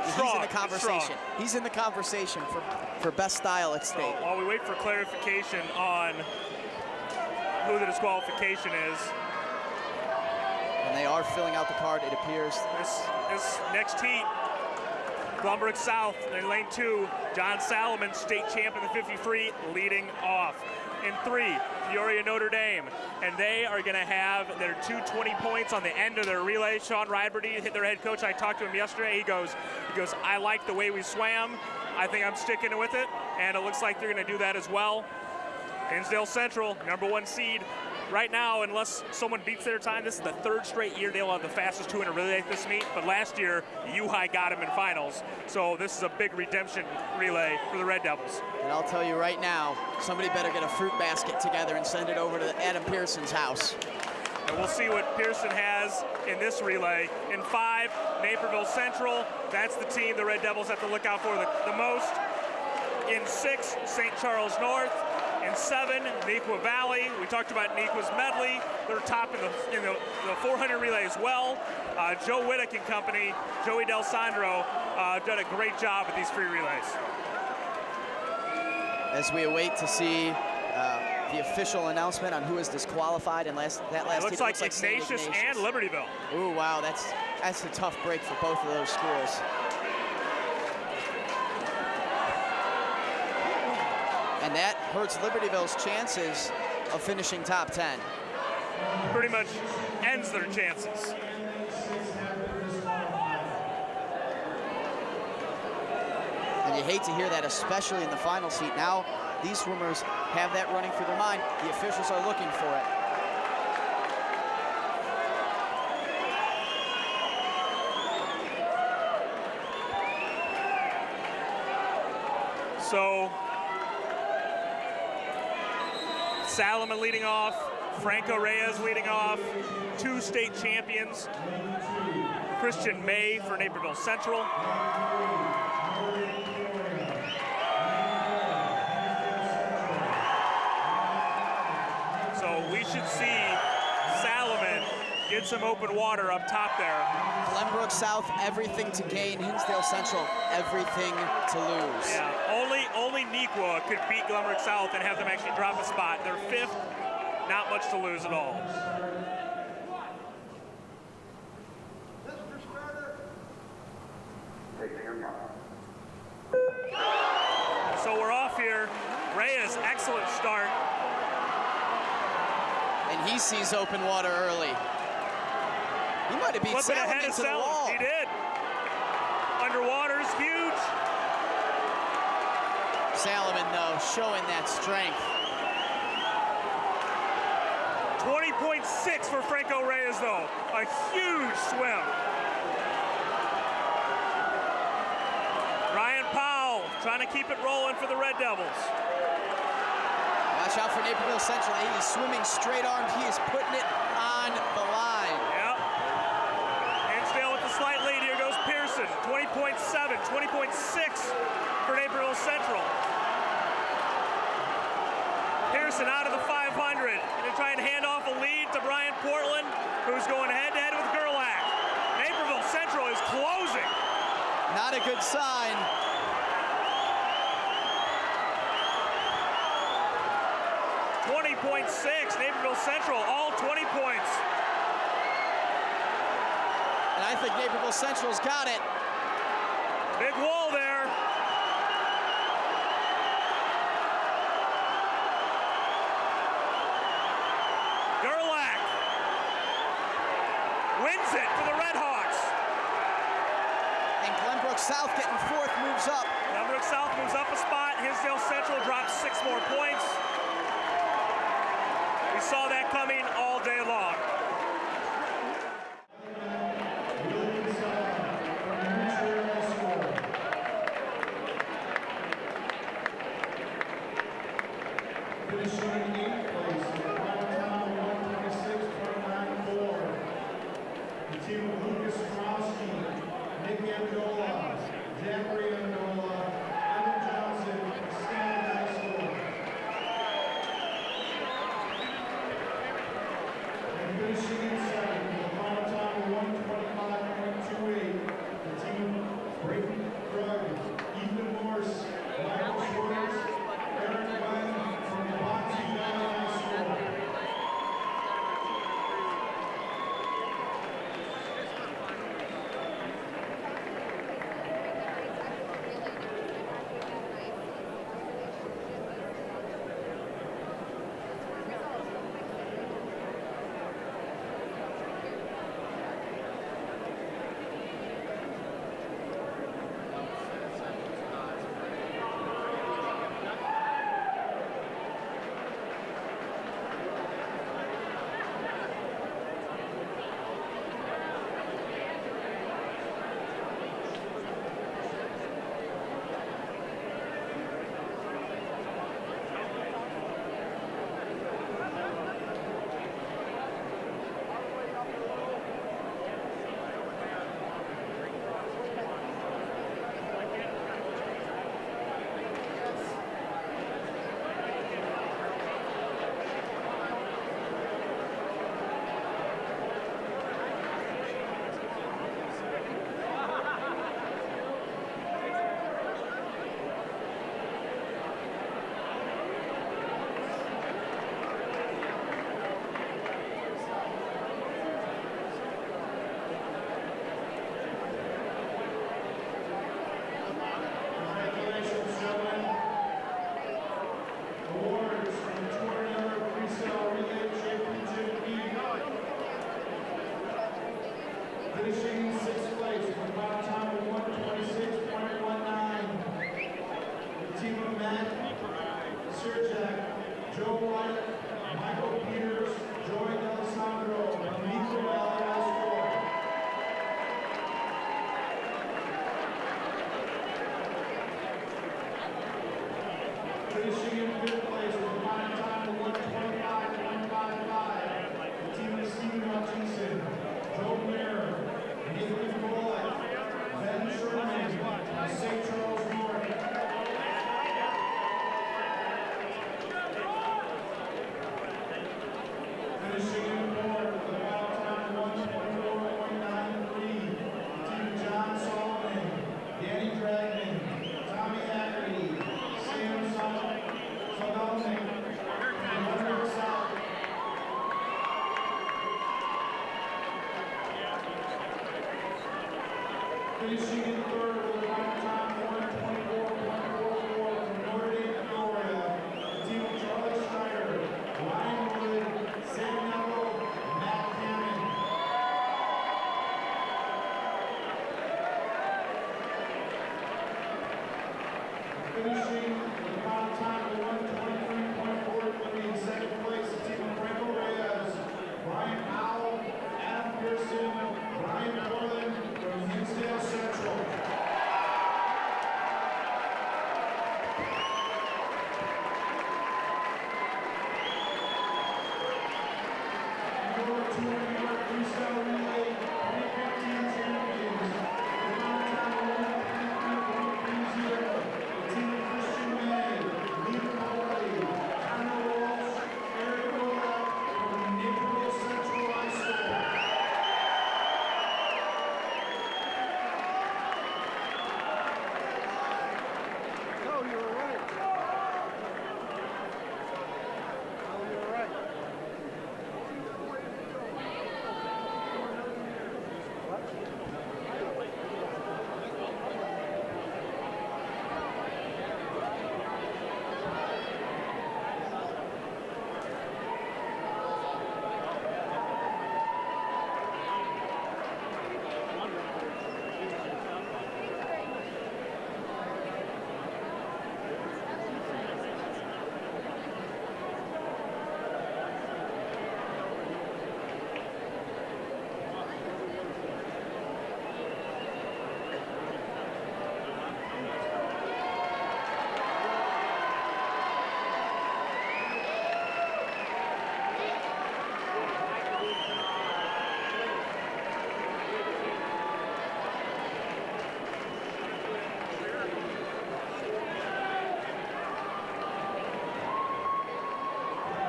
he's in the conversation. He's in the conversation for best style at state. So while we wait for clarification on who the disqualification is. And they are filling out the card, it appears. This next heat, Glenbrook South in lane 2, John Salomon, state champ in the 50-free, leading off. In 3, Peoria Notre Dame, and they are going to have their 220 points on the end of their relay. Sean Ryberty, their head coach, I talked to him yesterday. He goes, I like the way we swam. I think I'm sticking with it, and it looks like they're going to do that as well. Hinsdale Central, #1 seed. Right now, unless someone beats their time, this is the 3rd straight year they'll have the fastest 200 relay at this meet. But last year, U-High got them in finals. So this is a big redemption relay for the Red Devils. And I'll tell you right now, somebody better get a fruit basket together and send it over to Adam Pearson's house. And we'll see what Pearson has in this relay. In 5, Naperville Central. That's the team the Red Devils have to look out for the most. In 6, St. Charles North. In 7, Nequa Valley. We talked about Nequa's Medley. They're top in the 400 relay as well. Joe Whittick and company, Joey Del Sandro, done a great job with these free relays. As we await to see the official announcement on who is disqualified in that last it looks heat, like Ignatius and Libertyville. Ooh, wow, that's a tough break for both of those schools. And that hurts Libertyville's chances of finishing top 10. Pretty much ends their chances. And you hate to hear that, especially in the final seat. Now, these swimmers have that running through their mind. The officials are looking for it. So Salomon leading off, Franco Reyes leading off, 2 state champions, Christian May for Naperville Central. So we should see Salomon get some open water up top there. Glenbrook South, everything to gain. Hinsdale Central, everything to lose. Yeah, only Nequa could beat Glenbrook South and have them actually drop a spot. They're 5th, not much to lose at all. So we're off here. Reyes, excellent start. And he sees open water early. He might have beat Flipping Salomon ahead of to the Salomon. wall. He did. Underwater's huge. Salomon, though, showing that strength. 20.6 for Franco Reyes, though. A huge swim. Ryan Powell trying to keep it rolling for the Red Devils. Watch out for Naperville Central. He's swimming straight armed. He is putting it on the line. Yep. Hinsdale with the slight lead. Here goes Pearson. 20.7, 20.6 for Naperville Central. Pearson out of the 500. They're trying to hand off a lead to Brian Portland, who's going head-to-head with Gerlach. Naperville Central is closing. Not a good sign. .6, Naperville Central, all 20 points. And I think Naperville Central's got it. Big wall there. Gerlach wins it for the Red Hawks. And Glenbrook South getting 4th, moves up. Glenbrook South moves up a spot. Hinsdale Central drops 6 more points. We saw that coming all day long. Finishing in 8th place, Watertown 126.94. The team of Lucas Strowski, Nick Andola, Zachary Andola, Evan Johnson, Stanley High School. And finishing in 7th, Watertown 125.28. The team of Brayton Drug, Ethan Morse, Michael Schwartz, Eric Wynn from the Boxing Valley High School. Congratulations, gentlemen. Awards from the 20-hour Freestyle Relay Championship League. Finishing in 6th place with a time of 126.19. The team of Matt Serjak, Joe White, Michael Peters, Joey D'Alessandro, and Nico Valley High School. Finishing in 5th place with a time of 120. Finishing in fourth with a final time of 124.93. Team John Solomon, Danny Dragman, Tommy Hackerty, Sam Sodolnik, and Hunter South. Finishing in third with a final time of 124.44 from Notre Dame, Florida. Team Charlie Schneider, Ryan Wood, Sam Neville, Matt Hammond. Finishing with a final time of 123.43 in second place, the team of Franco Reyes, Brian Powell, Adam Pearson, Brian Portland from Hinsdale Central. Number 2 New York Freestyle Relay 2015 champions. The final time of 1:53.30. The team of Christian May, Lee Polly, Connor Walsh, Eric Novak from Naperville Central High School. No, you were right. No, you were right.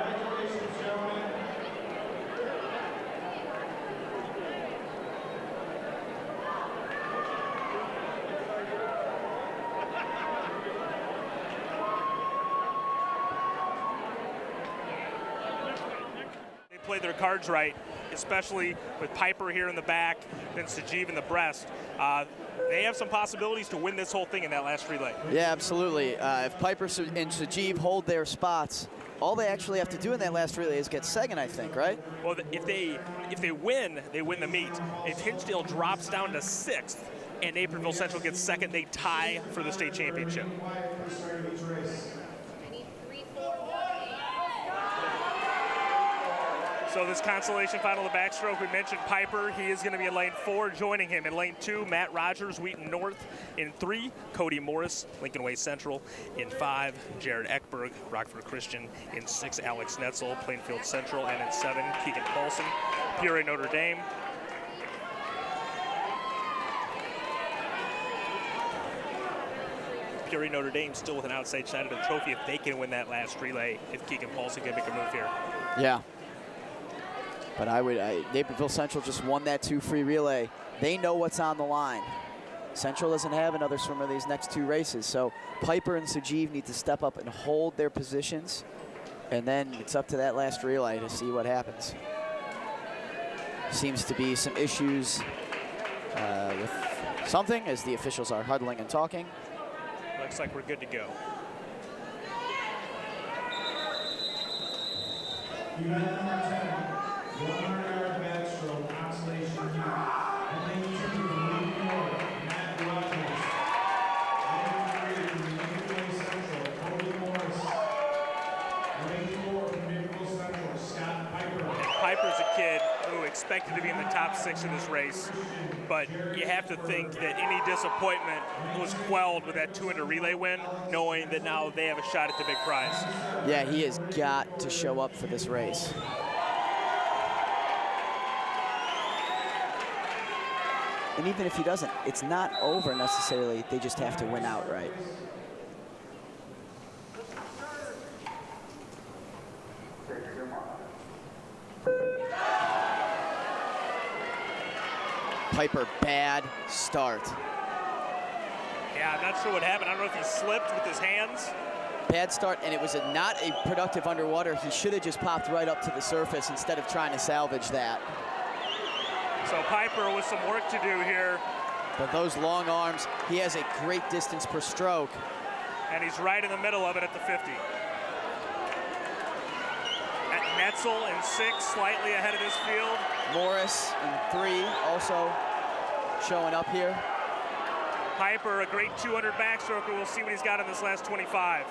Congratulations, gentlemen. They played their cards right, especially with Piper here in the back, then Sajeev in the breast. They have some possibilities to win this whole thing in that last relay. Yeah, absolutely. If Piper and Sajeev hold their spots, all they actually have to do in that last relay is get second, I think, right? Well, if they win, they win the meet. If Hinsdale drops down to 6th and Naperville Central gets second, they tie for the state championship. So this consolation final of Backstroke, we mentioned Piper. He is going to be in lane 4. Joining him in lane 2, Matt Rogers, Wheaton North. In 3, Cody Morris, Lincoln Way Central. In 5, Jared Eckberg, Rockford Christian. In 6, Alex Netzel, Plainfield Central. And in 7, Keegan Paulson, Peoria Notre Dame. Peoria Notre Dame still with an outside shot at the trophy if they can win that last relay, if Keegan Paulson can make a move here. Yeah. But Naperville Central just won that 2 free relay. They know what's on the line. Central doesn't have another swimmer these next 2 races, so Piper and Sajeev need to step up and hold their positions, and then it's up to that last relay to see what happens. Seems to be some issues with something as the officials are huddling and talking. Looks like we're good to go. Event number 10, 100-yard backstroke, Consolation Final. And lane 2 from New York, Matt Rogers. Lane 3 from Lincoln Way Central, Cody Morris. Lane 4 from Naperville Central, Scott Piper. Piper's a kid who expected to be in the top 6 in this race, but you have to think that any disappointment was quelled with that 200 relay win, knowing that now they have a shot at the big prize. Yeah, he has got to show up for this race. And even if he doesn't, it's not over necessarily. They just have to win outright. Piper, bad start. Yeah, I'm not sure what happened. I don't know if he slipped with his hands. Bad start, and it was not a productive underwater. He should have just popped right up to the surface instead of trying to salvage that. So Piper with some work to do here. But those long arms, he has a great distance per stroke. And he's right in the middle of it at the 50. At Netzel in 6, slightly ahead of this field. Morris in 3, also showing up here. Piper, a great 200 backstroker. We'll see what he's got in this last 25.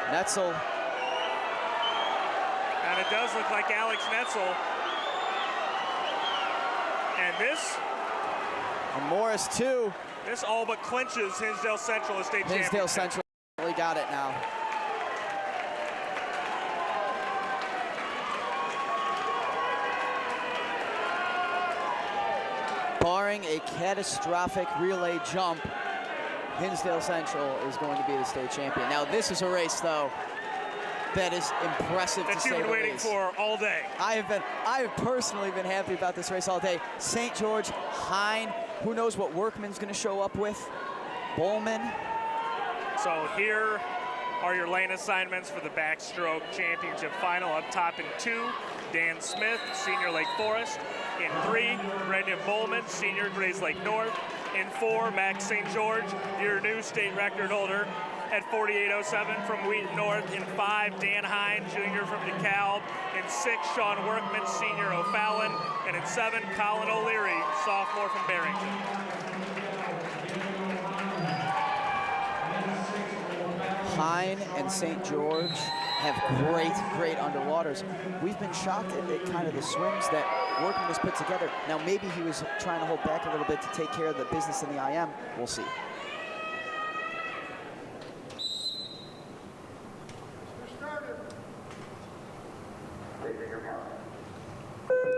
Netzel. And it does look like Alex Netzel. And this, And Morris, too. this all but clinches Hinsdale Central as state champion. Hinsdale Central really got it now. Barring a catastrophic relay jump, Hinsdale Central is going to be the state champion. Now, this is a race, though, that is impressive to That say you've the been waiting least. for all day. I have personally been happy about this race all day. St. George, Hine, who knows what Workman's going to show up with? Bowman. So here are your lane assignments for the Backstroke Championship Final. Up top in 2, Dan Smith, Senior Lake Forest. In 3, Brendan Bowman, Senior Grays Lake North. In 4, Max St. George, your new state record holder at 48.07 from Wheaton North. In 5, Dan Hine, Jr. from DeKalb. In 6, Sean Workman, Senior O'Fallon. And in 7, Colin O'Leary, sophomore from Barrington. Hine and St. George have great underwaters. We've been shocked at kind of the swims that Workman has put together. Now, maybe he was trying to hold back a little bit to take care of the business in the IM. We'll see.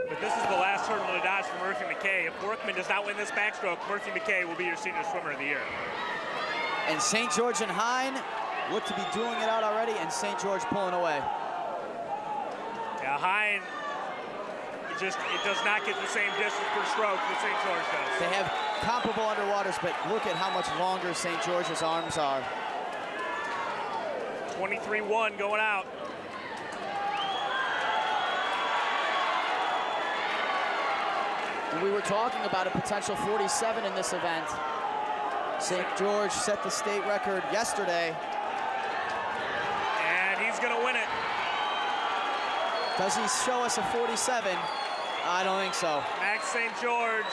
But this is the last hurdle to dodge for Murphy McKay. If Workman does not win this backstroke, Murphy McKay will be your senior swimmer of the year. And St. George and Hine look to be dueling it out already, and St. George pulling away. Yeah, Hine, it does not get the same distance per stroke that St. George does. They have comparable underwaters, but look at how much longer St. George's arms are. 23-1 going out. And we were talking about a potential 47 in this event. St. George set the state record yesterday. And he's going to win it. Does he show us a 47? I don't think so. Max St. George,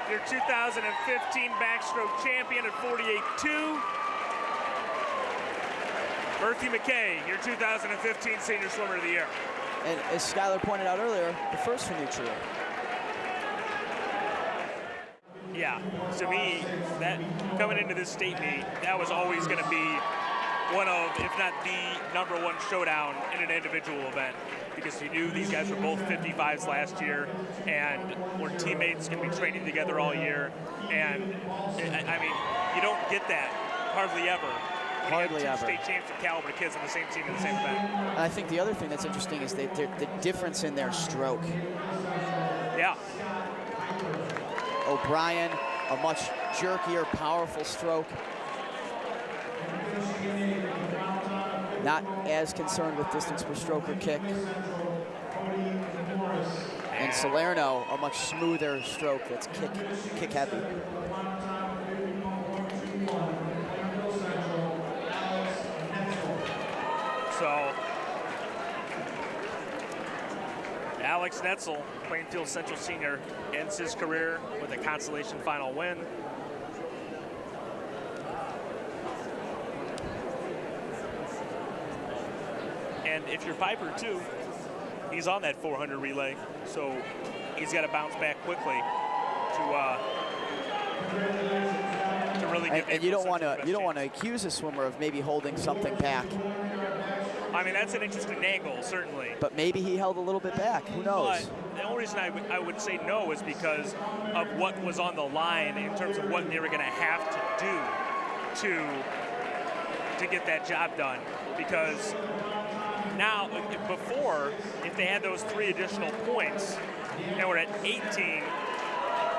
your 2015 backstroke champion at 48.2. Murphy McKay, your 2015 senior swimmer of the year. And as Skylar pointed out earlier, the first for New Trier. Yeah, to me, that coming into this state meet, that was always going to be one of, if not the #1 showdown in an individual event, because you knew these guys were both 55s last year and were teammates, going to be training together all year. And I mean, you don't get that hardly ever. Hardly you have ever. two state championship caliber kids on the same team in the same event. And I think the other thing that's interesting is the difference in their stroke. Yeah. O'Brien, a much jerkier, powerful stroke. Not as concerned with distance per stroke or kick. And Salerno, a much smoother stroke that's kick heavy. So, Alex Netzel, Plainfield Central senior, ends his career with a Consolation Final win. And if you're Piper too, he's on that 400 relay, so he's got to bounce back quickly to really get. And you don't want to accuse a swimmer of maybe holding something back. I mean, that's an interesting angle, certainly. But maybe he held a little bit back. Who knows? But the only reason I would say no is because of what was on the line in terms of what they were going to have to do to get that job done. Because now, before, if they had those 3 additional points and we're at 18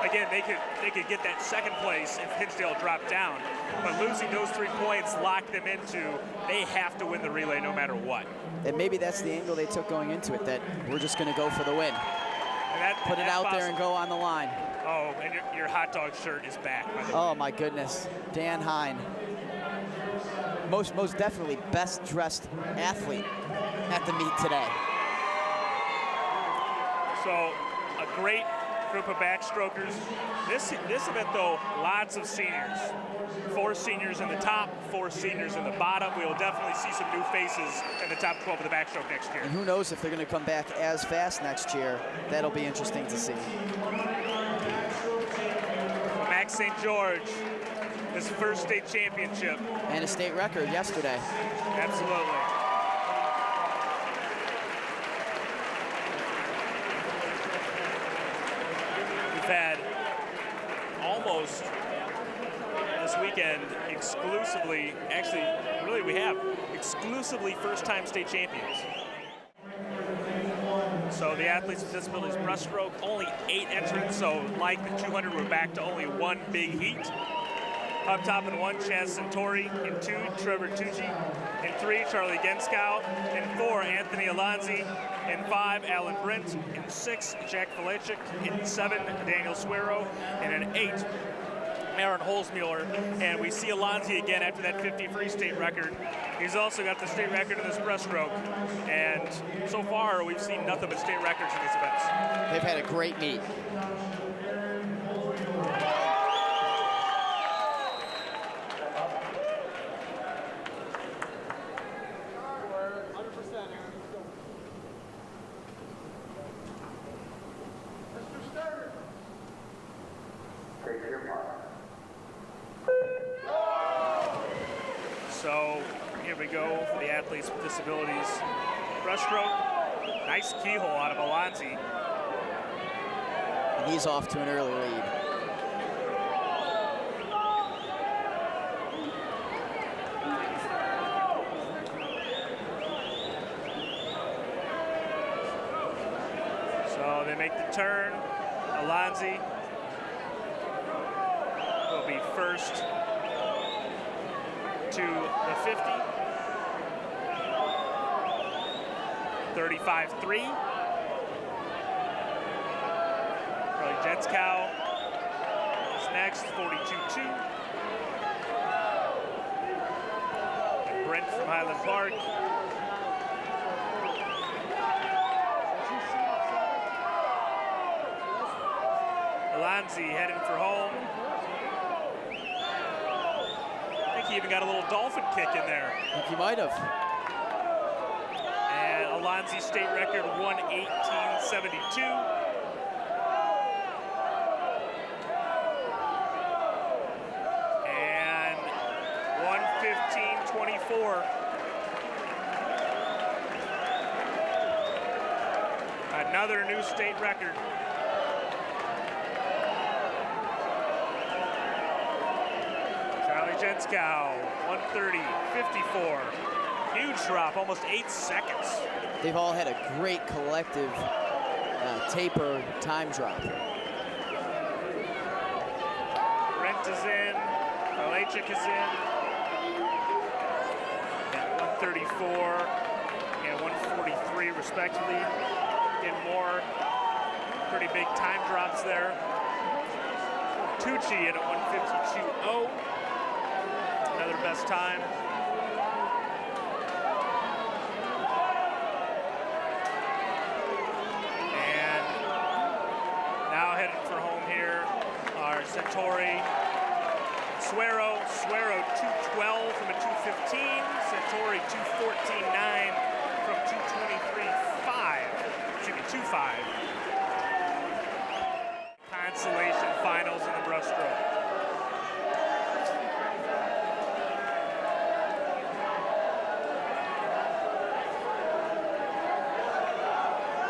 again, they could get that second place if Hinsdale dropped down. But losing those 3 points locked them into they have to win the relay no matter what. And maybe that's the angle they took going into it, that we're just going to go for the win. Put it out there and go on the line. Oh, and your hot dog shirt is back, by the way. Oh my goodness, Dan Hine. Most definitely best dressed athlete at the meet today. So a great group of backstrokers. This event though, lots of seniors. 4 seniors in the top, 4 seniors in the bottom. We will definitely see some new faces in the top 12 of the backstroke next year. And who knows if they're going to come back as fast next year. That'll be interesting to see. Max St. George, his first state championship. And a state record yesterday. Absolutely. We've had almost this weekend exclusively, actually, really we have, exclusively first-time state champions. So the athletes with disabilities breaststroke, only 8 entrants, so like the 200, we're back to only 1 big heat. Up top in 1, Chaz Centauri. In 2, Trevor Tucci. In 3, Charlie Genskow. In 4, Anthony Alonzi. In 5, Alan Brent. In 6, Jack Valechik. In 7, Daniel Suero. And in 8, Aaron Holzmuller. And we see Alonzi again after that 50 free state record. He's also got the state record in this breaststroke. And so far, we've seen nothing but state records in these events. They've had a great meet. So here we go for the athletes with disabilities. Breaststroke, nice keyhole out of Alonzi. And he's off to an early lead. So they make the turn. Alonzi will be first to the 50. 35-3. Charlie Genskow is next, 42-2. And Brent from Highland Park. Alonzi heading for home. I think he even got a little dolphin kick in there. I think he might have. And Alonzi state record 1:18.72. And 1:15.24. Another new state record. Charlie Genskow, 1:30.54. Huge drop, almost 8 seconds. They've all had a great collective taper time drop. Brent is in, Valechik is in. At 1:34 and 1:43 respectively. Getting more pretty big time drops there. Tucci in at 1:52.0. Another best time. And now heading for home here are Centauri, Suero 2:12 from a 2:15, Centauri 2:14.9 from 2:23.5, excuse me, 2:5. Consolation Finals in the breaststroke.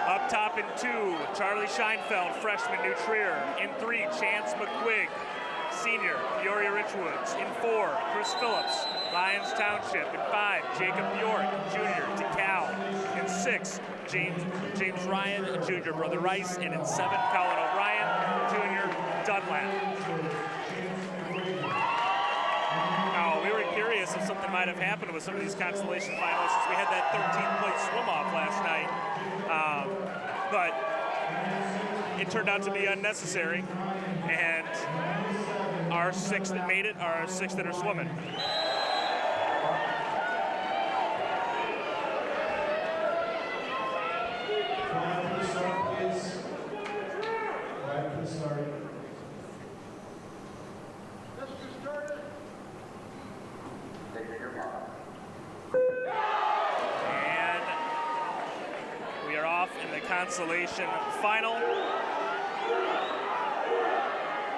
Up top in 2, Charlie Scheinfeld, freshman, New Trier. In 3, Chance McQuigg, senior, Peoria Richwoods. In 4, Chris Phillips, Lyons Township. In 5, Jacob Bjork, junior, DeKalb. In 6, James Ryan, junior, Brother Rice. And in 7, Colin O'Brien, junior, Dunlap. Now, we were curious if something might have happened with some of these consolation finalists since we had that 13th place swim-off last night. But it turned out to be unnecessary, and our 6 that made it are our 6 that are swimming. And we are off in the Consolation Final.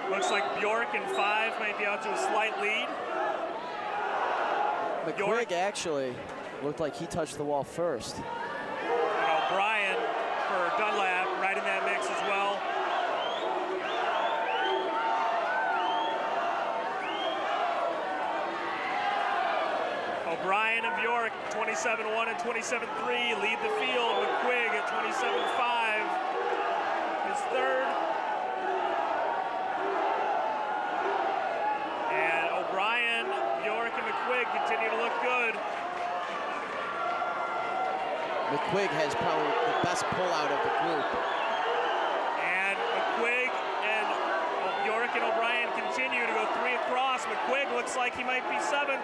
Looks like Bjork in 5 might be out to a slight lead. McQuigg actually looked like he touched the wall first. And O'Brien for Dunlap right in that mix as well. O'Brien and Bjork, 27-1 and 27-3, lead the field. McQuigg at 27-5, his third. And O'Brien, Bjork, and McQuigg continue to look good. McQuigg has probably the best pullout of the group. And McQuigg and Bjork and O'Brien continue to go 3 across. McQuigg looks like he might be 7th.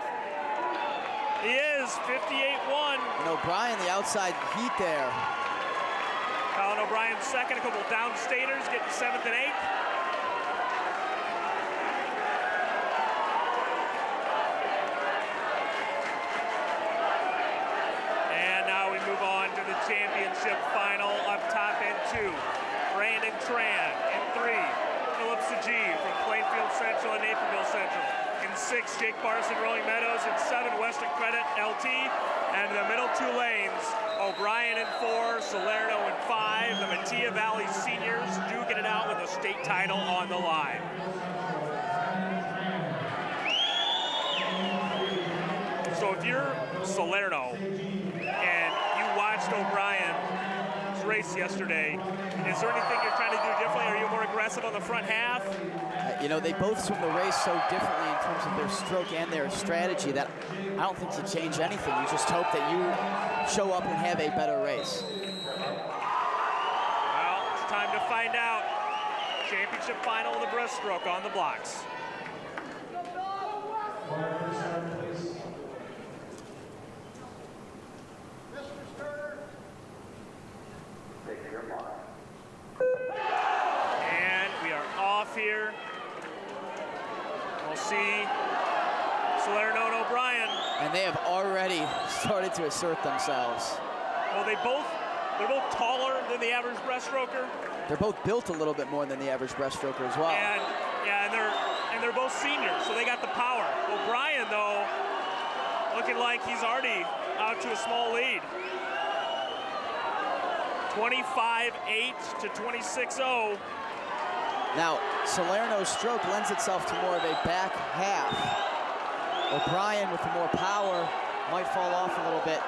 He is, 58-1. And O'Brien, the outside heat there. Colin O'Brien 2nd, a couple downstaters getting 7th and 8th. And now we move on to the championship final. Up top in 2, Brandon Tran. In 3, Philip Sajid from Plainfield Central and Naperville Central. In 6, Jake Barson, Rolling Meadows. In 7, Western Credit, LT. And the middle 2 lanes, O'Brien in 4, Salerno in 5. The Mattia Valley Seniors duking it out with a state title on the line. So if you're Salerno and you watched O'Brien's race yesterday, is there anything you're trying to do differently? Are you more aggressive on the front half? You know, they both swim the race so differently in terms of their stroke and their strategy that I don't think you change anything. You just hope that you show up and have a better race. Well, it's time to find out. Championship final of the breaststroke on the blocks. And we are off here. We'll see Salerno and O'Brien. And they have already started to assert themselves. Well, they're both taller than the average breaststroker. They're both built a little bit more than the average breaststroker as well. And yeah, and they're both seniors, so they got the power. O'Brien, though, looking like he's already out to a small lead. 25-8 to 26-0. Now, Salerno's stroke lends itself to more of a back half. O'Brien with the more power might fall off a little bit.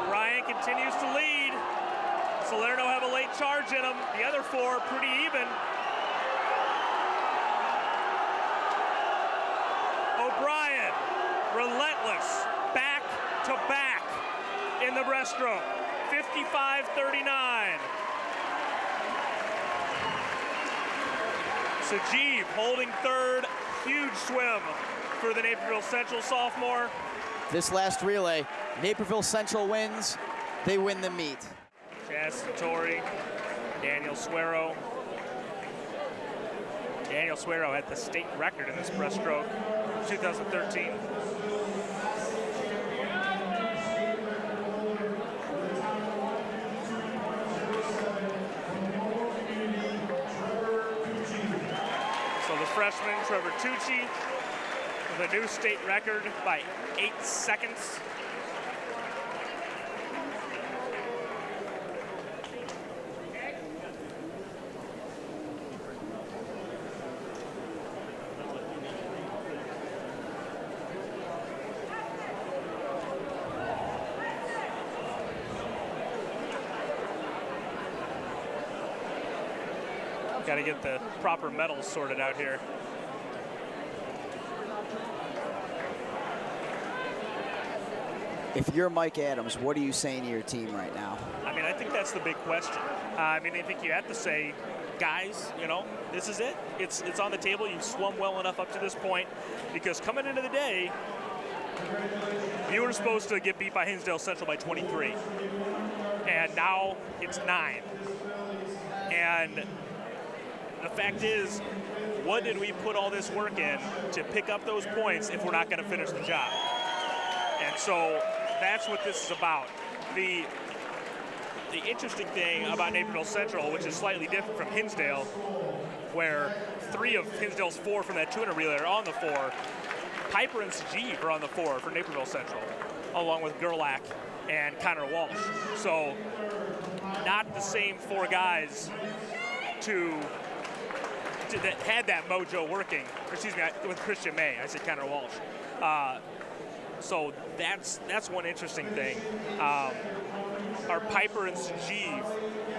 O'Brien continues to lead. Salerno have a late charge in them. The other 4 pretty even. O'Brien, relentless, back to back in the breaststroke. 55-39. Sajib holding 3rd. Huge swim for the Naperville Central sophomore. This last relay, Naperville Central wins. They win the meet. Chaz Satori, Daniel Suero. Daniel Suero had the state record in this breaststroke in 2013. So the freshman, Trevor Tucci, with a new state record by 8 seconds. Got to get the proper medals sorted out here. If you're Mike Adams, what are you saying to your team right now? I mean, I think that's the big question. I mean, I think you have to say, guys, you know, this is it. It's on the table. You've swum well enough up to this point, because coming into the day, you were supposed to get beat by Hinsdale Central by 23, and now it's 9. And the fact is, what did we put all this work in to pick up those points if we're not going to finish the job? And so that's what this is about. The interesting thing about Naperville Central, which is slightly different from Hinsdale, where 3 of Hinsdale's 4 from that 200 relay are on the 4. Piper and Sajeev are on the 4 for Naperville Central, along with Gerlach and Connor Walsh. So not the same 4 guys that had that mojo working. Or excuse me, with Christian May. I said Connor Walsh. So that's one interesting thing. Are Piper and Sajeev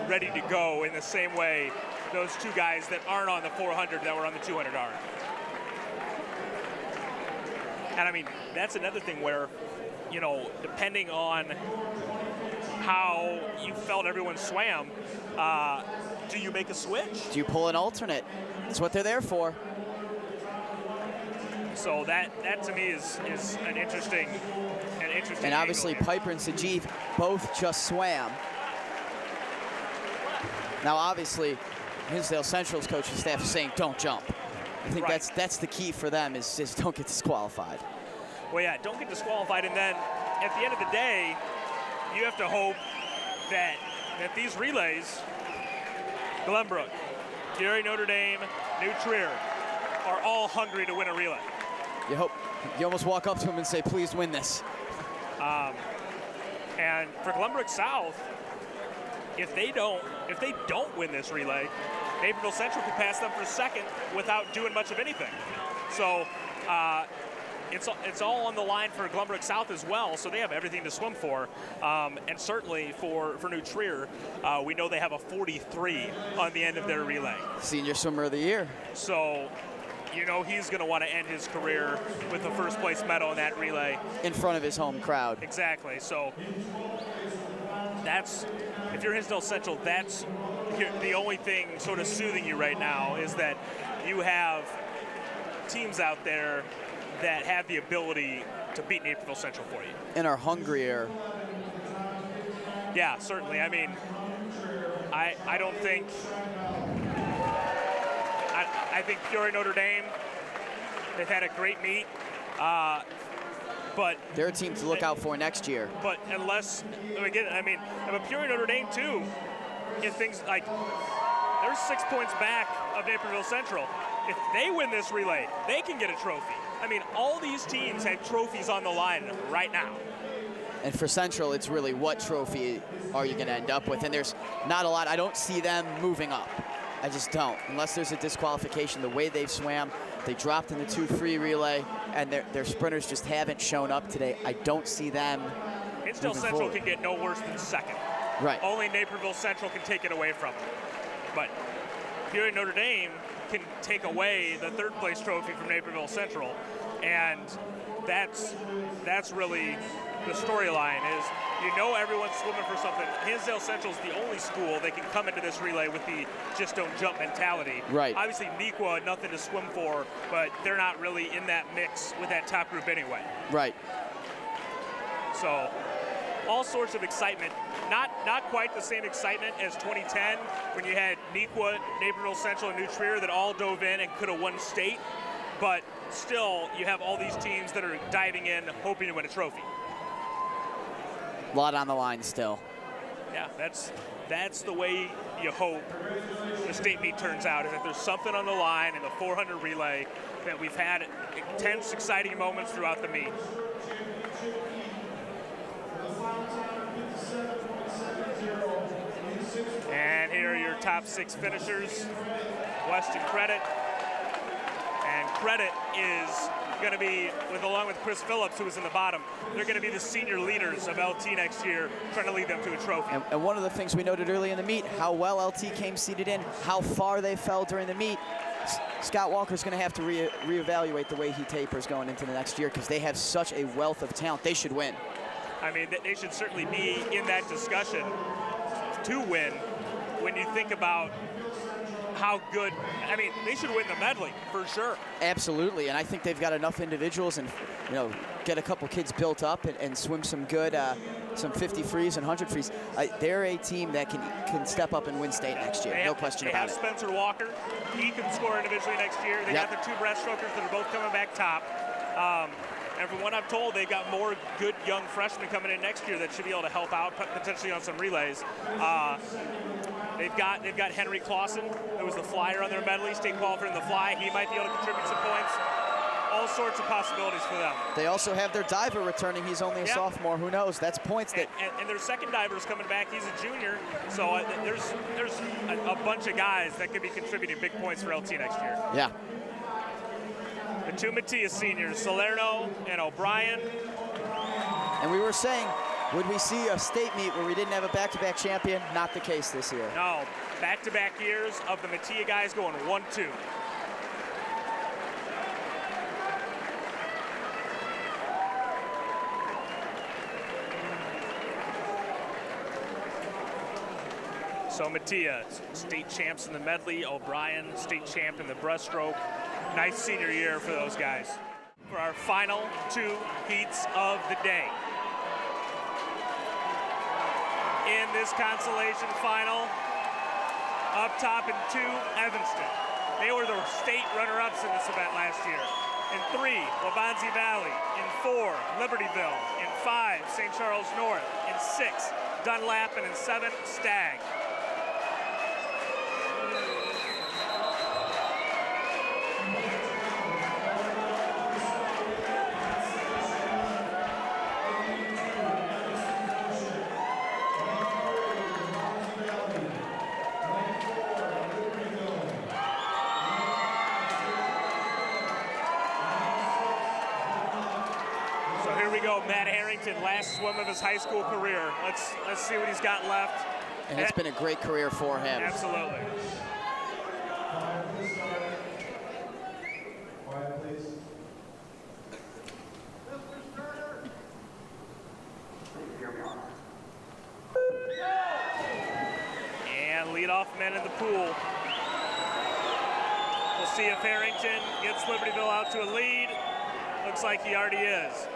ready to go in the same way those 2 guys that aren't on the 400 that were on the 200 are? And I mean, that's another thing where, you know, depending on how you felt everyone swam, do you make a switch? Do you pull an alternate? That's what they're there for. So that to me is an interesting And obviously angle. Piper and Sajeev both just swam. Now obviously Hinsdale Central's coaching staff is saying don't jump. I think Right. that's the key for them, is just don't get disqualified. Well, yeah, don't get disqualified, and then at the end of the day, you have to hope that these relays, Glenbrook, Gary, Notre Dame, New Trier, are all hungry to win a relay. You hope. You almost walk up to them and say, please win this. And for Glenbrook South, if they don't win this relay, Naperville Central could pass them for second without doing much of anything. So it's all on the line for Glenbrook South as well, so they have everything to swim for. And certainly for New Trier, we know they have a 43 on the end of their relay. Senior Swimmer of the Year. So, you know, he's going to want to end his career with the first place medal in that relay. In front of his home crowd. Exactly. So that's, if you're Hinsdale Central, that's the only thing sort of soothing you right now, is that you have teams out there that have the ability to beat Naperville Central for you. And are hungrier. Yeah, certainly. I mean, I don't think, I think Peoria Notre Dame, they've had a great meet, but they're a team to look out for next year. But unless, again, I mean, but Peoria Notre Dame too, if things like, they're 6 points back of Naperville Central. If they win this relay, they can get a trophy. I mean, all these teams have trophies on the line right now. And for Central, it's really what trophy are you going to end up with? And there's not a lot. I don't see them moving up. I just don't. Unless there's a disqualification, the way they've swam, they dropped in the 2-3 relay, and their sprinters just haven't shown up today. I don't see them Hinsdale moving Central forward. can get no worse than second. Right. Only Naperville Central can take it away from them. But Peoria Notre Dame can take away the third place trophy from Naperville Central. And that's really the storyline, is you know everyone's swimming for something. Hinsdale Central's the only school that can come into this relay with the just don't jump mentality. Right. Obviously Nequa, nothing to swim for, but they're not really in that mix with that top group anyway. Right. So all sorts of excitement. Not quite the same excitement as 2010 when you had Nequa, Naperville Central, and New Trier that all dove in and could have won state, but still you have all these teams that are diving in hoping to win a trophy. A lot on the line still. Yeah, that's the way you hope the state meet turns out, is that there's something on the line in the 400 relay, that we've had intense, exciting moments throughout the meet. And here are your top 6 finishers. Weston Credit and credit is going to be, along with Chris Phillips, who was in the bottom, they're going to be the senior leaders of LT next year, trying to lead them to a trophy. And one of the things we noted early in the meet, how well LT came seated in, how far they fell during the meet. Scott Walker's going to have to reevaluate the way he tapers going into the next year, because they have such a wealth of talent. They should win. I mean, they should certainly be in that discussion to win when you think about how good, I mean, they should win the medley for sure. Absolutely, and I think they've got enough individuals and, you know, get a couple kids built up and swim some good, some 50 frees and 100 frees. They're a team that can step up and win state next year, no question about it. They have Spencer Walker. He can score individually next year. They got the two breaststrokers that are both coming back top. And from what I'm told, they've got more good young freshmen coming in next year that should be able to help out potentially on some relays. They've got Henry Clausen, who was the flyer on their medley, state qualifier in the fly. He might be able to contribute some points. All sorts of possibilities for them. They also have their diver returning. He's only a sophomore. Who knows? That's points that. And their second diver is coming back. He's a junior. So there's a bunch of guys that could be contributing big points for LT next year. Yeah. The two Matias seniors, Salerno and O'Brien. And we were saying, would we see a state meet where we didn't have a back-to-back champion? Not the case this year. No, back-to-back years of the Mattia guys going 1-2. So Mattia, state champs in the medley. O'Brien, state champ in the breaststroke. Nice senior year for those guys. For our final two heats of the day. In this consolation final, up top in 2, Evanston. They were the state runner-ups in this event last year. In 3, Wabansie Valley. In 4, Libertyville. In 5, St. Charles North. In 6, Dunlap. And in 7, Stagg. Matt Harrington, last swim of his high school career. Let's see what he's got left. And it's been a great career for him. Absolutely. Quiet, please. And leadoff men in the pool. We'll see if Harrington gets Libertyville out to a lead. Looks like he already is.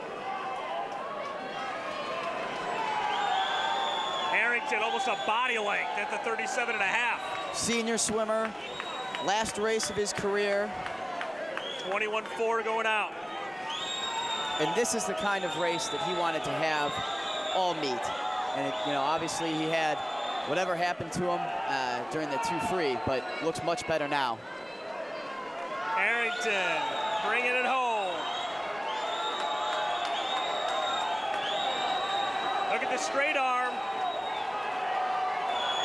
Harrington almost a body length at the 37.5. Senior swimmer, last race of his career. 21-4 going out. And this is the kind of race that he wanted to have all meet. And it, you know, obviously he had whatever happened to him during the 2 free, but looks much better now. Harrington bringing it home. Look at the straight arm.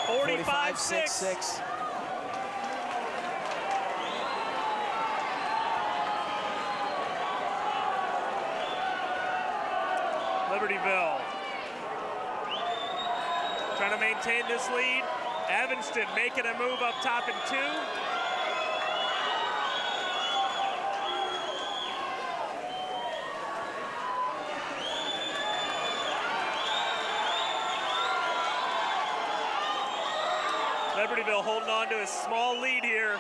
45.6. Libertyville trying to maintain this lead. Evanston making a move up top in 2. Libertyville holding on to a small lead here.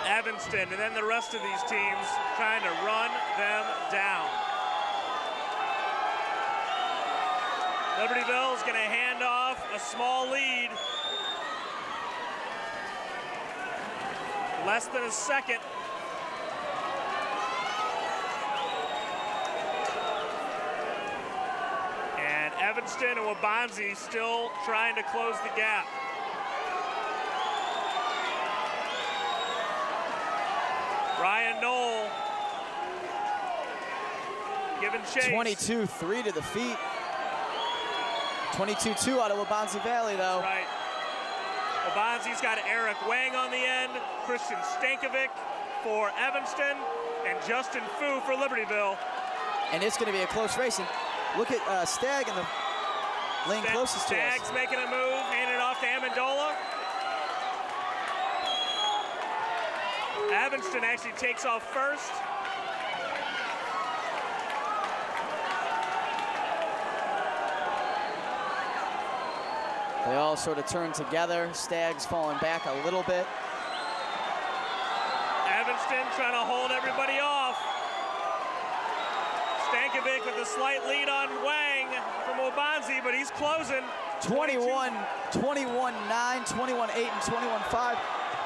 Evanston, and then the rest of these teams trying to run them down. Libertyville is going to hand off a small lead. Less than a second. And Evanston and Wabansie still trying to close the gap. Ryan Knoll giving chase. 22-3 to the feet. 22-2 out of Wabansie Valley, though. Right. Waubonsee's got Eric Wang on the end, Christian Stankovic for Evanston, and Justin Fu for Libertyville. And it's going to be a close race. And look at Stagg in the lane closest to us. Stagg's making a move, handing it off to Amendola. Evanston actually takes off first. They all sort of turn together. Stagg's falling back a little bit. Evanston trying to hold everybody off. Stankovic with a slight lead on Wang from Waubonsee, but he's closing. 21-9, 21-8, and 21-5.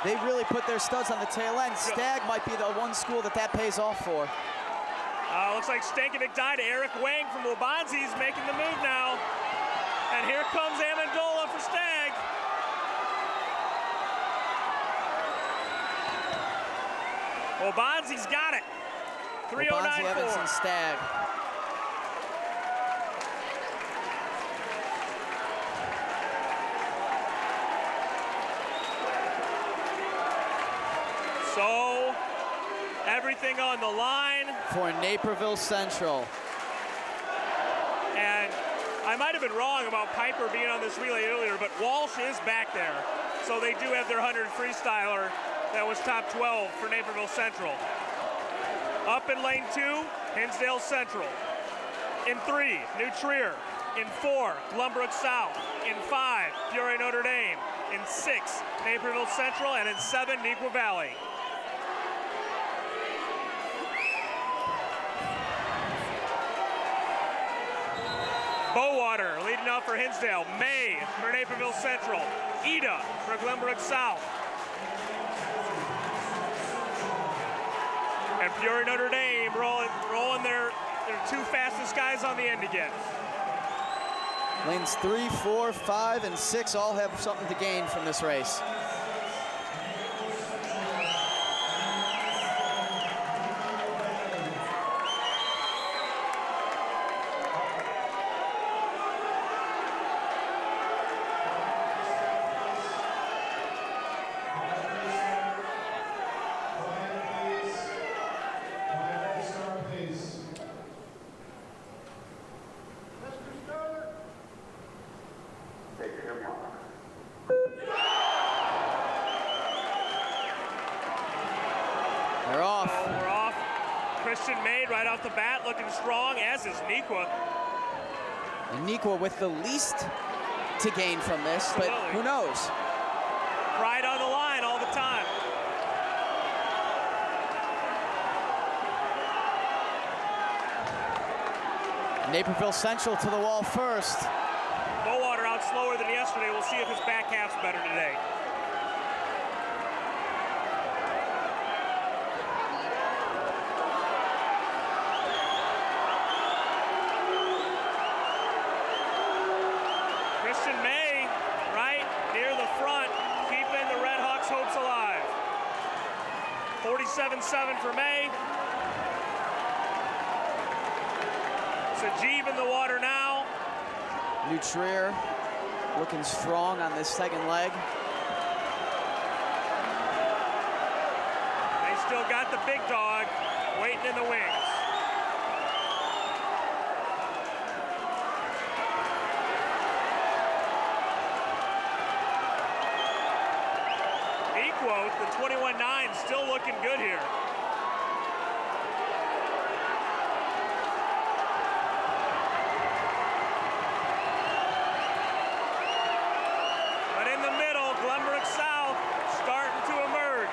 They really put their studs on the tail end. Stagg might be the one school that pays off for. Looks like Stankovic died. Eric Wang from Waubonsee's making the move now. And here comes Amendola for Stagg. Waubonsee's got it. 309.4. Waubonsee, Evanston, Stagg. So, everything on the line. For Naperville Central. And I might have been wrong about Piper being on this relay earlier, but Walsh is back there. So they do have their 100 freestyler that was top 12 for Naperville Central. Up in lane 2, Hinsdale Central. In 3, New Trier. In 4, Glenbrook South. In 5, Peoria Notre Dame. In 6, Naperville Central. And in 7, Neuqua Valley. Bowater leading off for Hinsdale. May for Naperville Central. Ida for Glenbrook South. And Peoria Notre Dame rolling their two fastest guys on the end again. Lanes 3, 4, 5, and 6 all have something to gain from this race. Right off the bat, looking strong, as is Neuqua. And Neuqua with the least to gain from this, but who knows? Pride on the line all the time. Naperville Central to the wall first. Bowater out slower than yesterday. We'll see if his back half's better today. May, right near the front, keeping the Red Hawks' hopes alive. 47.7 for May. Sajib in the water now. New Trier looking strong on this second leg. They still got the big dog waiting in the wings. The 21.9 still looking good here. But in the middle, Glenbrook South starting to emerge.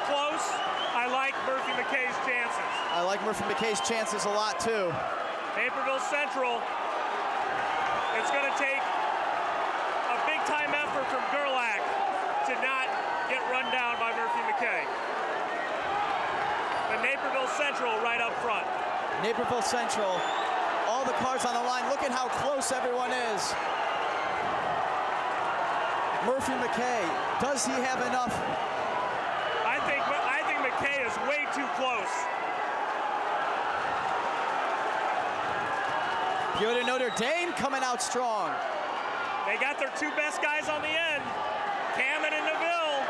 Close. I like Murphy McKay's chances. I like Murphy McKay's chances a lot too. Naperville Central, it's going to take a big time effort from Gerlach to not get run down by Murphy McKay. But Naperville Central right up front. Naperville Central, all the cars on the line. Look at how close everyone is. Murphy McKay, does he have enough? I think McKay is way too close. Peoria Notre Dame coming out strong. They got their two best guys on the end, Cameron and Neville.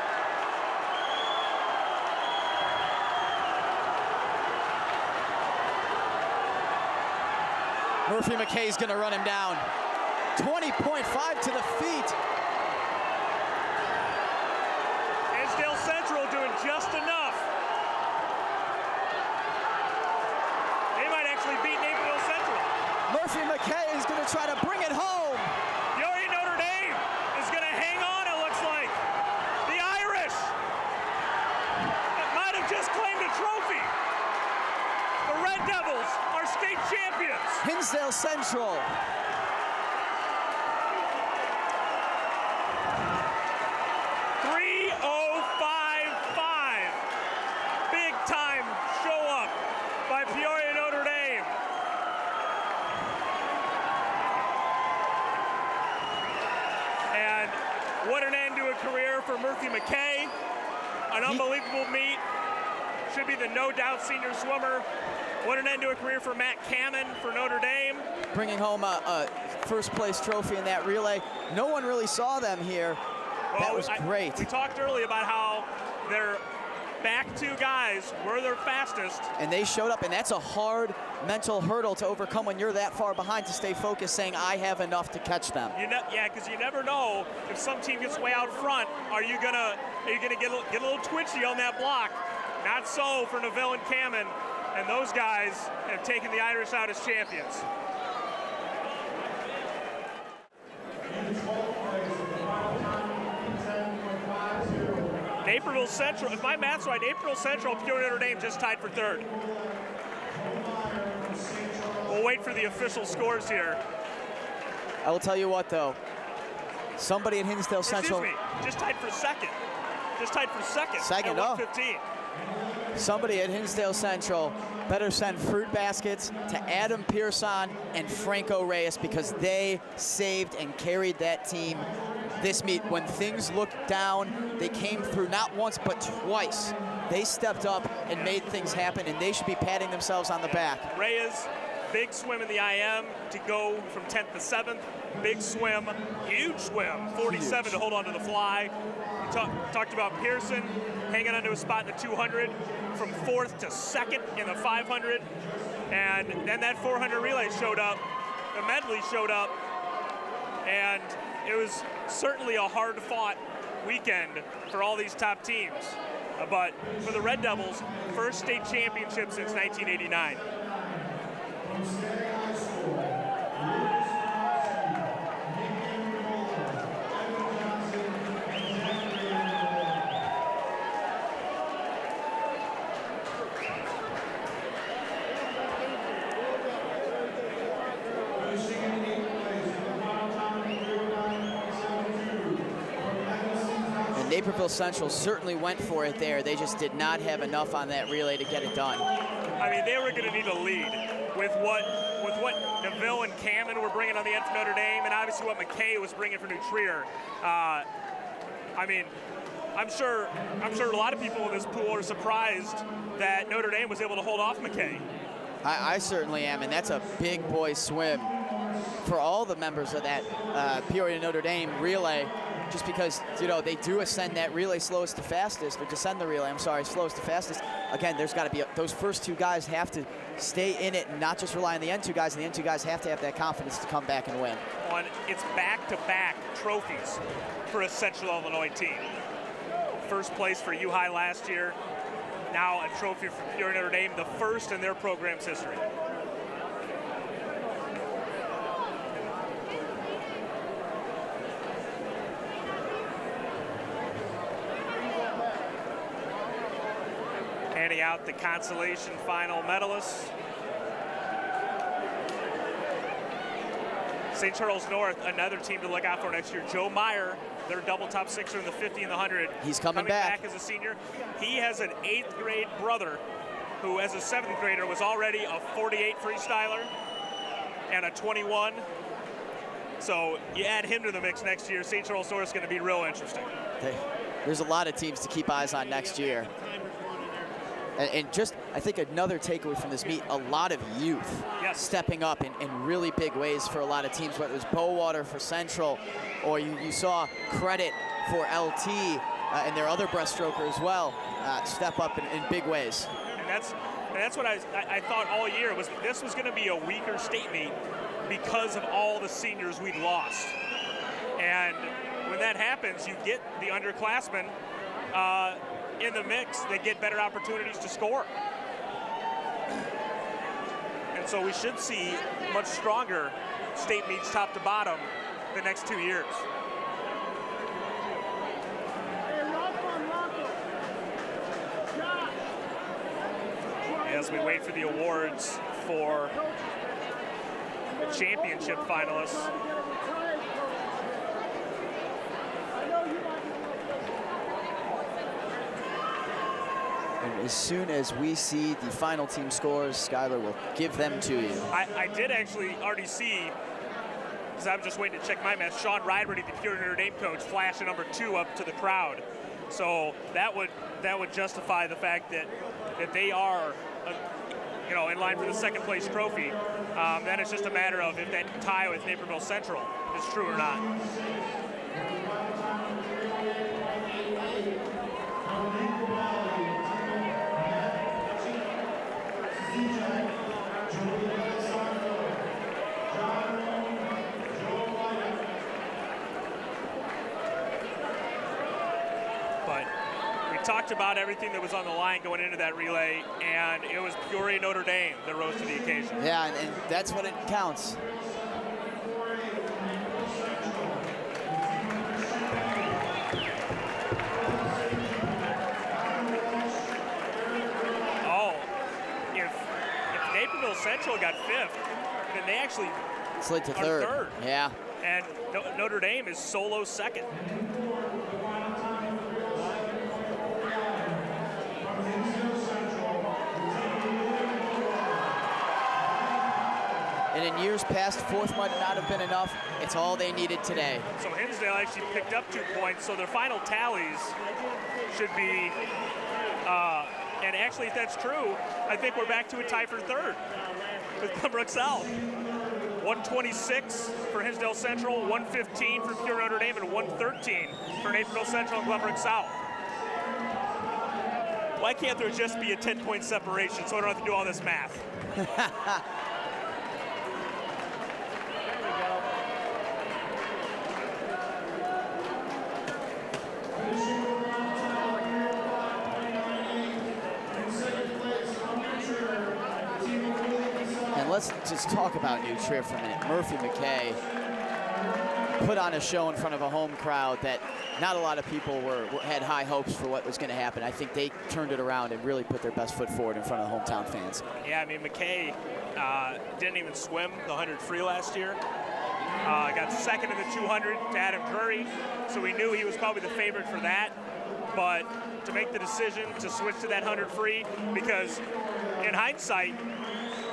Murphy McKay's gonna run him down. 20.5 to the feet. Hinsdale Central doing just enough. They might actually beat Naperville Central. Murphy McKay is gonna try to bring it home. Peoria Notre Dame is gonna hang on, it looks like. The Irish might have just claimed a trophy. The Red Devils are state champions. Hinsdale Central. Big time show up by Peoria Notre Dame. And what an end to a career for Murphy McKay. An unbelievable meet. Should be the no doubt senior swimmer. What an end to a career for Matt Kamen for Notre Dame. Bringing home a first place trophy in that relay. No one really saw them here. That was great. We talked earlier about how their back two guys were their fastest. And they showed up, and that's a hard mental hurdle to overcome when you're that far behind, to stay focused, saying, I have enough to catch them. Yeah, because you never know if some team gets way out front, are you gonna get a little twitchy on that block? Not so for Neville and Cameron, and those guys have taken the Irish out as champions. Naperville Central, if my math's right, Naperville Central, Peoria Notre Dame just tied for third. We'll wait for the official scores here. I will tell you what, though. Somebody at Hinsdale Central. Excuse me, just tied for second. Just tied for second. Second, at 115. Somebody at Hinsdale Central better send fruit baskets to Adam Pearson and Franco Reyes, because they saved and carried that team this meet. When things looked down, they came through not once but twice. They stepped up and made things happen, and they should be patting themselves on the back. Reyes, big swim in the IM to go from 10th to 7th. Big swim, huge swim, 47 to hold on to the fly. We talked about Pearson hanging onto a spot in the 200, from 4th to 2nd in the 500. And then that 400 relay showed up. The medley showed up. And it was certainly a hard-fought weekend for all these top teams. But for the Red Devils, first state championship since 1989. Naperville Central certainly went for it there. They just did not have enough on that relay to get it done. I mean, they were going to need a lead with what Neville and Cameron were bringing on the end for Notre Dame, and obviously what McKay was bringing for New Trier. I mean, I'm sure a lot of people in this pool are surprised that Notre Dame was able to hold off McKay. I certainly am, and that's a big boy swim for all the members of that Peoria Notre Dame relay. Just because, you know, they do ascend that relay slowest to fastest, or descend the relay, I'm sorry, slowest to fastest. Again, there's got to be, those first two guys have to stay in it and not just rely on the end two guys, and the end two guys have to have that confidence to come back and win. It's back-to-back trophies for a Central Illinois team. First place for U-High last year, now a trophy for Peoria Notre Dame, the first in their program's history. Handing out the Consolation Final medalists. St. Charles North, another team to look out for next year. Joe Meyer, their double top sixer in the 50 and the 100. He's coming back as a senior. He has an 8th grade brother who, as a 7th grader, was already a 48 freestyler and a 21. So you add him to the mix next year, St. Charles North is going to be real interesting. There's a lot of teams to keep eyes on next year. And just, I think another takeaway from this meet, a lot of youth stepping up in really big ways for a lot of teams, whether it was Bowater for Central, or you saw Credit for LT and their other breaststroker as well step up in big ways. And that's what I thought all year, was this was going to be a weaker state meet because of all the seniors we'd lost. And when that happens, you get the underclassmen in the mix, they get better opportunities to score. And so we should see much stronger state meets top to bottom the next 2 years. As we wait for the awards for the championship finalists. And as soon as we see the final team scores, Skylar will give them to you. I did actually already see, because I'm just waiting to check my match, Sean Rideberty, the Pure Notre Dame coach, flash a number 2 up to the crowd. So that would justify the fact that they are, in line for the second place trophy. Then it's just a matter of if that tie with Naperville Central is true or not. Talked about everything that was on the line going into that relay, and it was Peoria Notre Dame that rose to the occasion. Yeah, and that's what it counts. Oh, if Naperville Central got 5th, then they actually slid to third. Yeah. And Notre Dame is solo 2nd. And in years past, 4th might not have been enough. It's all they needed today. So Hinsdale actually picked up 2 points, so their final tallies should be, and actually if that's true, I think we're back to a tie for 3rd with Glenbrook South. 126 for Hinsdale Central, 115 for Pure Notre Dame, and 113 for Naperville Central and Glenbrook South. Why can't there just be a 10-point separation so I don't have to do all this math? Let's just talk about New Trier for a minute. Murphy McKay put on a show in front of a home crowd that not a lot of people had high hopes for what was going to happen. I think they turned it around and really put their best foot forward in front of the hometown fans. Yeah, I mean, McKay didn't even swim the 100 free last year. Got 2nd in the 200 to Adam Drury, so we knew he was probably the favorite for that. But to make the decision to switch to that 100 free, because in hindsight,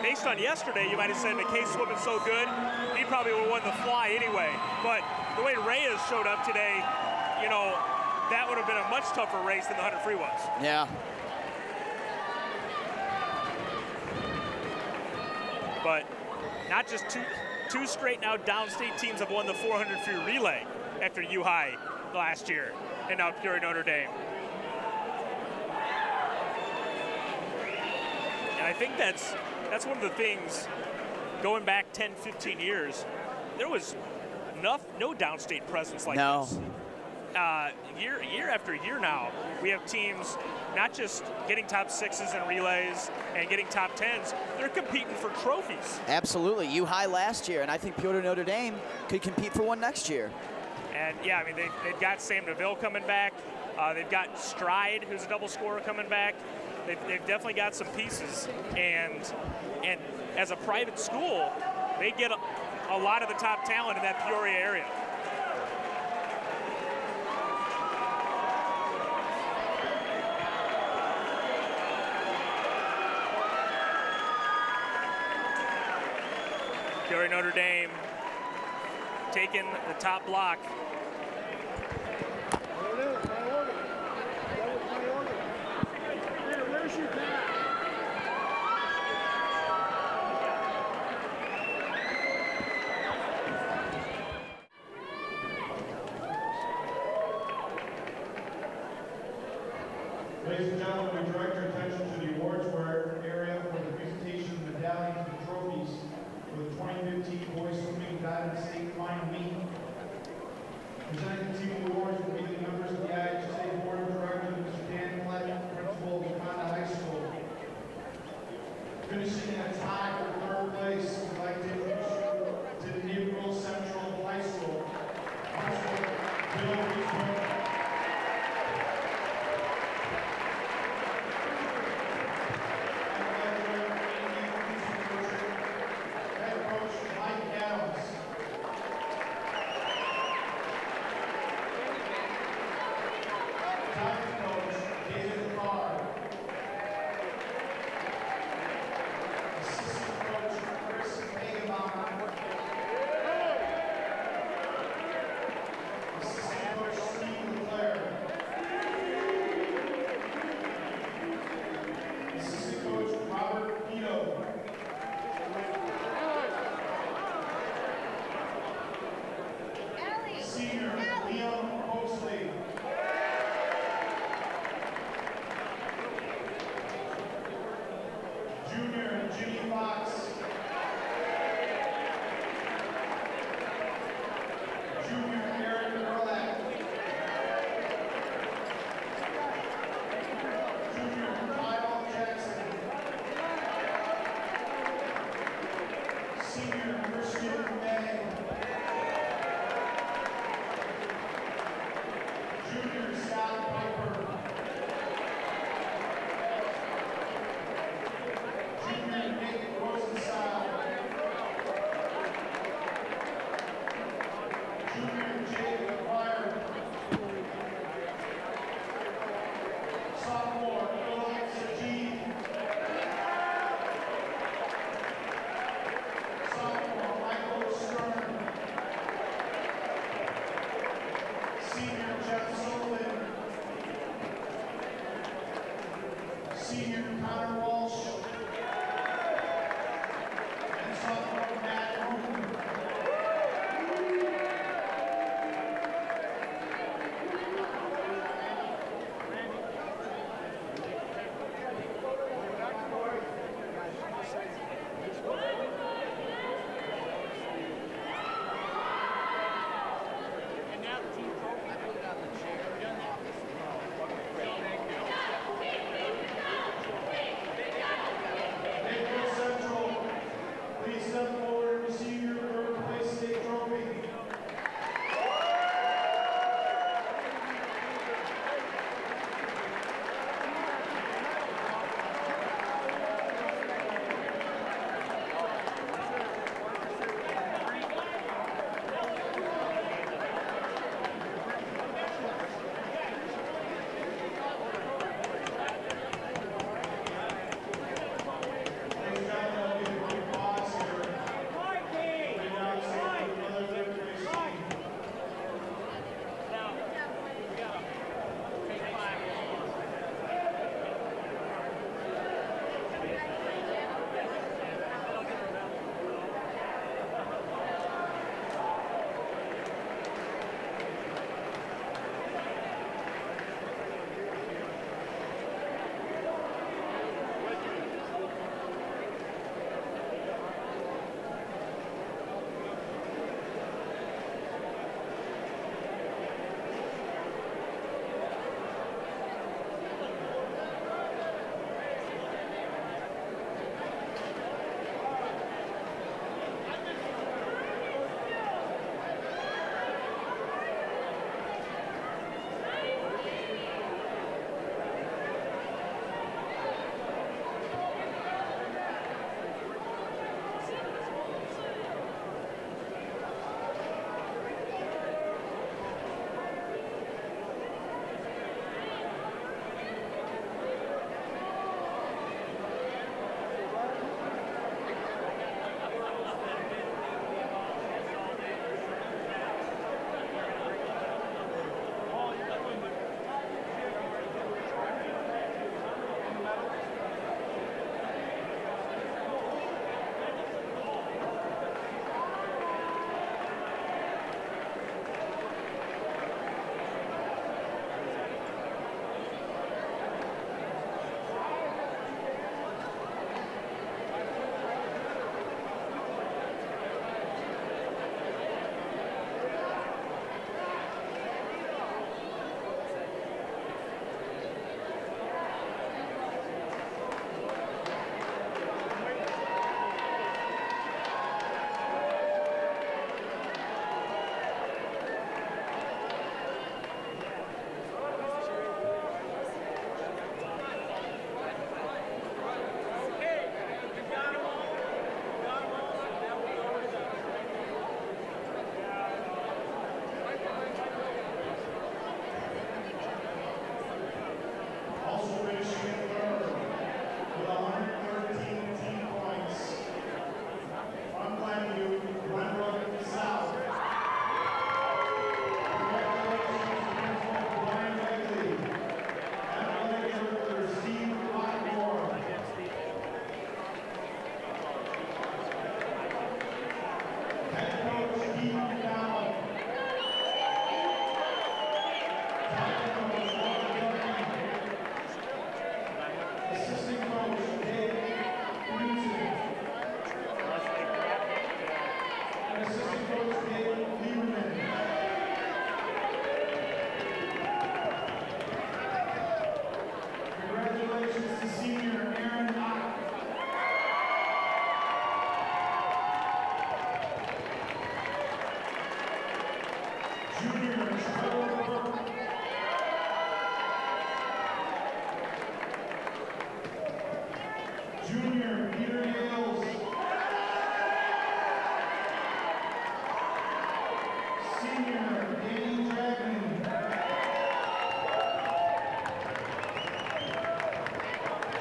based on yesterday, you might have said McKay's swimming so good, he probably would have won the fly anyway. But the way Reyes showed up today, that would have been a much tougher race than the 100 free was. Yeah. But not just two straight now downstate teams have won the 400 free relay after U-High last year, and now Peoria Notre Dame. And I think that's one of the things, going back 10, 15 years, there was no downstate presence like this. Year after year now, we have teams not just getting top 6s in relays and getting top 10s, they're competing for trophies. Absolutely. U-High last year, and I think Peoria Notre Dame could compete for one next year. And yeah, I mean, they've got Sam DeVille coming back. They've got Stride, who's a double scorer, coming back. They've definitely got some pieces, and as a private school, they get a lot of the top talent in that Peoria area. Peoria Notre Dame taking the top block. There it is, my order. That was my order. Where's your dad? Ladies and gentlemen, we direct your attention to the awards area for the presentation of medallions and trophies for the 2015 Boys Swimming Diving State Final Meet. Presenting the team awards will be the members of the IHSA Board of Directors, Mr. Dan Clegg, Principal of Mcdonald High School. Finishing in a tie for third place, we'd like to introduce you to the Naperville Central High School. Principal Bill Breaststroke. Junior Peter Yales. Senior Danny Dragon.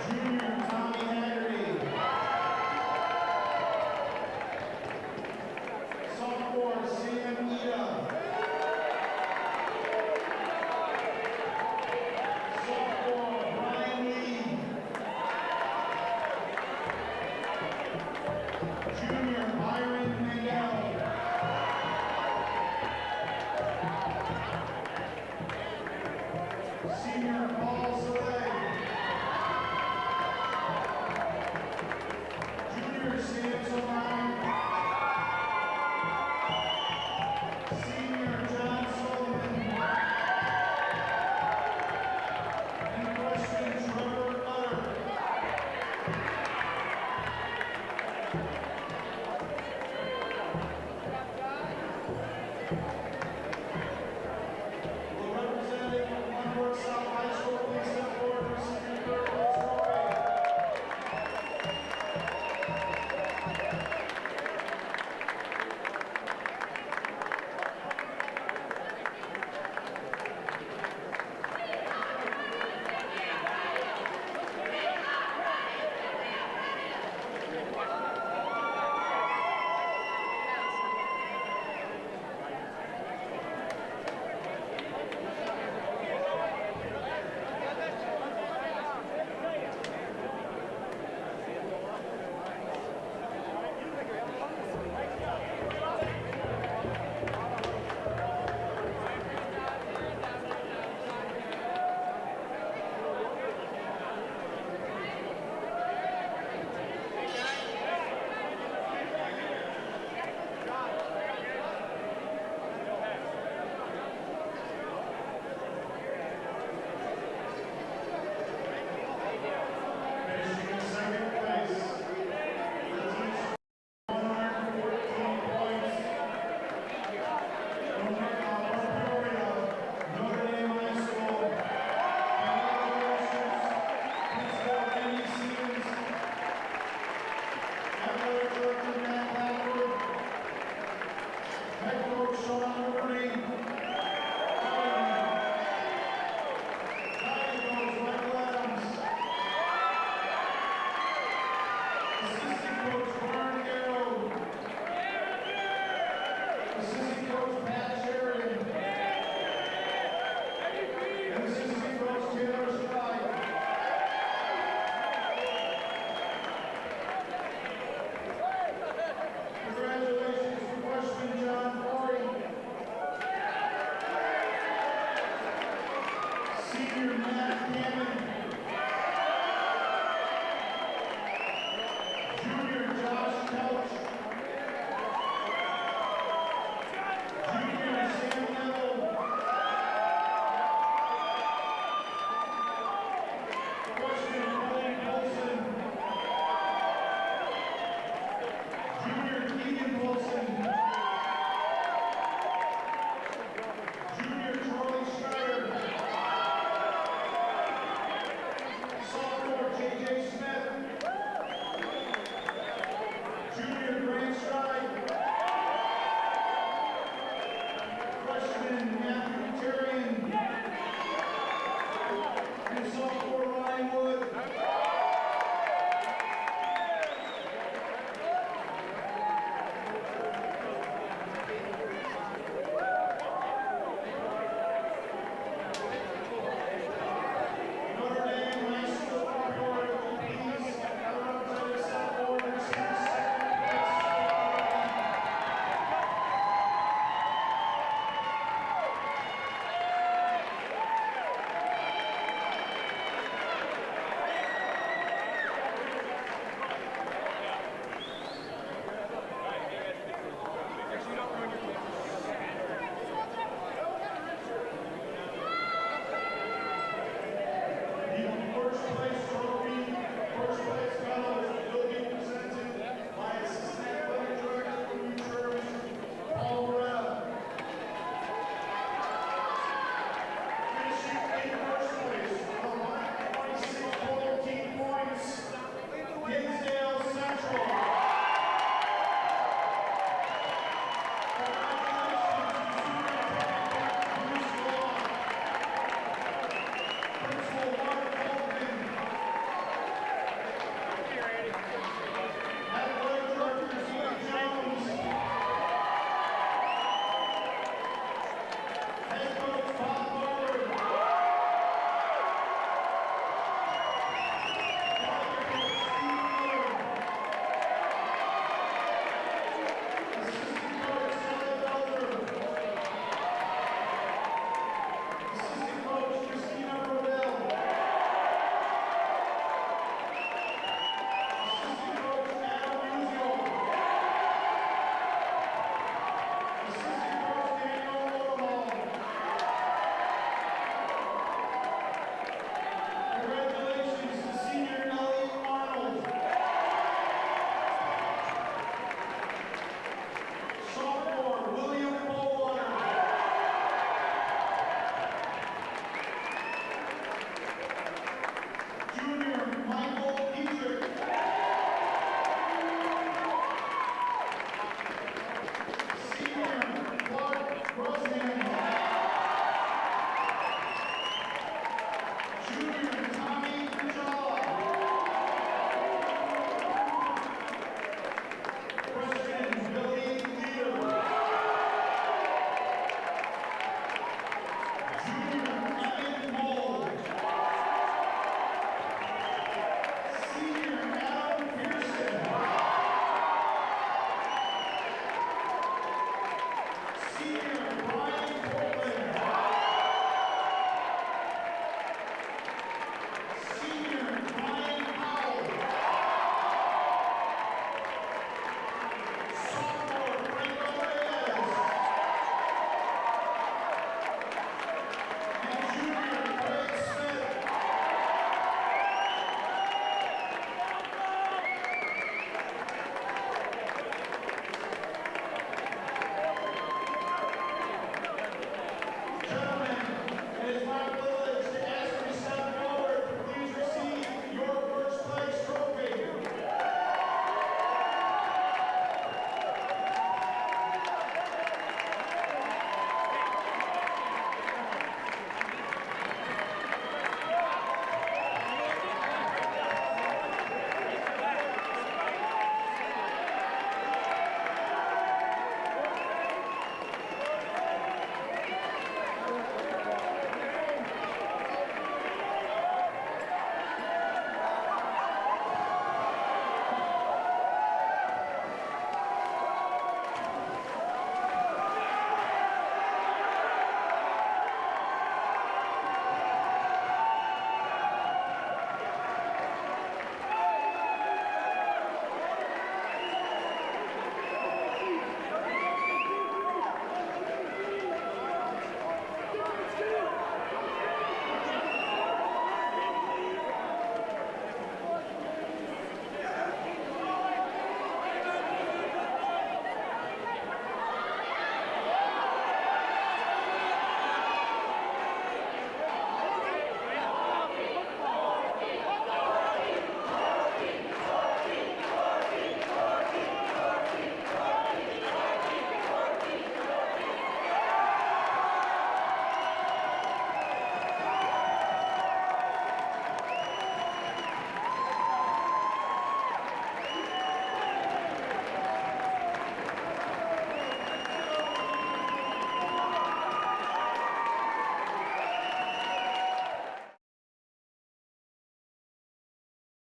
Junior Tommy Haggerty. Sophomore Sam Ida. Sophomore Brian Lee. Junior Byron Miguel. Senior Paul Soleil. Junior Sam Solano. Senior John Sullivan. And freshman Trevor Utter. Will representing Unwork South High School, please step forward for senior third Breaststroke. Finishing in second place, with each 114 points. From Peoria, Notre Dame High School. Congratulations, Principal Kenny Stevens, Athletic Director Matt Blackford, Head Coach Sean Rooney, Guiding Coach Michael Adams, Assistant Coach Warren Garrow, Assistant Coach Pat Sheridan, and Assistant Coach Taylor Stride. Congratulations to freshman John Corey, senior Matt Hammond, junior Josh Couch, junior Sam Neville, freshman Colleen Polson, junior Keegan Polson, junior Charlie Schneider, sophomore J.J. Smith, junior Grant Stride, freshman Matthew Terrian, and sophomore Ryan Wood. senior